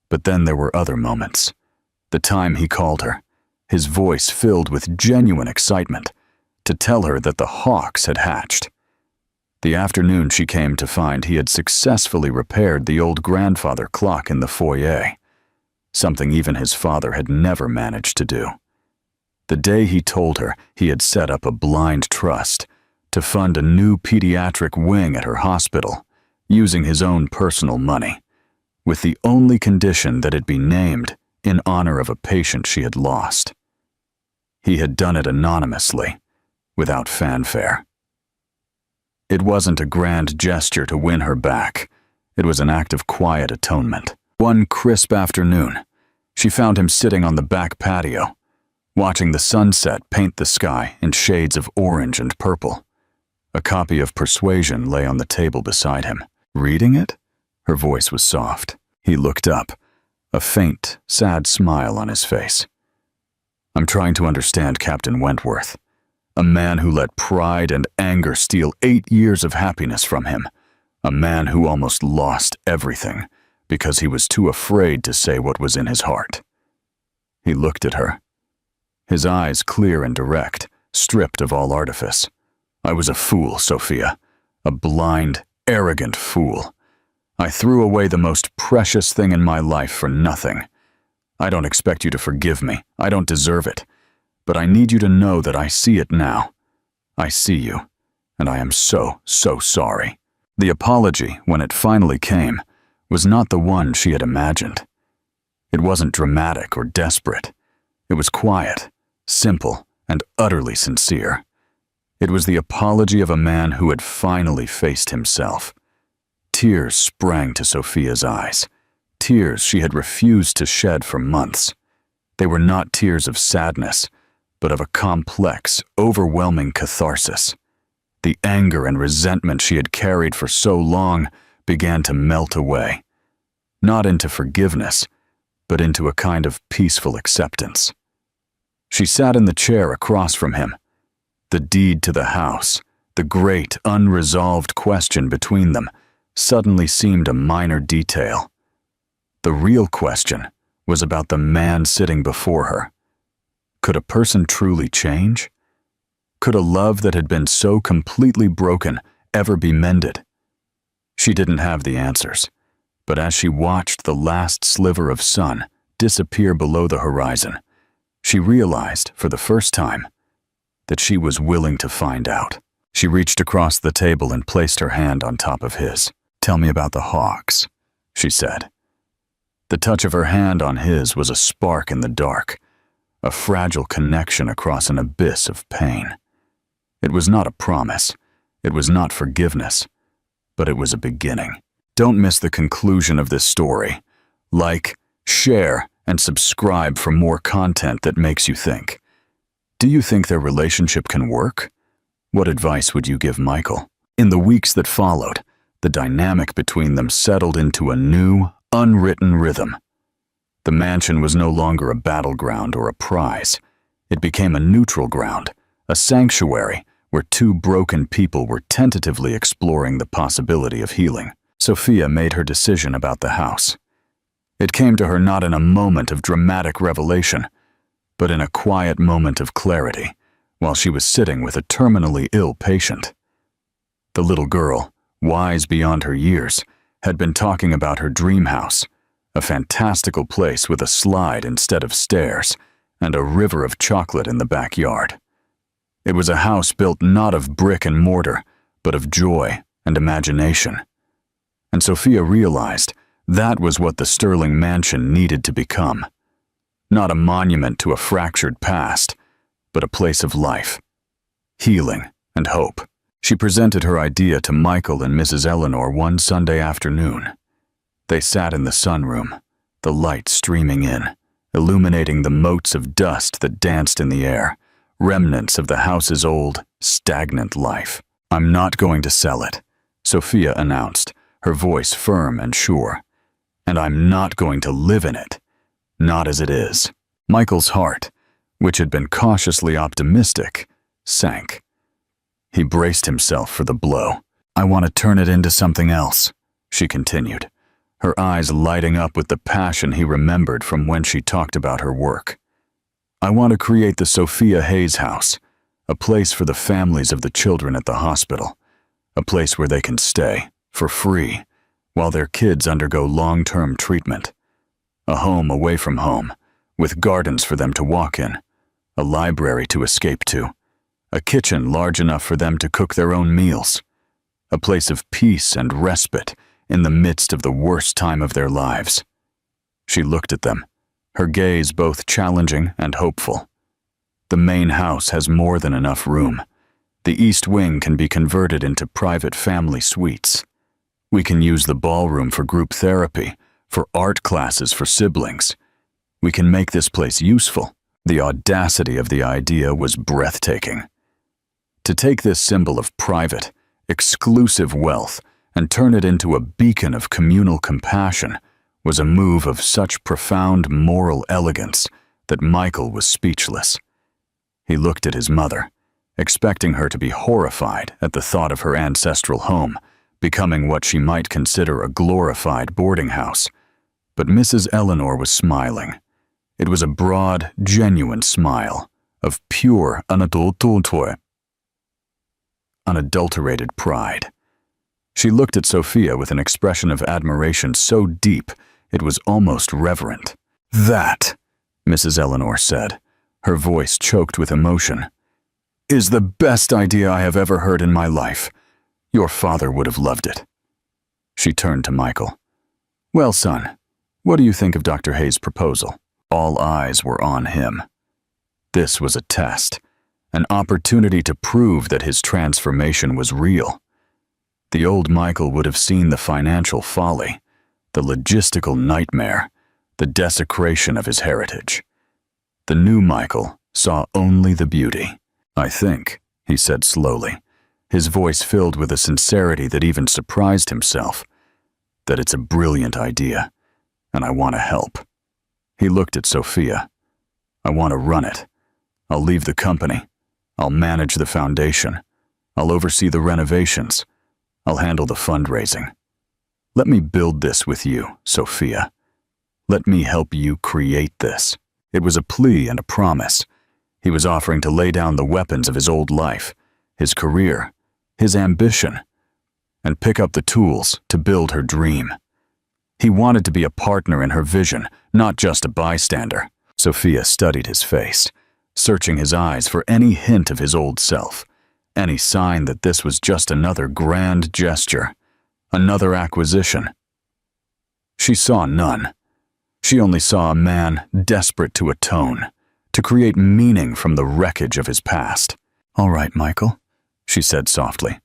But then there were other moments. The time he called her, his voice filled with genuine excitement, to tell her that the hawks had hatched. The afternoon she came to find he had successfully repaired the old grandfather clock in the foyer, something even his father had never managed to do. The day he told her he had set up a blind trust to fund a new pediatric wing at her hospital, using his own personal money, with the only condition that it be named in honor of a patient she had lost. He had done it anonymously, without fanfare. It wasn't a grand gesture to win her back. It was an act of quiet atonement. One crisp afternoon, she found him sitting on the back patio, watching the sunset paint the sky in shades of orange and purple. A copy of Persuasion lay on the table beside him. Reading it? Her voice was soft. He looked up, a faint, sad smile on his face. I'm trying to understand Captain Wentworth, a man who let pride and anger steal 8 years of happiness from him, a man who almost lost everything because he was too afraid to say what was in his heart. He looked at her, his eyes clear and direct, stripped of all artifice. I was a fool, Sophia, a blind, arrogant fool. I threw away the most precious thing in my life for nothing. I don't expect you to forgive me. I don't deserve it. But I need you to know that I see it now. I see you, and I am so sorry. The apology, when it finally came, was not the one she had imagined. It wasn't dramatic or desperate. It was quiet, simple, and utterly sincere. It was the apology of a man who had finally faced himself. Tears sprang to Sophia's eyes, tears she had refused to shed for months. They were not tears of sadness, but of a complex, overwhelming catharsis. The anger and resentment she had carried for so long began to melt away, not into forgiveness, but into a kind of peaceful acceptance. She sat in the chair across from him. The deed to the house, the great, unresolved question between them, suddenly seemed a minor detail. The real question was about the man sitting before her. Could a person truly change? Could a love that had been so completely broken ever be mended? She didn't have the answers, but as she watched the last sliver of sun disappear below the horizon, she realized, for the first time, that she was willing to find out. She reached across the table and placed her hand on top of his. Tell me about the hawks, she said. The touch of her hand on his was a spark in the dark, a fragile connection across an abyss of pain. It was not a promise, it was not forgiveness, but it was a beginning. Don't miss the conclusion of this story. Like, share, and subscribe for more content that makes you think. Do you think their relationship can work? What advice would you give Michael? In the weeks that followed, the dynamic between them settled into a new, unwritten rhythm. The mansion was no longer a battleground or a prize. It became a neutral ground, a sanctuary where two broken people were tentatively exploring the possibility of healing. Sophia made her decision about the house. It came to her not in a moment of dramatic revelation, but in a quiet moment of clarity, while she was sitting with a terminally ill patient. The little girl, wise beyond her years, had been talking about her dream house, a fantastical place with a slide instead of stairs, and a river of chocolate in the backyard. It was a house built not of brick and mortar, but of joy and imagination. And Sophia realized that was what the Sterling mansion needed to become. Not a monument to a fractured past, but a place of life, healing, and hope. She presented her idea to Michael and Mrs. Eleanor one Sunday afternoon. They sat in the sunroom, the light streaming in, illuminating the motes of dust that danced in the air, remnants of the house's old, stagnant life. "I'm not going to sell it," Sophia announced, her voice firm and sure. "And I'm not going to live in it, not as it is." Michael's heart, which had been cautiously optimistic, sank. He braced himself for the blow. "I want to turn it into something else," she continued, her eyes lighting up with the passion he remembered from when she talked about her work. "I want to create the Sophia Hayes House, a place for the families of the children at the hospital, a place where they can stay, for free, while their kids undergo long-term treatment. A home away from home, with gardens for them to walk in, a library to escape to, a kitchen large enough for them to cook their own meals, a place of peace and respite in the midst of the worst time of their lives." She looked at them, her gaze both challenging and hopeful. "The main house has more than enough room. The east wing can be converted into private family suites. We can use the ballroom for group therapy, for art classes for siblings. We can make this place useful." The audacity of the idea was breathtaking. To take this symbol of private, exclusive wealth and turn it into a beacon of communal compassion was a move of such profound moral elegance that Michael was speechless. He looked at his mother, expecting her to be horrified at the thought of her ancestral home becoming what she might consider a glorified boarding house. But Mrs. Eleanor was smiling. It was a broad, genuine smile of pure, unadulterated pride. She looked at Sophia with an expression of admiration so deep it was almost reverent. "That," Mrs. Eleanor said, her voice choked with emotion, "is the best idea I have ever heard in my life. Your father would have loved it." She turned to Michael. "Well, son, what do you think of Dr. Hayes' proposal?" All eyes were on him. This was a test, an opportunity to prove that his transformation was real. The old Michael would have seen the financial folly, the logistical nightmare, the desecration of his heritage. The new Michael saw only the beauty. "I think," he said slowly, his voice filled with a sincerity that even surprised himself, "that it's a brilliant idea, and I want to help." He looked at Sophia. "I want to run it. I'll leave the company. I'll manage the foundation. I'll oversee the renovations. I'll handle the fundraising. Let me build this with you, Sophia. Let me help you create this." It was a plea and a promise. He was offering to lay down the weapons of his old life, his career, his ambition, and pick up the tools to build her dream. He wanted to be a partner in her vision, not just a bystander. Sophia studied his face, searching his eyes for any hint of his old self, any sign that this was just another grand gesture, another acquisition. She saw none. She only saw a man desperate to atone, to create meaning from the wreckage of his past. "All right, Michael," she said softly.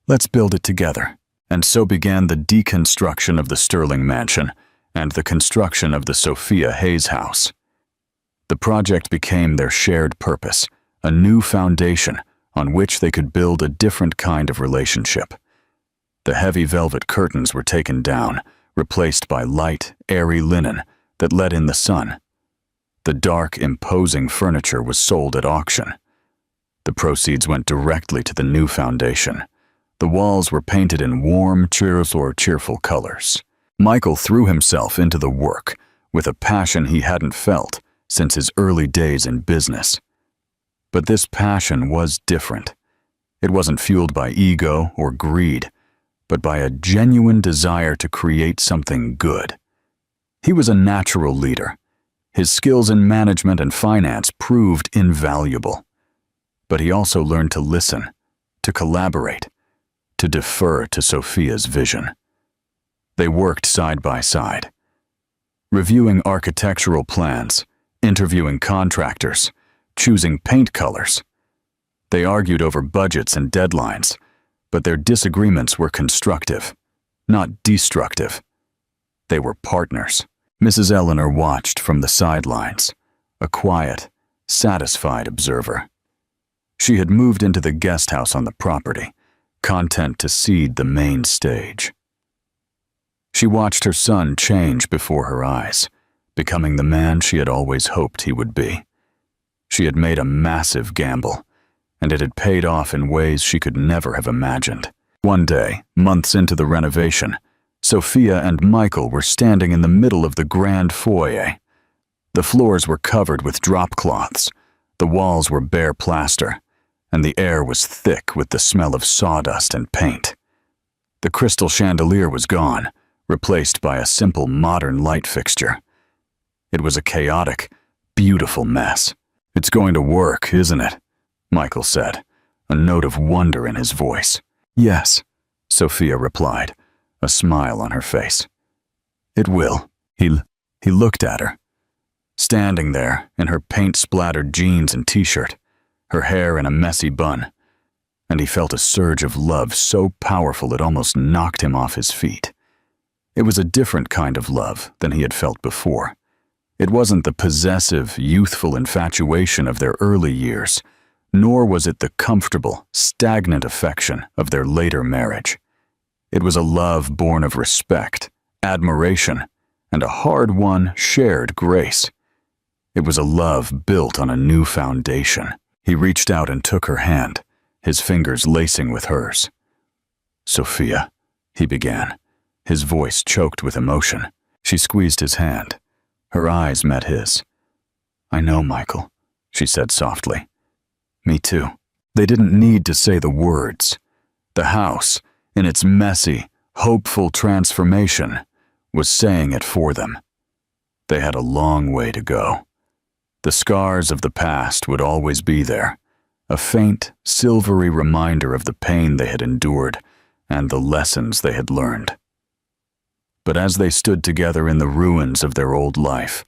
"Let's build it together." And so began the deconstruction of the Sterling mansion and the construction of the Sophia Hayes house. The project became their shared purpose, a new foundation on which they could build a different kind of relationship. The heavy velvet curtains were taken down, replaced by light, airy linen that let in the sun. The dark, imposing furniture was sold at auction. The proceeds went directly to the new foundation. The walls were painted in warm, cheerful colors. Michael threw himself into the work with a passion he hadn't felt since his early days in business. But this passion was different. It wasn't fueled by ego or greed, but by a genuine desire to create something good. He was a natural leader. His skills in management and finance proved invaluable. But he also learned to listen, to collaborate, to defer to Sophia's vision. They worked side by side, reviewing architectural plans, interviewing contractors, choosing paint colors. They argued over budgets and deadlines, but their disagreements were constructive, not destructive. They were partners. Mrs. Eleanor watched from the sidelines, a quiet, satisfied observer. She had moved into the guest house on the property, content to cede the main stage. She watched her son change before her eyes, becoming the man she had always hoped he would be. She had made a massive gamble, and it had paid off in ways she could never have imagined. One day, months into the renovation, Sophia and Michael were standing in the middle of the grand foyer. The floors were covered with drop cloths, the walls were bare plaster, and the air was thick with the smell of sawdust and paint. The crystal chandelier was gone, replaced by a simple modern light fixture. It was a chaotic, beautiful mess. "It's going to work, isn't it?" Michael said, a note of wonder in his voice. "Yes," Sophia replied, a smile on her face. "It will." He looked at her, standing there in her paint-splattered jeans and t-shirt, her hair in a messy bun, and he felt a surge of love so powerful it almost knocked him off his feet. It was a different kind of love than he had felt before. It wasn't the possessive, youthful infatuation of their early years, nor was it the comfortable, stagnant affection of their later marriage. It was a love born of respect, admiration, and a hard-won, shared grace. It was a love built on a new foundation. He reached out and took her hand, his fingers lacing with hers. "Sophia," he began, his voice choked with emotion. She squeezed his hand. Her eyes met his. "I know, Michael," she said softly. "Me too." They didn't need to say the words. The house, in its messy, hopeful transformation, was saying it for them. They had a long way to go. The scars of the past would always be there, a faint, silvery reminder of the pain they had endured and the lessons they had learned. But as they stood together in the ruins of their old life,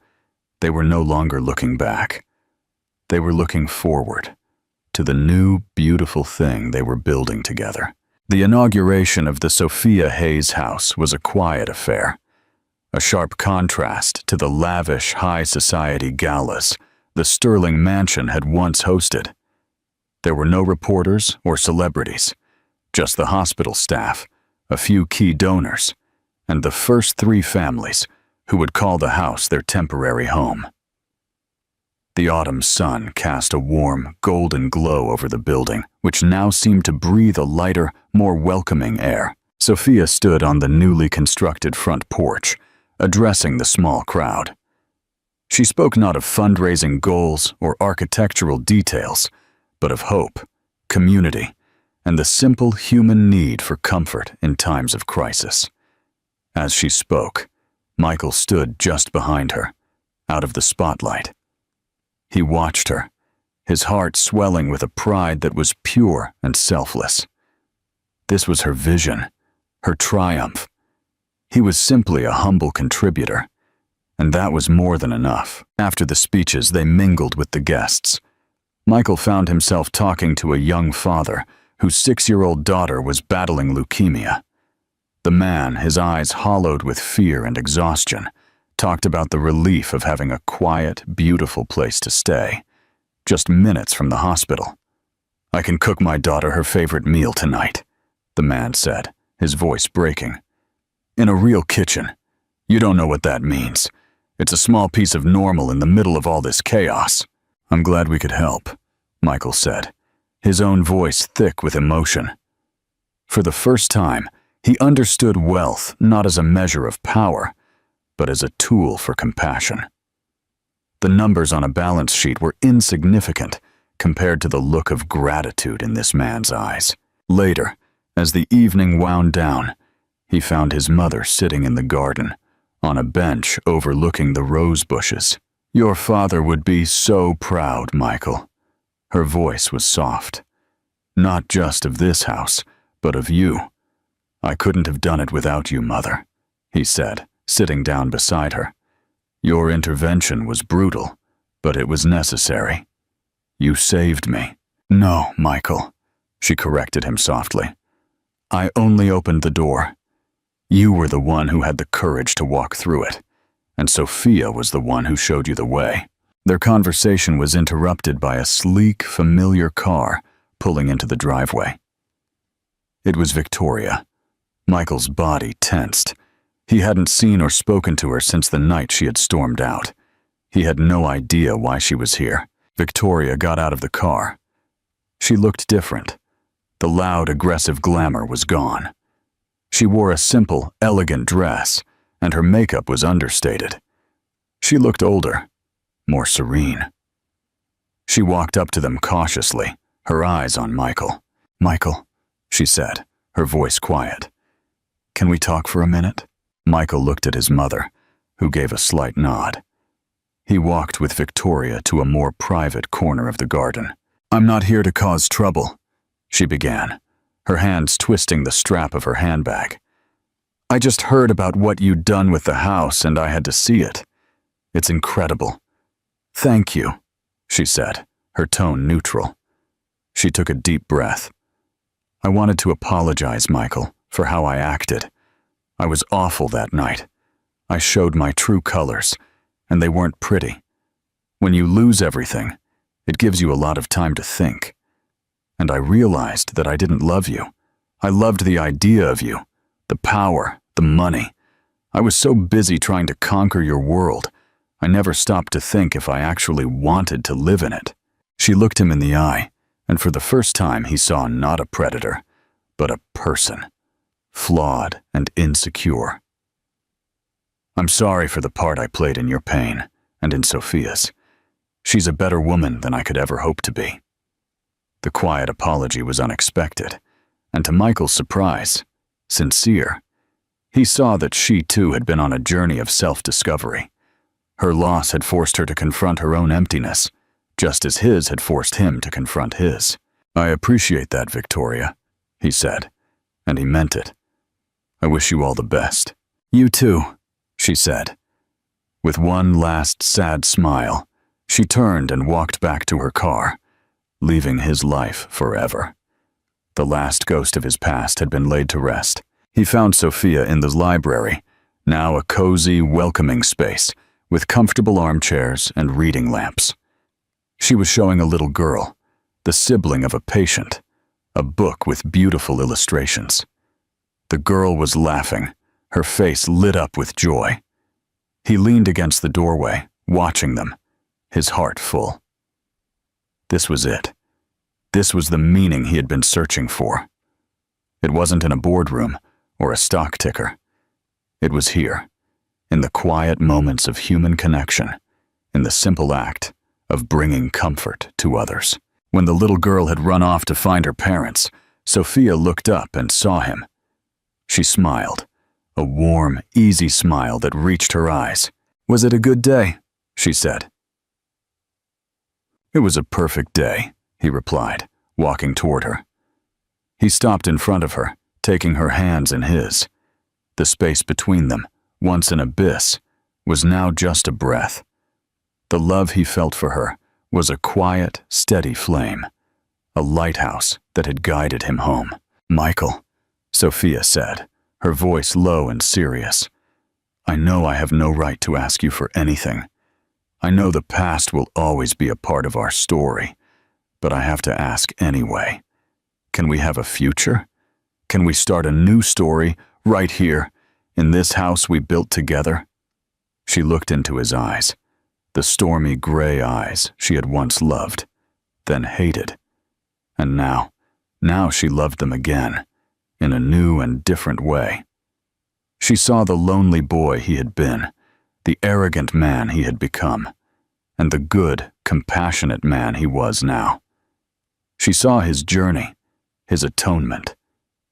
they were no longer looking back. They were looking forward to the new, beautiful thing they were building together. The inauguration of the Sophia Hayes house was a quiet affair, a sharp contrast to the lavish high society galas the Sterling mansion had once hosted. There were no reporters or celebrities, just the hospital staff, a few key donors, and the first 3 families who would call the house their temporary home. The autumn sun cast a warm, golden glow over the building, which now seemed to breathe a lighter, more welcoming air. Sophia stood on the newly constructed front porch, addressing the small crowd. She spoke not of fundraising goals or architectural details, but of hope, community, and the simple human need for comfort in times of crisis. As she spoke, Michael stood just behind her, out of the spotlight. He watched her, his heart swelling with a pride that was pure and selfless. This was her vision, her triumph. He was simply a humble contributor, and that was more than enough. After the speeches, they mingled with the guests. Michael found himself talking to a young father whose 6-year-old daughter was battling leukemia. The man, his eyes hollowed with fear and exhaustion, talked about the relief of having a quiet, beautiful place to stay, just minutes from the hospital. "I can cook my daughter her favorite meal tonight," the man said, his voice breaking. "In a real kitchen. You don't know what that means. It's a small piece of normal in the middle of all this chaos." "I'm glad we could help," Michael said, his own voice thick with emotion. For the first time, he understood wealth not as a measure of power, but as a tool for compassion. The numbers on a balance sheet were insignificant compared to the look of gratitude in this man's eyes. Later, as the evening wound down, he found his mother sitting in the garden, on a bench overlooking the rose bushes. "Your father would be so proud, Michael." Her voice was soft. "Not just of this house, but of you. I couldn't have done it without you, Mother," he said, sitting down beside her. "Your intervention was brutal, but it was necessary. You saved me." "No, Michael," she corrected him softly. "I only opened the door. You were the one who had the courage to walk through it, and Sophia was the one who showed you the way." Their conversation was interrupted by a sleek, familiar car pulling into the driveway. It was Victoria. Michael's body tensed. He hadn't seen or spoken to her since the night she had stormed out. He had no idea why she was here. Victoria got out of the car. She looked different. The loud, aggressive glamour was gone. She wore a simple, elegant dress, and her makeup was understated. She looked older, more serene. She walked up to them cautiously, her eyes on Michael. "Michael," she said, her voice quiet. "Can we talk for a minute?" Michael looked at his mother, who gave a slight nod. He walked with Victoria to a more private corner of the garden. "I'm not here to cause trouble," she began, her hands twisting the strap of her handbag. "I just heard about what you'd done with the house and I had to see it. It's incredible. Thank you," she said, her tone neutral. She took a deep breath. "I wanted to apologize, Michael, for how I acted. I was awful that night. I showed my true colors, and they weren't pretty. When you lose everything, it gives you a lot of time to think. And I realized that I didn't love you. I loved the idea of you, the power, the money. I was so busy trying to conquer your world, I never stopped to think if I actually wanted to live in it." She looked him in the eye, and for the first time he saw not a predator, but a person, flawed and insecure. "I'm sorry for the part I played in your pain, and in Sophia's. She's a better woman than I could ever hope to be." The quiet apology was unexpected, and to Michael's surprise, sincere. He saw that she too had been on a journey of self-discovery. Her loss had forced her to confront her own emptiness, just as his had forced him to confront his. "I appreciate that, Victoria," he said, and he meant it. "I wish you all the best." "You too," she said. With one last sad smile, she turned and walked back to her car, leaving his life forever. The last ghost of his past had been laid to rest. He found Sophia in the library, now a cozy, welcoming space, with comfortable armchairs and reading lamps. She was showing a little girl, the sibling of a patient, a book with beautiful illustrations. The girl was laughing, her face lit up with joy. He leaned against the doorway, watching them, his heart full. This was it. This was the meaning he had been searching for. It wasn't in a boardroom or a stock ticker. It was here, in the quiet moments of human connection, in the simple act of bringing comfort to others. When the little girl had run off to find her parents, Sophia looked up and saw him. She smiled, a warm, easy smile that reached her eyes. "Was it a good day?" she said. "It was a perfect day," he replied, walking toward her. He stopped in front of her, taking her hands in his. The space between them, once an abyss, was now just a breath. The love he felt for her was a quiet, steady flame, a lighthouse that had guided him home. "Michael," Sophia said, her voice low and serious, "I know I have no right to ask you for anything, I know the past will always be a part of our story, but I have to ask anyway. Can we have a future? Can we start a new story right here, in this house we built together?" She looked into his eyes, the stormy gray eyes she had once loved, then hated. And now she loved them again, in a new and different way. She saw the lonely boy he had been, the arrogant man he had become, and the good, compassionate man he was now. She saw his journey, his atonement,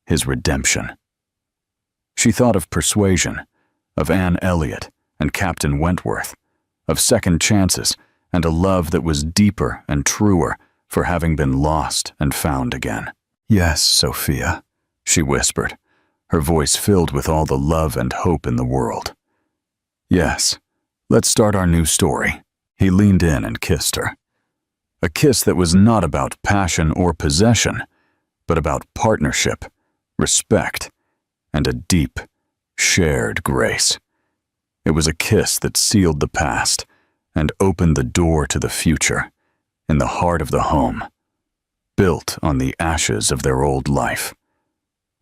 his redemption. She thought of persuasion, of Anne Elliot and Captain Wentworth, of second chances and a love that was deeper and truer for having been lost and found again. "Yes, Sophia," she whispered, her voice filled with all the love and hope in the world. "Yes, let's start our new story." He leaned in and kissed her. A kiss that was not about passion or possession, but about partnership, respect, and a deep, shared grace. It was a kiss that sealed the past and opened the door to the future, in the heart of the home, built on the ashes of their old life.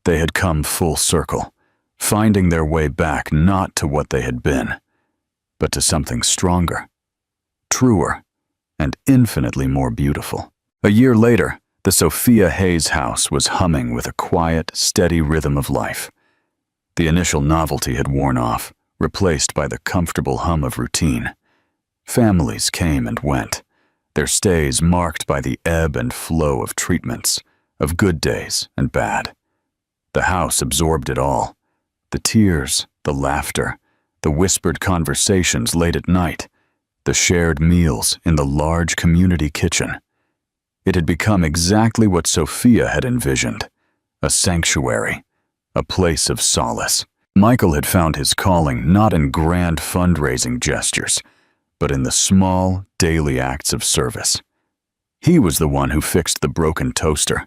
They had come full circle, finding their way back not to what they had been, but to something stronger, truer, and infinitely more beautiful. A year later, the Sophia Hayes house was humming with a quiet, steady rhythm of life. The initial novelty had worn off, replaced by the comfortable hum of routine. Families came and went, their stays marked by the ebb and flow of treatments, of good days and bad. The house absorbed it all, the tears, the laughter, the whispered conversations late at night, the shared meals in the large community kitchen. It had become exactly what Sophia had envisioned, a sanctuary, a place of solace. Michael had found his calling not in grand fundraising gestures, but in the small, daily acts of service. He was the one who fixed the broken toaster,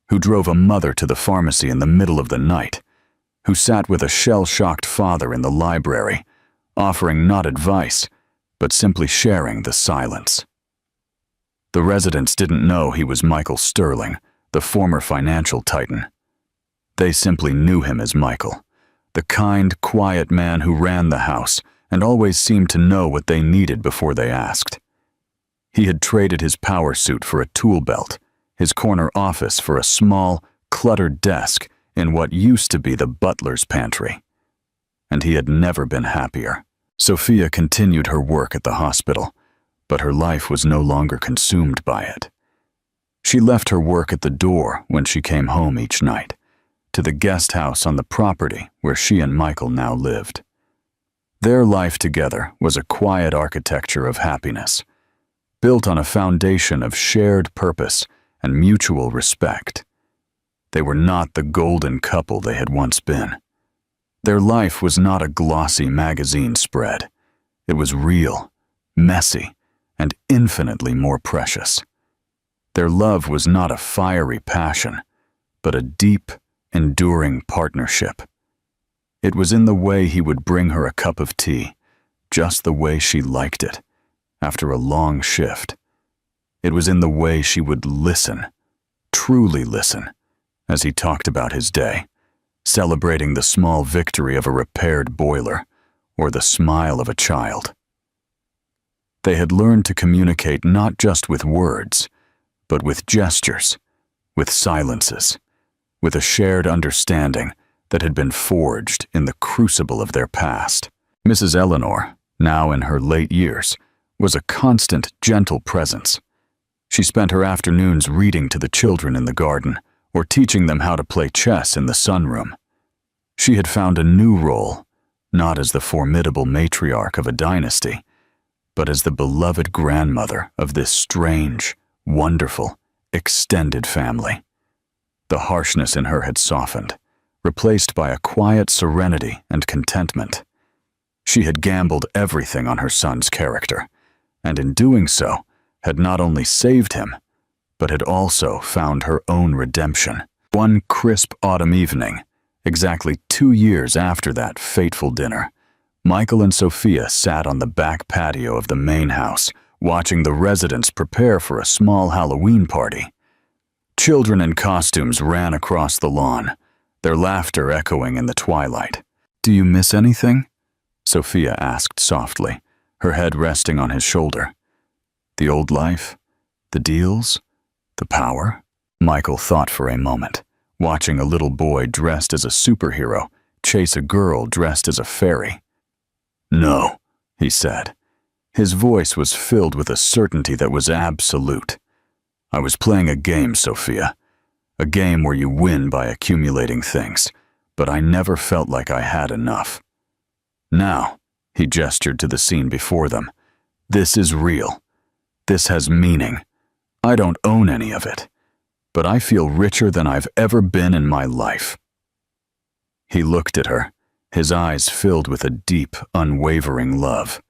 who drove a mother to the pharmacy in the middle of the night, who sat with a shell-shocked father in the library, offering not advice, but simply sharing the silence. The residents didn't know he was Michael Sterling, the former financial titan. They simply knew him as Michael, the kind, quiet man who ran the house and always seemed to know what they needed before they asked. He had traded his power suit for a tool belt, his corner office for a small, cluttered desk in what used to be the butler's pantry. And he had never been happier. Sophia continued her work at the hospital, but her life was no longer consumed by it. She left her work at the door when she came home each night, to the guest house on the property where she and Michael now lived. Their life together was a quiet architecture of happiness, built on a foundation of shared purpose and mutual respect. They were not the golden couple they had once been. Their life was not a glossy magazine spread. It was real, messy, and infinitely more precious. Their love was not a fiery passion, but a deep, enduring partnership. It was in the way he would bring her a cup of tea, just the way she liked it, after a long shift. It was in the way she would listen, truly listen, as he talked about his day, celebrating the small victory of a repaired boiler or the smile of a child. They had learned to communicate not just with words, but with gestures, with silences, with a shared understanding that had been forged in the crucible of their past. Mrs. Eleanor, now in her late years, was a constant, gentle presence. She spent her afternoons reading to the children in the garden or teaching them how to play chess in the sunroom. She had found a new role, not as the formidable matriarch of a dynasty, but as the beloved grandmother of this strange, wonderful, extended family. The harshness in her had softened, replaced by a quiet serenity and contentment. She had gambled everything on her son's character, and in doing so, had not only saved him, but had also found her own redemption. One crisp autumn evening, exactly 2 years after that fateful dinner, Michael and Sophia sat on the back patio of the main house, watching the residents prepare for a small Halloween party. Children in costumes ran across the lawn, their laughter echoing in the twilight. "Do you miss anything?" Sophia asked softly, her head resting on his shoulder. "The old life? The deals? The power?" Michael thought for a moment, watching a little boy dressed as a superhero chase a girl dressed as a fairy. "No," he said. His voice was filled with a certainty that was absolute. "I was playing a game, Sophia. A game where you win by accumulating things, but I never felt like I had enough. Now," he gestured to the scene before them, "this is real. This has meaning. I don't own any of it, but I feel richer than I've ever been in my life." He looked at her, his eyes filled with a deep, unwavering love.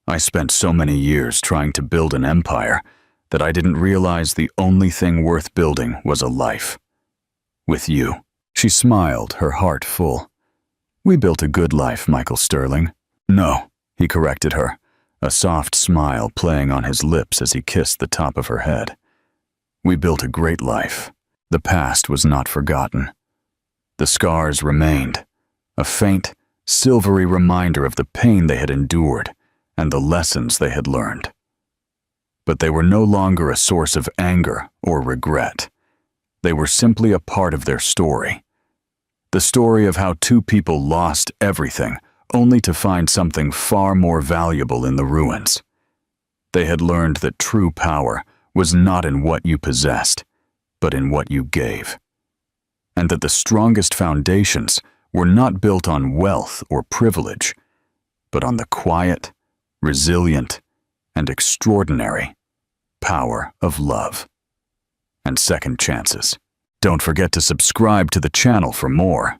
"I spent so many years trying to build an empire that I didn't realize the only thing worth building was a life. With you." She smiled, her heart full. "We built a good life, Michael Sterling." "No," he corrected her, a soft smile playing on his lips as he kissed the top of her head. "We built a great life. The past was not forgotten. The scars remained, a faint, silvery reminder of the pain they had endured and the lessons they had learned. But they were no longer a source of anger or regret. They were simply a part of their story. The story of how two people lost everything only to find something far more valuable in the ruins. They had learned that true power was not in what you possessed, but in what you gave. And that the strongest foundations were not built on wealth or privilege, but on the quiet, resilient, and extraordinary power of love and second chances. Don't forget to subscribe to the channel for more.